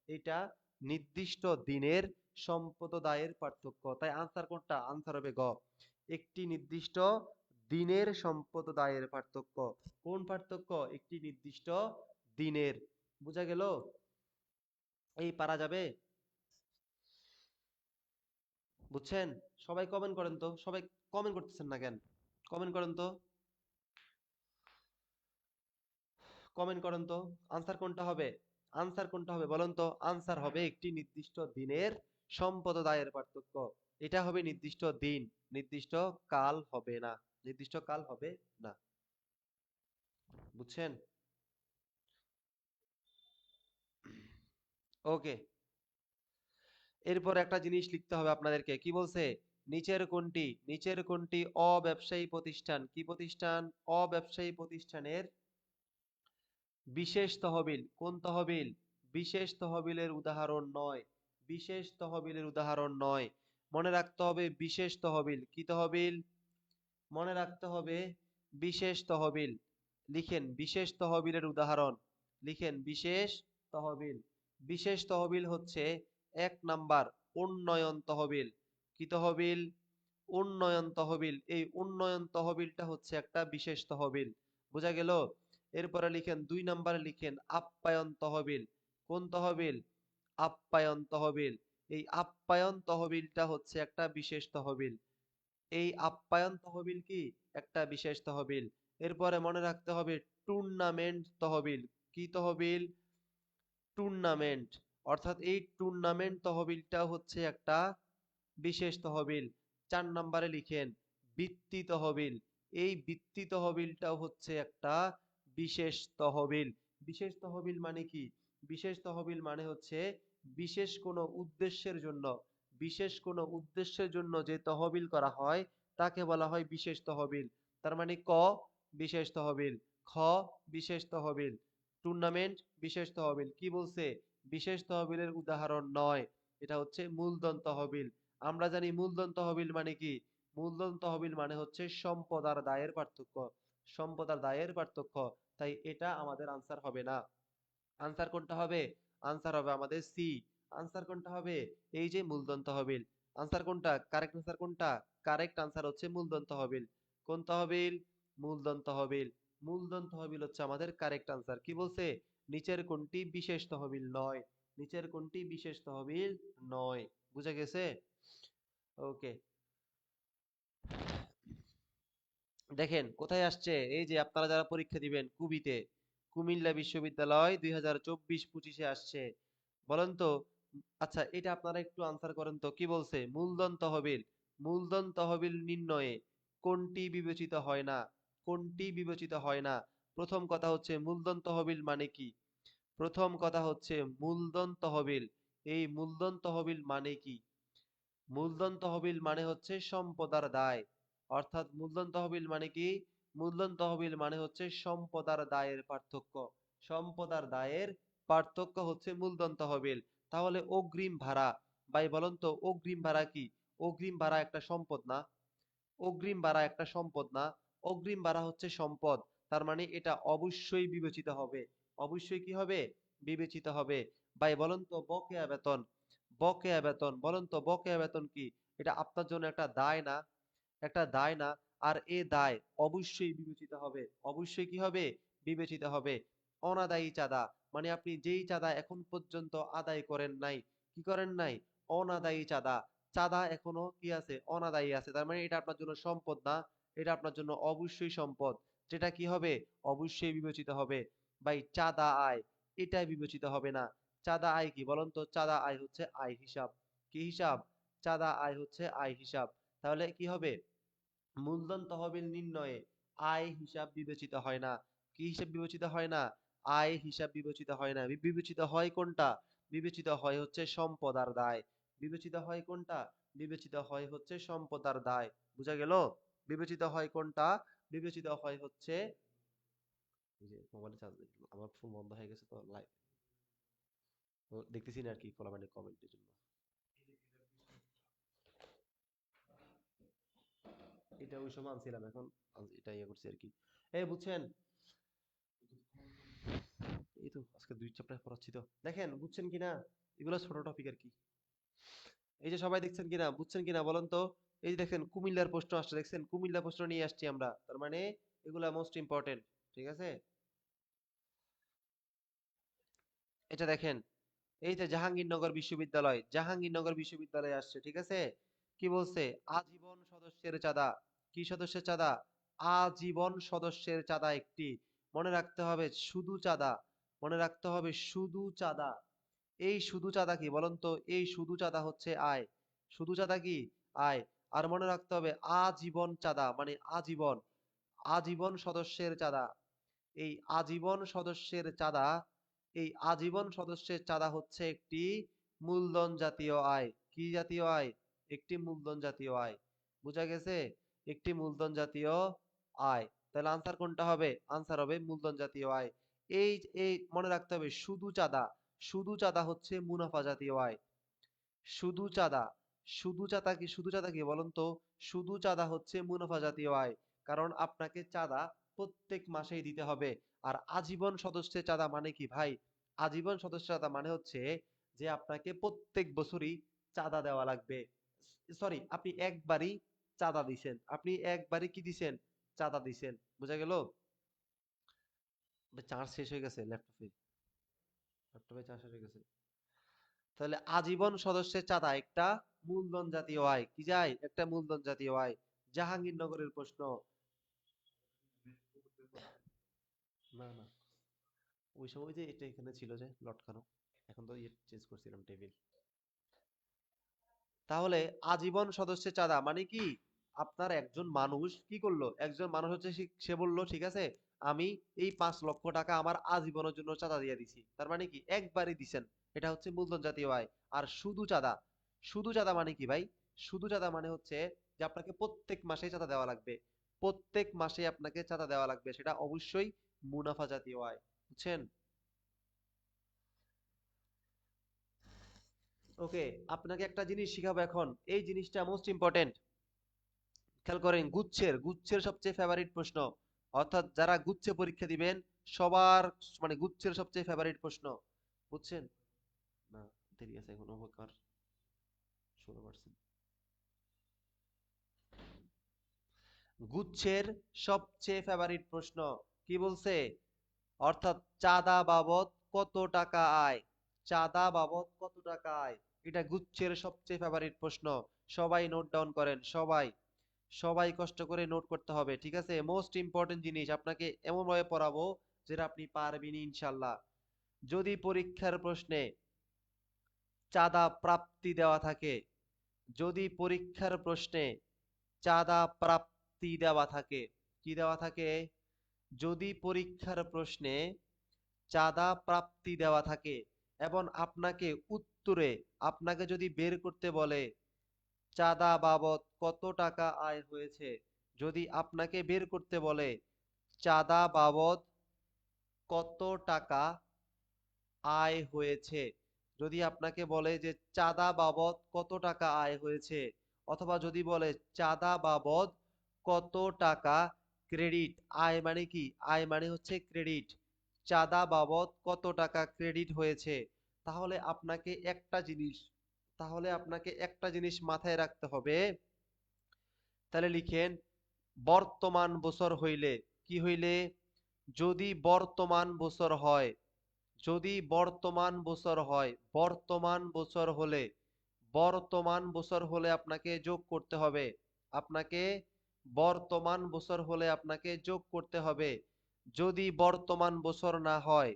এটা নির্দিষ্ট দিনের সম্পদ ও দায়ের পার্থক্য। তাই আনসার কোনটা? আনসার হবে গ। একটি নির্দিষ্ট দিনের সম্পদ ও দায়ের পার্থক্য। কোন পার্থক্য? একটি নির্দিষ্ট দিনের। বুঝা গেল? এই পারা যাবে? বুঝছেন? সবাই কমেন্ট করেন তো। সবাই কমেন্ট করতেছেন না কেন? কমেন্ট করেন তো। কমেন্ট করেন তো। আনসার কোনটা হবে? আনসার কোনটা হবে বলেন তো? আনসার হবে একটি নির্দিষ্ট দিনের সম্পদ ও দায়ের পার্থক্য। এটা হবে নির্দিষ্ট দিন, নির্দিষ্ট কাল হবে না। নির্দিষ্ট কাল হবে না। বুঝছেন? ওকে, এরপর একটা জিনিস লিখতে হবে আপনাদেরকে। কি বলছে? নিচের কোনটি অব্যবসায়ী প্রতিষ্ঠান, কি প্রতিষ্ঠান? অব্যবসায়ী প্রতিষ্ঠানের বিশেষ তহবিল, কোন তহবিল? বিশেষ তহবিলের উদাহরণ নয়। বিশেষ তহবিলের উদাহরণ নয়। মনে রাখতে হবে বিশেষ তহবিল। কি তহবিল? মনে রাখতে হবে বিশেষ তহবিল। লিখেন বিশেষ তহবিলের উদাহরণ। লিখেন বিশেষ তহবিল। বিশেষ তহবিল হচ্ছে ১ নাম্বার উন্নয়ন তহবিল। কি তহবিল? উন্নয়ন তহবিল। এই উন্নয়ন তহবিলটা হচ্ছে একটা বিশেষ তহবিল। বোঝা গেল? এরপরে লিখেন ২ নাম্বারে লিখেন আপ্যায়ন তহবিল। কোন তহবিল? আপ্যায়ন তহবিল। এই আপ্যায়ন তহবিলটা হচ্ছে একটা বিশেষ তহবিল। এই আপ্যায়ন তহবিল কি? একটা বিশেষ তহবিল। এরপরে মনে রাখতে হবে টুর্নামেন্ট তহবিল। কি তহবিল? টুর্নামেন্ট। অর্থাৎ এই টুর্নামেন্ট তহবিলটা হচ্ছে একটা বিশেষ তহবিল। ৪ নাম্বারে লিখেন বৃত্তি তহবিল। এই বৃত্তি তহবিলটাও হচ্ছে একটা বিশেষ তহবিল। বিশেষ তহবিল মানে কি? বিশেষ তহবিল মানে হচ্ছে বিশেষ কোনো উদ্দেশ্যের জন্য, বিশেষ কোনো উদ্দেশ্যের জন্য যে তহবিল করা হয় তাকে বলা হয় বিশেষ তহবিল। তার মানে ক বিশেষ তহবিল, খ বিশেষ তহবিল, টুর্নামেন্ট বিশেষ তহবিল। কি বলছে? বিশেষ তহবিলের উদাহরণ নয়। এটা হচ্ছে মূলধন তহবিল। আমরা জানি মূলধন তহবিল মানে কি? মূলধন তহবিল মানে হচ্ছে সম্পদ আর দায়ের পার্থক্য। সম্পদ আর দায়ের পার্থক্য। তাই এটা আমাদের আনসার হবে না। আনসার কোনটা হবে? আনসার হবে আমাদের সি। আনসার কোনটা হবে? এই যে মূলধন তহবিল। আনসার কোনটা? কারেক্ট আনসার কোনটা? কারেক্ট আনসার হচ্ছে মূলধন তহবিল। কোন তহবিল? মূলধন তহবিল। মূলধন তহবিল হচ্ছে আমাদের কারেক্ট আনসার। কি বলছে? নিচের কোনটি বিশেষ তহবিল নয়? নিচের কোনটি বিশেষ তহবিল নয়? বুঝা গেছে? ওকে, দেখেন কোথায় আসছে, এই যে আপনারা যারা পরীক্ষা দিবেন কুবিতে, কুমিল্লা বিশ্ববিদ্যালয় 2024-25-এ আসছে। বলেন তো, আচ্ছা এটা আপনারা একটু আনসার করেন তো, কি বলছে? মূলধন তহবিল। মূলধন তহবিল নির্ণয়ে কোনটি বিবেচিত হয় না? কোনটি বিবেচিত হয় না? প্রথম কথা হচ্ছে মূলধন তহবিল মানে কি? প্রথম কথা হচ্ছে মূলধন তহবিল। এই মূলধন তহবিল মানে কি? মূলধন তহবিল মানে হচ্ছে সম্পদার দায়। অর্থাৎ মূলধন তহবিল মানে কি? মূলধন তহবিল মানে হচ্ছে সম্পদার দায়ের পার্থক্য। সম্পদার দায়ের পার্থক্য হচ্ছে মূলধন তহবিল। তাহলে অগ্রিম ভাড়া, ভাই বলুন তো অগ্রিম ভাড়া কি? অগ্রিম ভাড়া একটা সম্পদ না? অগ্রিম ভাড়া একটা সম্পদ না? অগ্রিম ভাড়া হচ্ছে সম্পদ। তার মানে এটা অবশ্যই বিবেচিত হবে। অবশ্যই কি হবে? বিবেচিত হবে। ভাই বলেন তো বকেয়া বেতন, বকেয়া বেতন বলেন তো বকেয়া বেতন কি? এটা আপনার জন্য একটা দায় না? একটা দায় না? আর এ দায় অবশ্যই বিবেচিত হবে। অবশ্যই কি হবে? বিবেচিত হবে। অনাদায়ী চাঁদা মানে আপনি যেই চাঁদা এখন পর্যন্ত আদায় করেন নাই, কি করেন নাই? অনাদায়ী চাঁদা। চাঁদা এখনো কি আছে? অনাদায়ী আছে। তার মানে এটা আপনার জন্য সম্পদ না? এটা আপনার জন্য অবশ্যই সম্পদ। যেটা কি হবে? অবশ্যই বিবেচিত হবে। ভাই চাঁদা আয়, এটা বিবেচিত হবে না। চাঁদা আয় কি বলেন তো? চাঁদা আয় হচ্ছে আয় হিসাব। কি হিসাব? চাঁদা আয় হচ্ছে আয় হিসাব। তাহলে কি হবে? মূলধন তহবিল নির্ণয়ে আয় হিসাব বিবেচিত হয় না। কি হিসাব বিবেচিত হয় না? আয় হিসাব বিবেচিত হয় না। বিবেচিত হয় কোনটা? বিবেচিত হয় হচ্ছে সম্পদ আর দায়। বিবেচিত হয় কোনটা? বিবেচিত হয় হচ্ছে সম্পদ আর দায়। বুঝা গেল? বিবেচিত হয় কোনটা? বিবেচিত হয় হচ্ছে, এই যে মোবাইলে চার্জ দিল, আমার ফোন বন্ধ হয়ে গেছে তো লাইভ দেখতেছি না আর কি পোলাপানের কমেন্টের জন্য। এটা ওই সময় আনছিলাম, এখন এটা ইয়ে করছি আর কি। এই বুঝছেন, এই তো আজকে 2 চ্যাপ্টার পড়াচ্ছি তো, দেখেন বুঝছেন কিনা? এগুলো ছোট টপিক আর কি। এই যে সবাই দেখছেন কিনা, বুঝছেন কিনা বলেন তো? এই যে দেখেন কুমিল্লার প্রশ্ন আসছে, দেখছেন কুমিল্লা প্রশ্ন নিয়ে আসছি আমরা, তার মানে এগুলা মোস্ট ইম্পর্টেন্ট। ঠিক আছে, এটা দেখেন, এই যে জাহাঙ্গীরনগর বিশ্ববিদ্যালয়, জাহাঙ্গীরনগর বিশ্ববিদ্যালয় আসছে। ঠিক আছে, কি বলছে? আজীবন সদস্যের চাঁদা। কি সদস্যের চাঁদা? আজীবন সদস্যের চাঁদা একটি। মনে রাখতে হবে শুধু চাঁদা। মনে রাখতে হবে শুধু চাঁদা। এই শুধু চাঁদা কি বলেন তো? এই শুধু চাঁদা হচ্ছে আয়। শুধু চাঁদা কি? আয়। আর মনে রাখতে হবে আজীবন চাঁদা মানে আজীবন, আজীবন সদস্যের চাঁদা। এই আজীবন সদস্যের চাঁদা এই আজীবন সদস্যের চাঁদা হচ্ছে একটি মূলধন জাতীয় আয়। কি জাতীয় আয়? একটি মূলধন জাতীয় আয়। বুঝা গেছে? একটি মূলধন জাতীয় আয়। তাহলে আনসার কোনটা হবে? আনসার হবে মূলধন জাতীয় আয়। এই এই মনে রাখতে হবে, শুধু চাঁদা, শুধু চাঁদা হচ্ছে মুনাফা জাতীয় আয়। শুধু চাঁদা, শুধু চাঁদা কি বলুন তো? শুধু চাঁদা হচ্ছে মুনাফা জাতীয় আয়। কারণ আপনাকে চাঁদা প্রত্যেক মাসেই দিতে হবে। আর আজীবন সদস্যের চাঁদা মানে কি ভাই? আজীবন সদস্য চাঁদা মানে হচ্ছে যে আপনাকে প্রত্যেক বছরই চাঁদা দেওয়া লাগবে। সরি, আপনি একবারই চাঁদা দিছেন, আপনি একবারই কি দিছেন? চাঁদা দিছেন। বুঝা গেল? চার্জ শেষ হয়ে গেছে ল্যাপটপে, ল্যাপটপে চার্জ শেষ হয়ে গেছে। তাহলে আজীবন সদস্যের চাঁদা একটা মূলধন জাতীয় আয়। কি যায়? একটা মূলধন জাতীয় আয়। জাহাঙ্গীরনগরের প্রশ্ন। না না, ওই সময় যে এটা এখানে ছিল যে লটকানো, এখন তো ইয়ে চেঞ্জ করছিলাম টেবিল। তাহলে আজীবন সদস্যের চাঁদা মানে কি? আপনার একজন মানুষ কি করলো? একজন মানুষ হচ্ছে সে বললো ঠিক আছে, আমি এই 5 লক্ষ টাকা আমার আজীবনের জন্য চাঁদা দিয়ে দিছি। তার মানে কি? একবারই দিছেন। এটা হচ্ছে মূলধন জাতীয় আয়। আর শুধু চাঁদা, শুধু চাঁদা মানে কি ভাই? শুধু চাঁদা মানে হচ্ছে যে আপনাকে প্রত্যেক মাসে চাঁদা দেওয়া লাগবে। প্রত্যেক মাসে আপনাকে চাঁদা দেওয়া লাগবে। সেটা অবশ্যই মুনাফা জাতীয় আয়। বুঝছেন? ওকে, আপনাকে একটা জিনিস শিখাবো এখন। এই জিনিসটা মোস্ট ইম্পর্টেন্ট। খেয়াল করেন, গুচ্ছের সবচেয়ে ফেভারিট প্রশ্ন, অর্থাৎ যারা গুচ্ছে পরীক্ষা দিবেন সবার মানে গুচ্ছের সবচেয়ে ফেভারিট প্রশ্ন। বুঝছেন? না, দেরি আছে এখনো, কার 16%। গুচ্ছের সবচেয়ে ফেভারিট প্রশ্ন কি বলছে? অর্থাৎ চাঁদা বাবদ কত টাকা আয়, চাঁদা বাবদ কত টাকা আয়, এটা গুচ্ছের সবচেয়ে ফেভারিট প্রশ্ন। সবাই নোট ডাউন করেন, সবাই, সবাই কষ্ট করে নোট করতে হবে, ঠিক আছে? মোস্ট ইম্পর্টেন্ট জিনিস, আপনাকে এমন ভাবে পড়াবো যেটা আপনি পারবেন ইনশাল্লাহ। যদি পরীক্ষার প্রশ্নে চাঁদা প্রাপ্তি দেওয়া থাকে, যদি পরীক্ষার প্রশ্নে চাঁদা প্রাপ্তি দেওয়া থাকে, কি দেওয়া থাকে? যদি পরীক্ষার প্রশ্নে চাঁদা প্রাপ্তি দেওয়া থাকে এবং আপনাকে উত্তরে আপনাকে যদি বের করতে বলে চাঁদা বাবদ কত টাকা আয় হয়েছে, যদি আপনাকে বের করতে বলে চাঁদা বাবদ কত টাকা আয় হয়েছে, যদি আপনাকে বলে যে চাঁদা বাবদ কত টাকা আয় হয়েছে, অথবা যদি বলে চাঁদা বাবদ কত টাকা ক্রেডিট, আয় মানে কি? আয় মানে হচ্ছে ক্রেডিট। চাঁদা বাবদ কত টাকা ক্রেডিট হয়েছে, তাহলে আপনাকে একটা জিনিস, তাহলে আপনাকে একটা জিনিস মাথায় রাখতে হবে। তাহলে লিখেন, বর্তমান বছর হইলে, কি হইলে? যদি বর্তমান বছর হয়, যদি বর্তমান বছর হয়, বর্তমান বছর হলে, বর্তমান বছর হলে আপনাকে যোগ করতে হবে, আপনাকে বর্তমান বছর হলে আপনাকে যোগ করতে হবে। যদি বর্তমান বছর না হয়,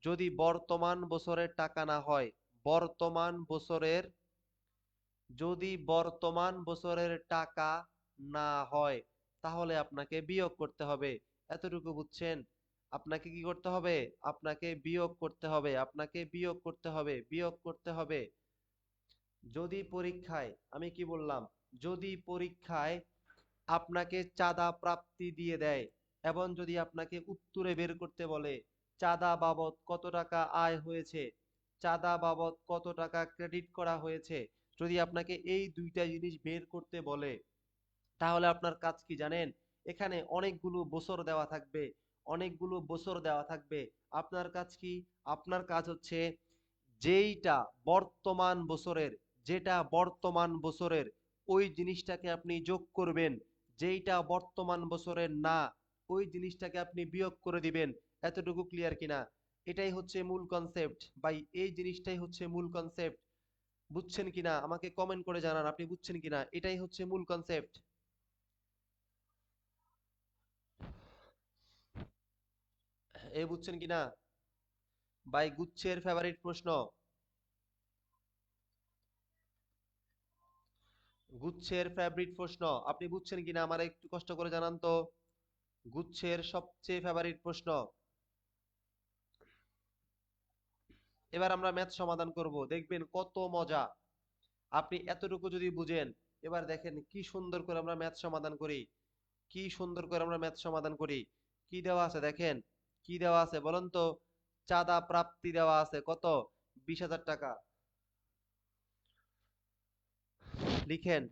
যদি বর্তমান বছরের টাকা না হয়, বর্তমান বছরের, যদি বর্তমান বছরের টাকা না হয়, তাহলে আপনাকে বিয়োগ করতে হবে। এতটুকু বুঝছেন? আপনাকে কি করতে হবে? আপনাকে বিয়োগ করতে হবে, আপনাকে বিয়োগ করতে হবে, বিয়োগ করতে হবে। যদি পরীক্ষায়, আমি কি বললাম, যদি পরীক্ষায় আপনাকে চাঁদা প্রাপ্তি দিয়ে দেয় এবং যদি আপনাকে উত্তরে বের করতে বলে চাঁদা বাবদ কত টাকা আয় হয়েছে, চাঁদা বাবদ কত টাকা ক্রেডিট করা হয়েছে, যদি আপনাকে এই দুইটা জিনিস বের করতে বলে, তাহলে আপনার কাজ কি জানেন? এখানে অনেকগুলো বছর দেওয়া থাকবে, অনেকগুলো বছর দেওয়া থাকবে। আপনার কাজ কি? আপনার কাজ হচ্ছে যেইটা বর্তমান বছরের, যেটা বর্তমান বছরের ওই জিনিসটাকে আপনি যোগ করবেন, যেইটা বর্তমান বছরের না ওই জিনিসটাকে আপনি বিয়োগ করে দিবেন। এতটুকু ক্লিয়ার কিনা? এটাই হচ্ছে মূল কনসেপ্ট ভাই, এই জিনিসটাই হচ্ছে মূল কনসেপ্ট। বুঝছেন কিনা আমাকে কমেন্ট করে জানান, আপনি বুঝছেন কিনা? এটাই হচ্ছে মূল কনসেপ্ট। এ বুঝছেন কিনা ভাই? গুচ্ছের ফেভারিট প্রশ্ন, গুচ্ছের ফেভারিট প্রশ্ন, আপনি বুঝছেন কিনা আমার একটু কষ্ট করে জানান তো। গুচ্ছের সবচেয়ে ফেভারিট প্রশ্ন, এবার আমরা ম্যাথ সমাধান করব, দেখবেন কত মজা। আপনি এতটুকু যদি বুঝেন, এবার দেখেন কি সুন্দর করে আমরা ম্যাথ সমাধান করি, কি সুন্দর করে আমরা ম্যাথ সমাধান করি। কি দেওয়া আছে দেখেন, কি দেওয়া আছে বলেন তো? চাঁদা প্রাপ্তি দেওয়া আছে কত? 20,000 টাকা। লিখেন,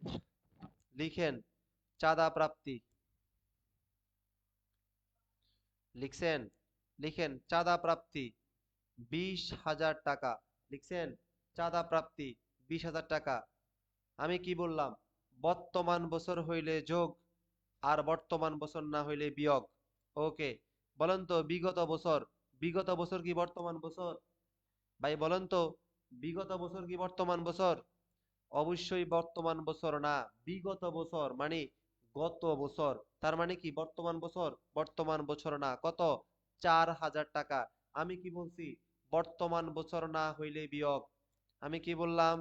লিখেন, চাঁদা প্রাপ্তি। লিখছেন? লিখেন চাঁদা প্রাপ্তি 20,000 টাকা। লিখছেন? চাঁদা প্রাপ্তি 20,000 টাকা। আমি কি বললাম? বর্তমান বছর হইলে যোগ, আর বর্তমান বছর না হইলে বিয়োগ। ওকে, বলেন তো বিগত বছর, বিগত বছর কি বর্তমান বছর? ভাই বলেন তো, বিগত বছর কি বর্তমান বছর? অবশ্যই বর্তমান বছর না, বিগত বছর মানে গত বছর। তার মানে কি বর্তমান বছর? বর্তমান বছর না, কত? 4,000 টাকা। আমি কি বলছি? বর্তমান বছর না হইলে বিয়োগ। আমি কি বললাম?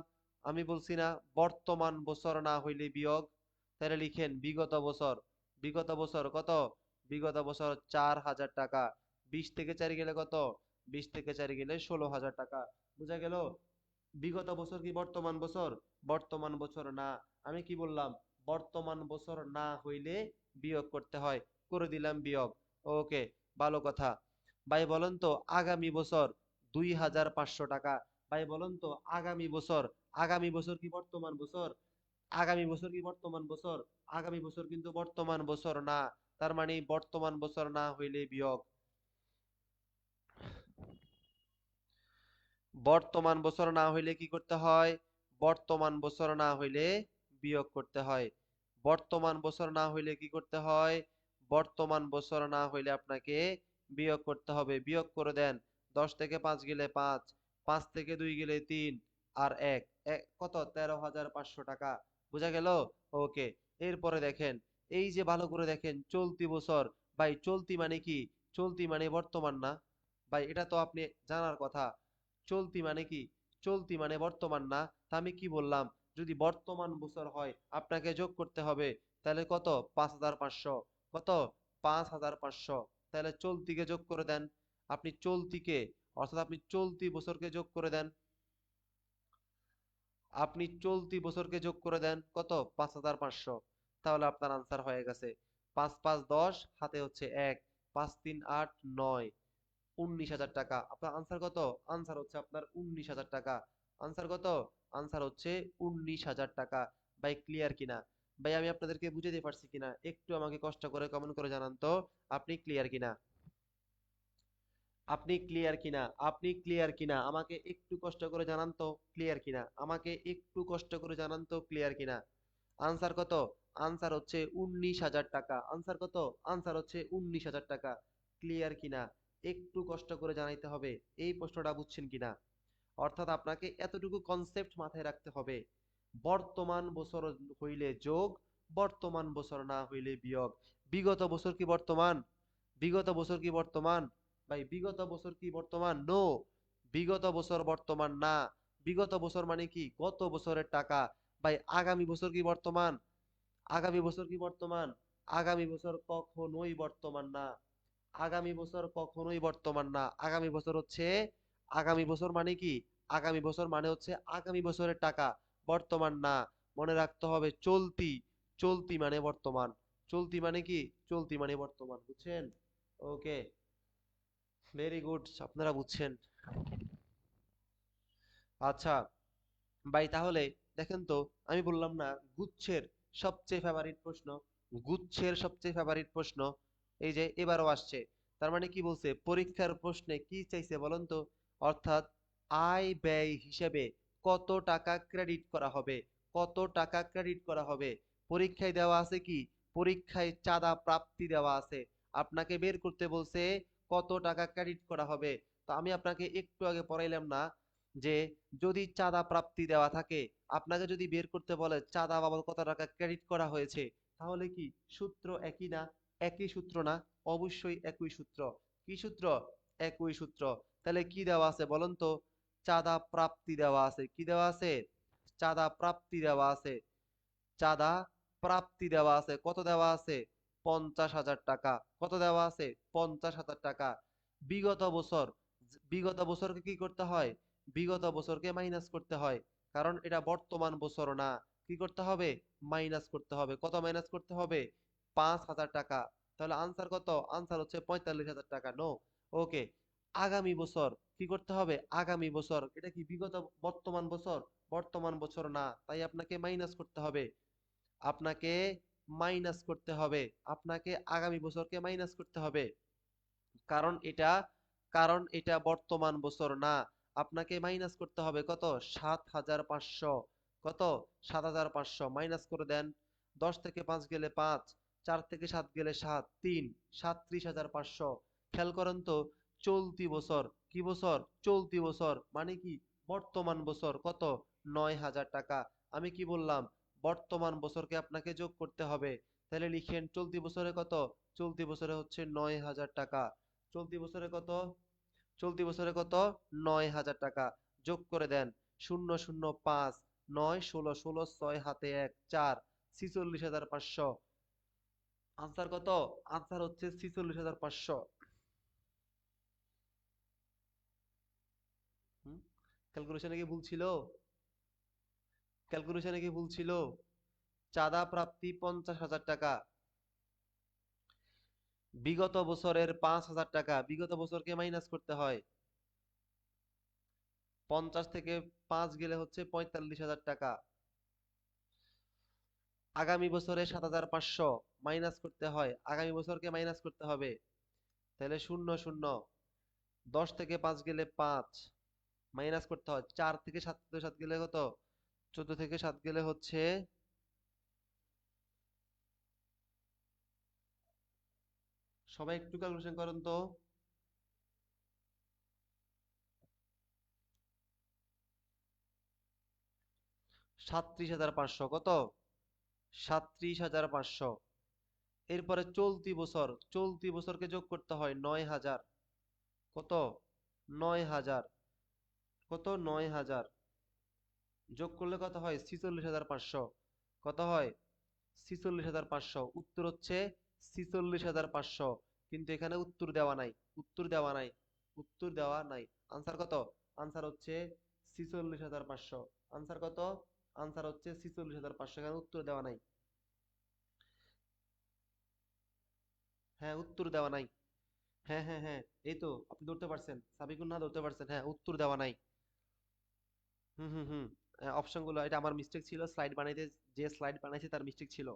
আমি বলছি না বর্তমান বছর না হইলে বিয়োগ? তাহলে লিখেন বিগত বছর। বিগত বছর কত? বিগত বছর 4,000 টাকা। 20 থেকে 4 গেলে কত? 20 থেকে 4 গেলে 16,000 টাকা। বুঝা গেল? বিগত বছর কি বর্তমান বছর? বর্তমান বছর না। আমি কি বললাম? বর্তমান বছর না হইলে বিয়োগ করতে হয়, করে দিলাম বিয়োগ। ওকে, ভালো কথা। ভাই বলেন তো আগামী বছর 2,500 টাকা। ভাই বলেন তো আগামী বছর, আগামী বছর কি বর্তমান বছর? আগামী বছর কি বর্তমান বছর? আগামী বছর কিন্তু বর্তমান বছর না। তার মানে বর্তমান বছর না হইলে বিয়োগ। বর্তমান বছর না হইলে কি করতে হয়? বর্তমান বছর না হইলে বিয়োগ করতে হয়। বর্তমান বছর না হইলে কি করতে হয়? বর্তমান বছর না হইলে আপনাকে বিয়োগ করতে হবে। বিয়োগ করে দেন। 10 থেকে 5 গেলে 5, 5 থেকে 2 গেলে 3, আর 1, কত? 13,500 টাকা। বুঝা গেল? ওকে, এরপরে দেখেন, এই যে ভালো করে দেখেন চলতি বছর। ভাই চলতি মানে কি? চলতি মানে বর্তমান না? ভাই এটা তো আপনি জানার কথা। চলতি মানে কি? চলতি মানে বর্তমান না? তা আমি কি বললাম? যদি বর্তমান বছর হয় আপনাকে যোগ করতে হবে। তাহলে কত? 5,500। কত? 5,500। তাহলে চলতিকে যোগ করে দেন। আপনি চলতিকে, অর্থাৎ আপনি চলতি বছরকে যোগ করে দেন। আপনি চলতি বছরকে যোগ করে দেন কত? 5,500। তাহলে আপনার আনসার হয়ে গেছে। 5 5 10, হাতে হচ্ছে 1, 5 3 8 9, 19,000 টাকা। আপনার আনসার কত? আনসার হচ্ছে আপনার 19,000 টাকা। আনসার কত? আনসার হচ্ছে 19,000 টাকা। ভাই ক্লিয়ার কিনা? ভাই আমি আপনাদেরকে বুঝাতে পারছি কিনা একটু আমাকে কষ্ট করে কমেন্ট করে জানান তো, আপনি ক্লিয়ার কিনা? আপনি ক্লিয়ার কিনা? আপনি ক্লিয়ার কিনা? আমাকে একটু কষ্ট করে জানান তো ক্লিয়ার কিনা? আমাকে একটু কষ্ট করে জানান তো ক্লিয়ার কিনা? আনসার কত? আনসার হচ্ছে 19,000 টাকা। আনসার কত? আনসার হচ্ছে 19,000 টাকা। ক্লিয়ার কিনা? একটু কষ্ট করে জানাইতে হবে এই প্রশ্নটা বুঝছেন কিনা। অর্থাৎ আপনাকে এতটুকু কনসেপ্ট মাথায় রাখতে হবে। বর্তমান বছর হইলে যোগ, বর্তমান বছর না হইলে বিয়োগ। বিগত বছর কি বর্তমান? বিগত বছর কি বর্তমান? ভাই বিগত বছর কি বর্তমান? নো, বিগত বছর বর্তমান না। বিগত বছর মানে কি? গত বছরের টাকা। ভাই আগামী বছর কি বর্তমান? আগামী বছর কি বর্তমান? আগামী বছর কখনোই বর্তমান না। আগামী বছর কখনোই বর্তমান না। আগামী বছর হচ্ছে, আগামী বছর মানে কি? আগামী বছর মানে হচ্ছে আগামী বছরের টাকা, বর্তমান না। মনে রাখতে হবে চলতি, চলতি মানে বর্তমান। চলতি মানে কি? চলতি মানে বর্তমান। বুঝছেন? ওকে, ভেরি গুড, আপনারা বুঝছেন। আচ্ছা ভাই, তাহলে দেখেন তো, আমি বললাম না গুচ্ছের সবচেয়ে ফেভারিট প্রশ্ন, গুচ্ছের সবচেয়ে ফেভারিট প্রশ্ন এই যে এবারও আসছে। তার মানে কি বলছে? পরীক্ষার প্রশ্নে কি চাইছে বলেন তো? অর্থাৎ আয় ব্যয় হিসেবে কত টাকা ক্রেডিট করা হবে? কত টাকা ক্রেডিট করা হবে? পরীক্ষায় দেওয়া আছে কি? পরীক্ষায় চাঁদা প্রাপ্তি দেওয়া আছে। আপনাকে বের করতে বলছে কত টাকা ক্রেডিট করা হবে। তো আমি আপনাকে একটু আগে পড়াইলাম না যে যদি চাঁদা প্রাপ্তি দেওয়া থাকে, আপনাকে যদি বের করতে বলে চাঁদা বাবদ কত টাকা ক্রেডিট করা হয়েছে, তাহলে কি সূত্র একই না? একই সূত্র না? অবশ্যই একই সূত্র। কি সূত্র? একই সূত্র। তাহলে কি দেওয়া আছে বলেন তো? চাঁদা প্রাপ্তি দেওয়া আছে। কি দেওয়া আছে? চাঁদা প্রাপ্তি দেওয়া আছে। চাঁদা প্রাপ্তি দেওয়া আছে। কত দেওয়া আছে? 50,000 টাকা। কত দেওয়া আছে? 50,000 টাকা। বিগত বছর, বিগত বছরকে কি করতে হয়? বিগত বছরকে মাইনাস করতে হয়, কারণ এটা বর্তমান বছর না। কি করতে হবে? মাইনাস করতে হবে। কত মাইনাস করতে হবে? 5,000 টাকা। তাহলে আনসার কত? আনসার হচ্ছে 45,000 টাকা। নো। ওকে। আগামী বছর কি করতে হবে? আগামী বছর, এটা কি বিগত বর্তমান বছর? বর্তমান বছর না, তাই আপনাকে মাইনাস করতে হবে। আপনাকে মাইনাস করতে হবে। আপনাকে আগামী বছরকে মাইনাস করতে হবে। কারণ এটা কারণ এটা বর্তমান বছর না। আপনাকে মাইনাস করতে হবে কত? 7,500। কত? 7,500 মাইনাস করে দেন। 10 থেকে 5 গেলে 5, 4 থেকে 7 গেলে 7, 3, 37,500। খেয়াল করেন তো, চলতি বছর কি বছর? চলতি বছর মানে কি? বর্তমান বছর। কত? 9,000 টাকা। আমি কি বললাম? বর্তমান বছরকে আপনাকে যোগ করতে হবে। তাহলে লিখেন চলতি বছরে কত? চলতি বছরে হচ্ছে 9,000 টাকা। চলতি বছরে কত? চলতি বছরে কত? 9,000 টাকা। যোগ করে দেন। 0,0,5, 9, 16, 16, 6 হাতে 1, 4, 46,500। আনসার কত? আনসার হচ্ছে 46,500। ক্যালকুলেশনে কি ভুল ছিল? ক্যালকুলেশনে কি ভুল ছিল? চাঁদা প্রাপ্তি 50,000 টাকা। বিগত বছরের 5,000 টাকা। বিগত বছরকে মাইনাস করতে হয়। 50 থেকে 5 গেলে হচ্ছে 45,000 টাকা। আগামী বছরে 7,500 মাইনাস করতে হয়। আগামী বছরকে মাইনাস করতে হবে। তাহলে 0, 0, 10 থেকে 5 গেলে 5 মাইনাস করতে হয়। 4 থেকে 7 গেলে কত? 14 থেকে 7 গেলে হচ্ছে, সবাই একটু ক্যালকুলেশন করেন তো। 37,500। কত? 37,500। এরপরে চলতি বছর, চলতি বছরকে যোগ করতে হয় 9,000। কত? 9,000। কত? 9,000 যোগ করলে কত হয়? 46,500। কত হয়? 46,500। উত্তর হচ্ছে 46,500। কিন্তু এখানে উত্তর দেওয়া নাই। উত্তর দেওয়া নাই। উত্তর দেওয়া নাই। আনসার কত? আনসার হচ্ছে 46,500। আনসার কত? আনসার হচ্ছে 46,500। এখানে উত্তর দেওয়া নাই। হ্যাঁ, উত্তর দেওয়া নাই। হ্যাঁ, হ্যাঁ, হ্যাঁ। এই তো আপনি ধরতে পারছেন, সাবিকুন না ধরতে পারছেন। হ্যাঁ, উত্তর দেওয়া নাই। হুম, হুম, হুম। অপশনগুলো, এটা আমার মিস্টেক ছিল স্লাইড বানাইতে। যে স্লাইড বানাইছে তার মিস্টেক ছিল।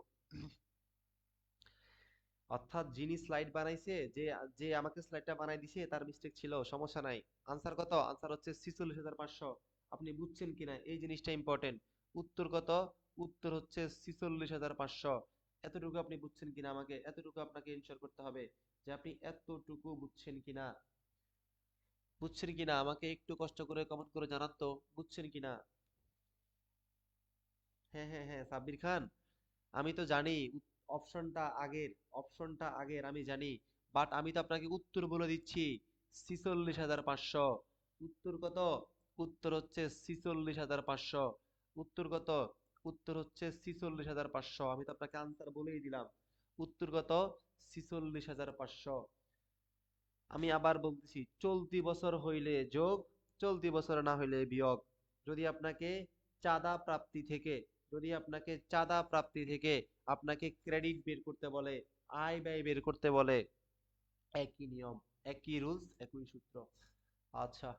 অর্থাৎ যিনি স্লাইড বানাইছে, যে যে আমাকে স্লাইডটা বানাই দিছে তার মিস্টেক ছিল, সমস্যা নাই। আনসার কত? আনসার হচ্ছে 46,500। আপনি বুঝছেন কিনা এই জিনিসটা ইম্পর্টেন্ট। উত্তর কত? উত্তর হচ্ছে 46,500। এতটুকু আপনি বুঝছেন কিনা, আমাকে এতটুকু আপনাকে এনশিওর করতে হবে যে আপনি এতটুকু বুঝছেন কিনা। বুঝছেন কিনা আমাকে একটু কষ্ট করে কমেন্ট করে জানান তো, বুঝছেন কিনা। হ্যাঁ, হ্যাঁ, হ্যাঁ, সাব্বির খান, আমি তো জানি অপশনটা আগের, অপশনটা আগের আমি জানি। বাট আমি তো আপনাকে উত্তর বলে দিচ্ছি। 46,500। উত্তর কত? উত্তর হচ্ছে 46,500। উত্তর কত? উত্তর হচ্ছে 46,500। আমি তো আপনাকে আনসার বলেই দিলাম। উত্তর কত? 46,500। আমি আবার বলতেছি, চলতি বছর হইলে যোগ, চলতি বছর না হইলে বিয়োগ। যদি আপনাকে চাঁদা প্রাপ্তি থেকে, যদি আপনাকে চাঁদা প্রাপ্তি থেকে আপনাকে ক্রেডিট বের করতে বলে, আয় ব্যয় বের করতে বলে, একই নিয়ম, একই রুলস, একই সূত্র। আচ্ছা,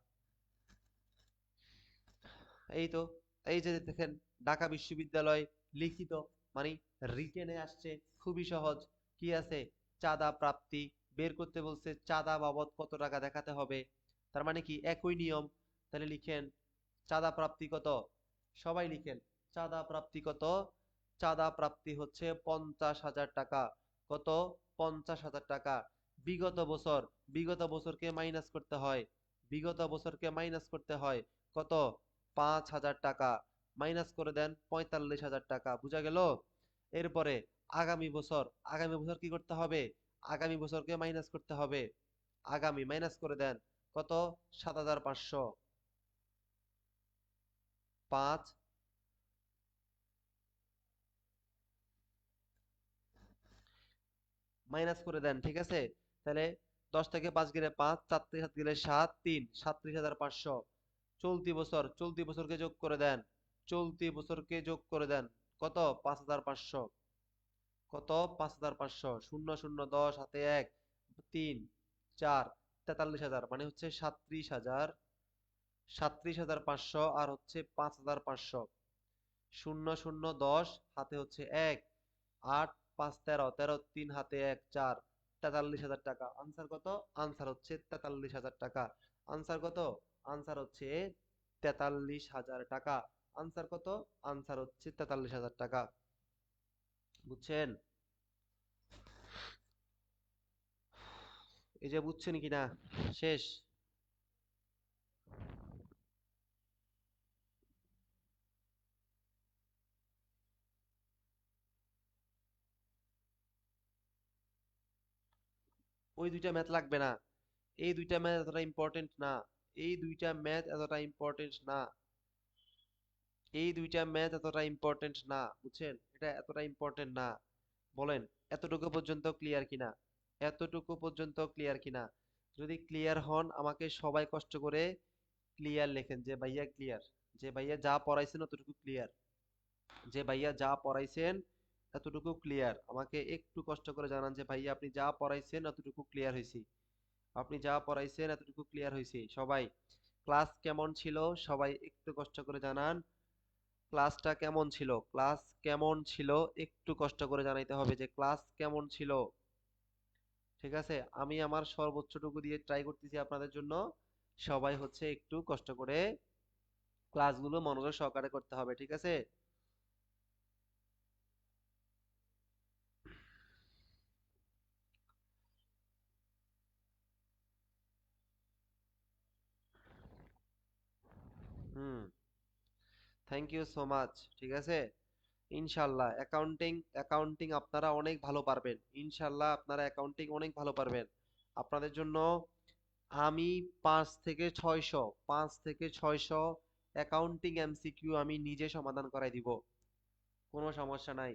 এই তো, এই যে দেখেন, ঢাকা বিশ্ববিদ্যালয় লিখিত মানে রিটেনে আসছে, খুবই সহজ। কি আছে? চাঁদা প্রাপ্তি বের করতে বলছে, চাঁদা বাবদ কত টাকা দেখাতে হবে। তার মানে কি একই নিয়ম। তাহলে লিখেন চাঁদা প্রাপ্তি কত। সবাই লিখেন চাঁদা প্রাপ্তি কত। চাঁদা প্রাপ্তি হচ্ছে 50,000 টাকা। কত? 50,000 টাকা। বিগত বছর, বিগত বছরকে মাইনাস করতে হয়। বিগত বছরকে মাইনাস করতে হয়। কত? 5,000 টাকা। মাইনাস করে দেন 45,000 টাকা। বুঝা গেল? এরপরে আগামী বছর, আগামী বছর কি করতে হবে? আগামী বছরকে মাইনাস করতে হবে। আগামী মাইনাস করে দেন। কত? 7,500। 5 মাইনাস করে দেন, ঠিক আছে? তাহলে 10 থেকে 5 গেলে 5, 4 থেকে 7 গেলে 7, 3, 37,500। চলতি বছরকে যোগ করে দেন। চলতি বছরকে যোগ করে দেন। কত? 5,500। কত? 5,500। শূন্য শূন্য 10 হাতে 1 3 4 43,000 মানে হচ্ছে 37,000। 37,500 আর হচ্ছে 5,500। শূন্য শূন্য 10 হাতে হচ্ছে 1 8 5 13 13 3 হাতে 1 4 43,000 টাকা। আনসার কত? আনসার হচ্ছে 43,000 টাকা। আনসার কত? আনসার হচ্ছে 43,000 টাকা। আনসার কত? আনসার হচ্ছে 43,000 টাকা। বুঝছেন? এই যে বুঝছেন কিনা? শেষ। ওই দুইটা ম্যাথ লাগবে না। এই দুইটা ম্যাথ এতটা ইম্পর্টেন্ট না। এই দুইটা ম্যাথ এতটা ইম্পর্টেন্ট না। এই দুইটা ম্যাথ এতটা ইম্পর্টেন্ট না। বুঝছেন? এটা এতটা ইম্পর্টেন্ট না। বলেন, এতটুকু পর্যন্ত ক্লিয়ার কিনা? এতটুকু পর্যন্ত ক্লিয়ার কিনা? যদি ক্লিয়ার হন আমাকে সবাই কষ্ট করে ক্লিয়ার লেখেন যে ভাইয়া ক্লিয়ার। যে ভাইয়া যা পড়াইছেন অতটুকু ক্লিয়ার। যে ভাইয়া যা পড়াইছেন এতটুকু ক্লিয়ার। আমাকে একটু কষ্ট করে জানান যে ভাইয়া আপনি যা পড়াইছেন এতটুকু ক্লিয়ার হয়েছি। আপনি যা পড়াইছেন এতটুকু ক্লিয়ার হয়েছি। সবাই ক্লাস কেমন ছিল? সবাই একটু কষ্ট করে জানান। ক্লাসটা কেমন ছিল? ক্লাস কেমন ছিল? একটু কষ্ট করে জানাইতে হবে যে ক্লাস কেমন ছিল। ঠিক আছে? আমি আমার সর্বোচ্চটুকু দিয়ে ট্রাই করতেছি আপনাদের জন্য। সবাই হচ্ছে একটু কষ্ট করে ক্লাসগুলো মনোযোগ সহকারে করতে হবে। ঠিক আছে? হুম, থ্যাংক ইউ সো মাচ। ঠিক আছে? ইনশাল্লাহ অ্যাকাউন্টিং আপনারা অনেক ভালো পারবেন। ইনশাল্লাহ আপনারা অ্যাকাউন্টিং অনেক ভালো পারবেন। আপনাদের জন্য আমি 5 থেকে 600 অ্যাকাউন্টিং এমসিকিউ আমি নিজে সমাধান করাই দিব। কোনো সমস্যা নাই।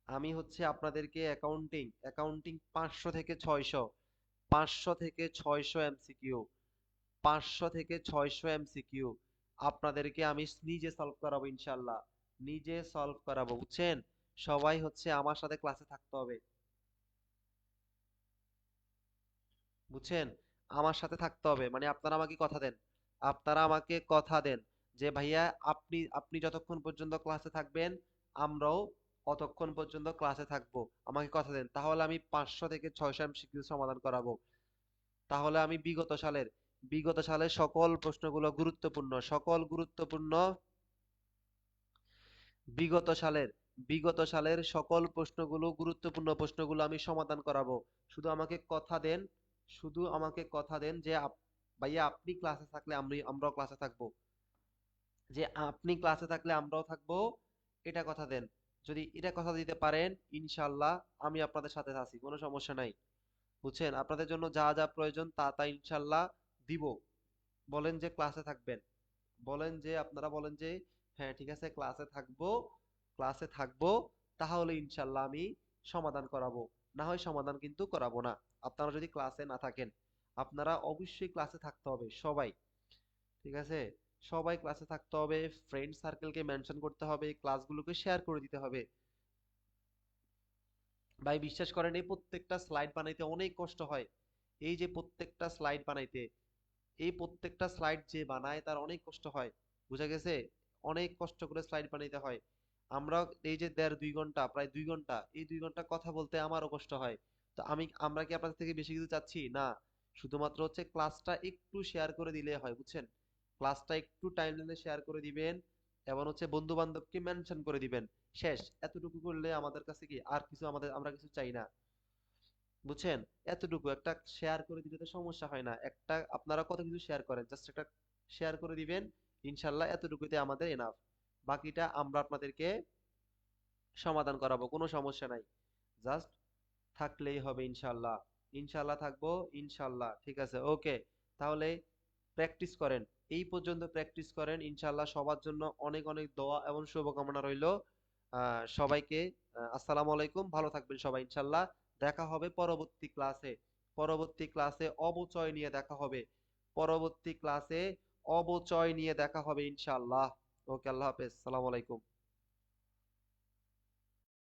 আমি হচ্ছে আপনাদেরকে অ্যাকাউন্টিং 500 থেকে 600 এমসিকিউ 500 থেকে 600 এমসিকিউ আপনাদেরকে আমি নিজে সলভ করাবো ইনশাল্লাহ। নিজে সলভ করাবো। বুঝছেন? সবাই হচ্ছে আমার সাথে ক্লাসে থাকতে হবে। বুঝছেন? আমার সাথে থাকতে হবে। মানে আপনারা আমাকে কথা দেন। আপনারা আমাকে কথা দেন যে ভাইয়া আপনি যতক্ষণ পর্যন্ত ক্লাসে থাকবেন আমরাও অতক্ষণ পর্যন্ত ক্লাসে থাকবো। আমাকে কথা দেন। তাহলে আমি 500 থেকে 600 এমসিকিউ সমাধান করাবো। তাহলে আমি বিগত সালের সকল প্রশ্নগুলো বিগত সালের সকল প্রশ্নগুলো গুরুত্বপূর্ণ প্রশ্নগুলো আমি সমাধান করাবো। শুধু আমাকে কথা দেন। শুধু আমাকে কথা দেন যে ভাইয়া আপনি ক্লাসে থাকলে আমরাও ক্লাসে থাকবো। যে আপনি ক্লাসে থাকলে আমরাও থাকবো। এটা কথা দেন। যদি এটা কথা দিতে পারেন ইনশাল্লাহ আমি আপনাদের সাথে আছি। কোনো সমস্যা নাই। বুঝছেন? আপনাদের জন্য যা যা প্রয়োজন তা ইনশাল্লাহ দিব। বলেন যে ক্লাসে থাকবেন। আপনারা বলেন যে হ্যাঁ ঠিক আছে ক্লাসে থাকবো তাহলে ইনশাল্লাহ আমি সমাধান করাবো। না হয় সমাধান কিন্তু করাবো না। আপনারা যদি ক্লাসে না থাকেন। আপনারা অবশ্যই ক্লাসে থাকতে হবে সবাই। ঠিক আছে? সবাই ক্লাসে থাকতে হবে। ফ্রেন্ড সার্কেলকে মেনশন করতে হবে। ক্লাসগুলোকে শেয়ার করে দিতে হবে। ভাই বিশ্বাস করেন এই প্রত্যেকটা স্লাইড বানাইতে অনেক কষ্ট হয়। এই যে প্রত্যেকটা স্লাইড বানাইতে এই প্রত্যেকটা স্লাইড যে বানায় তার অনেক কষ্ট হয়। বুঝা গেছে? অনেক কষ্ট করে স্লাইড বানাইতে হয়। আমরা এই যে 1.5-2 ঘন্টা প্রায় 2 ঘন্টা এই 2 ঘন্টা কথা বলতে আমারও কষ্ট হয়। তো আমরা কি আপনাদের থেকে বেশি কিছু চাচ্ছি না। শুধুমাত্র হচ্ছে ক্লাসটা একটু শেয়ার করে দিলে হয়। বুঝছেন? ক্লাসটা একটু টাইমলাইনে শেয়ার করে দিবেন এবং হচ্ছে বন্ধু বান্ধবকে মেনশন করে দিবেন। শেষ। এতটুকু করলে আমাদের কাছে কি আর কিছু আমরা কিছু চাই না। বুঝছেন? এতটুকু একটা শেয়ার করে দিলে তো সমস্যা হয় না। একটা আপনারা কত কিছু শেয়ার করেন। জাস্ট একটা শেয়ার করে দিবেন। ইনশাল্লাহ এতটুকুতে আমাদের এনাফ। বাকিটা আমরা আপনাদেরকে সমাধান করাবো। কোনো সমস্যা নাই। জাস্ট থাকলেই হবে ইনশাল্লাহ। ইনশাল্লাহ থাকবো। ইনশাল্লাহ। ঠিক আছে। ওকে। তাহলে প্র্যাকটিস করেন। এই পর্যন্ত প্র্যাকটিস করেন। ইনশাল্লাহ সবার জন্য অনেক অনেক দোয়া এবং শুভকামনা রইলো। সবাইকে আসসালামু আলাইকুম। ভালো থাকবেন সবাই ইনশাল্লাহ। দেখা হবে পরবর্তী ক্লাসে। পরবর্তী ক্লাসে অবচয় নিয়ে দেখা হবে। পরবর্তী ক্লাসে অবচয় নিয়ে দেখা হবে ইনশাআল্লাহ। ওকে, আল্লাহ হাফেজ, সালাম আলাইকুম।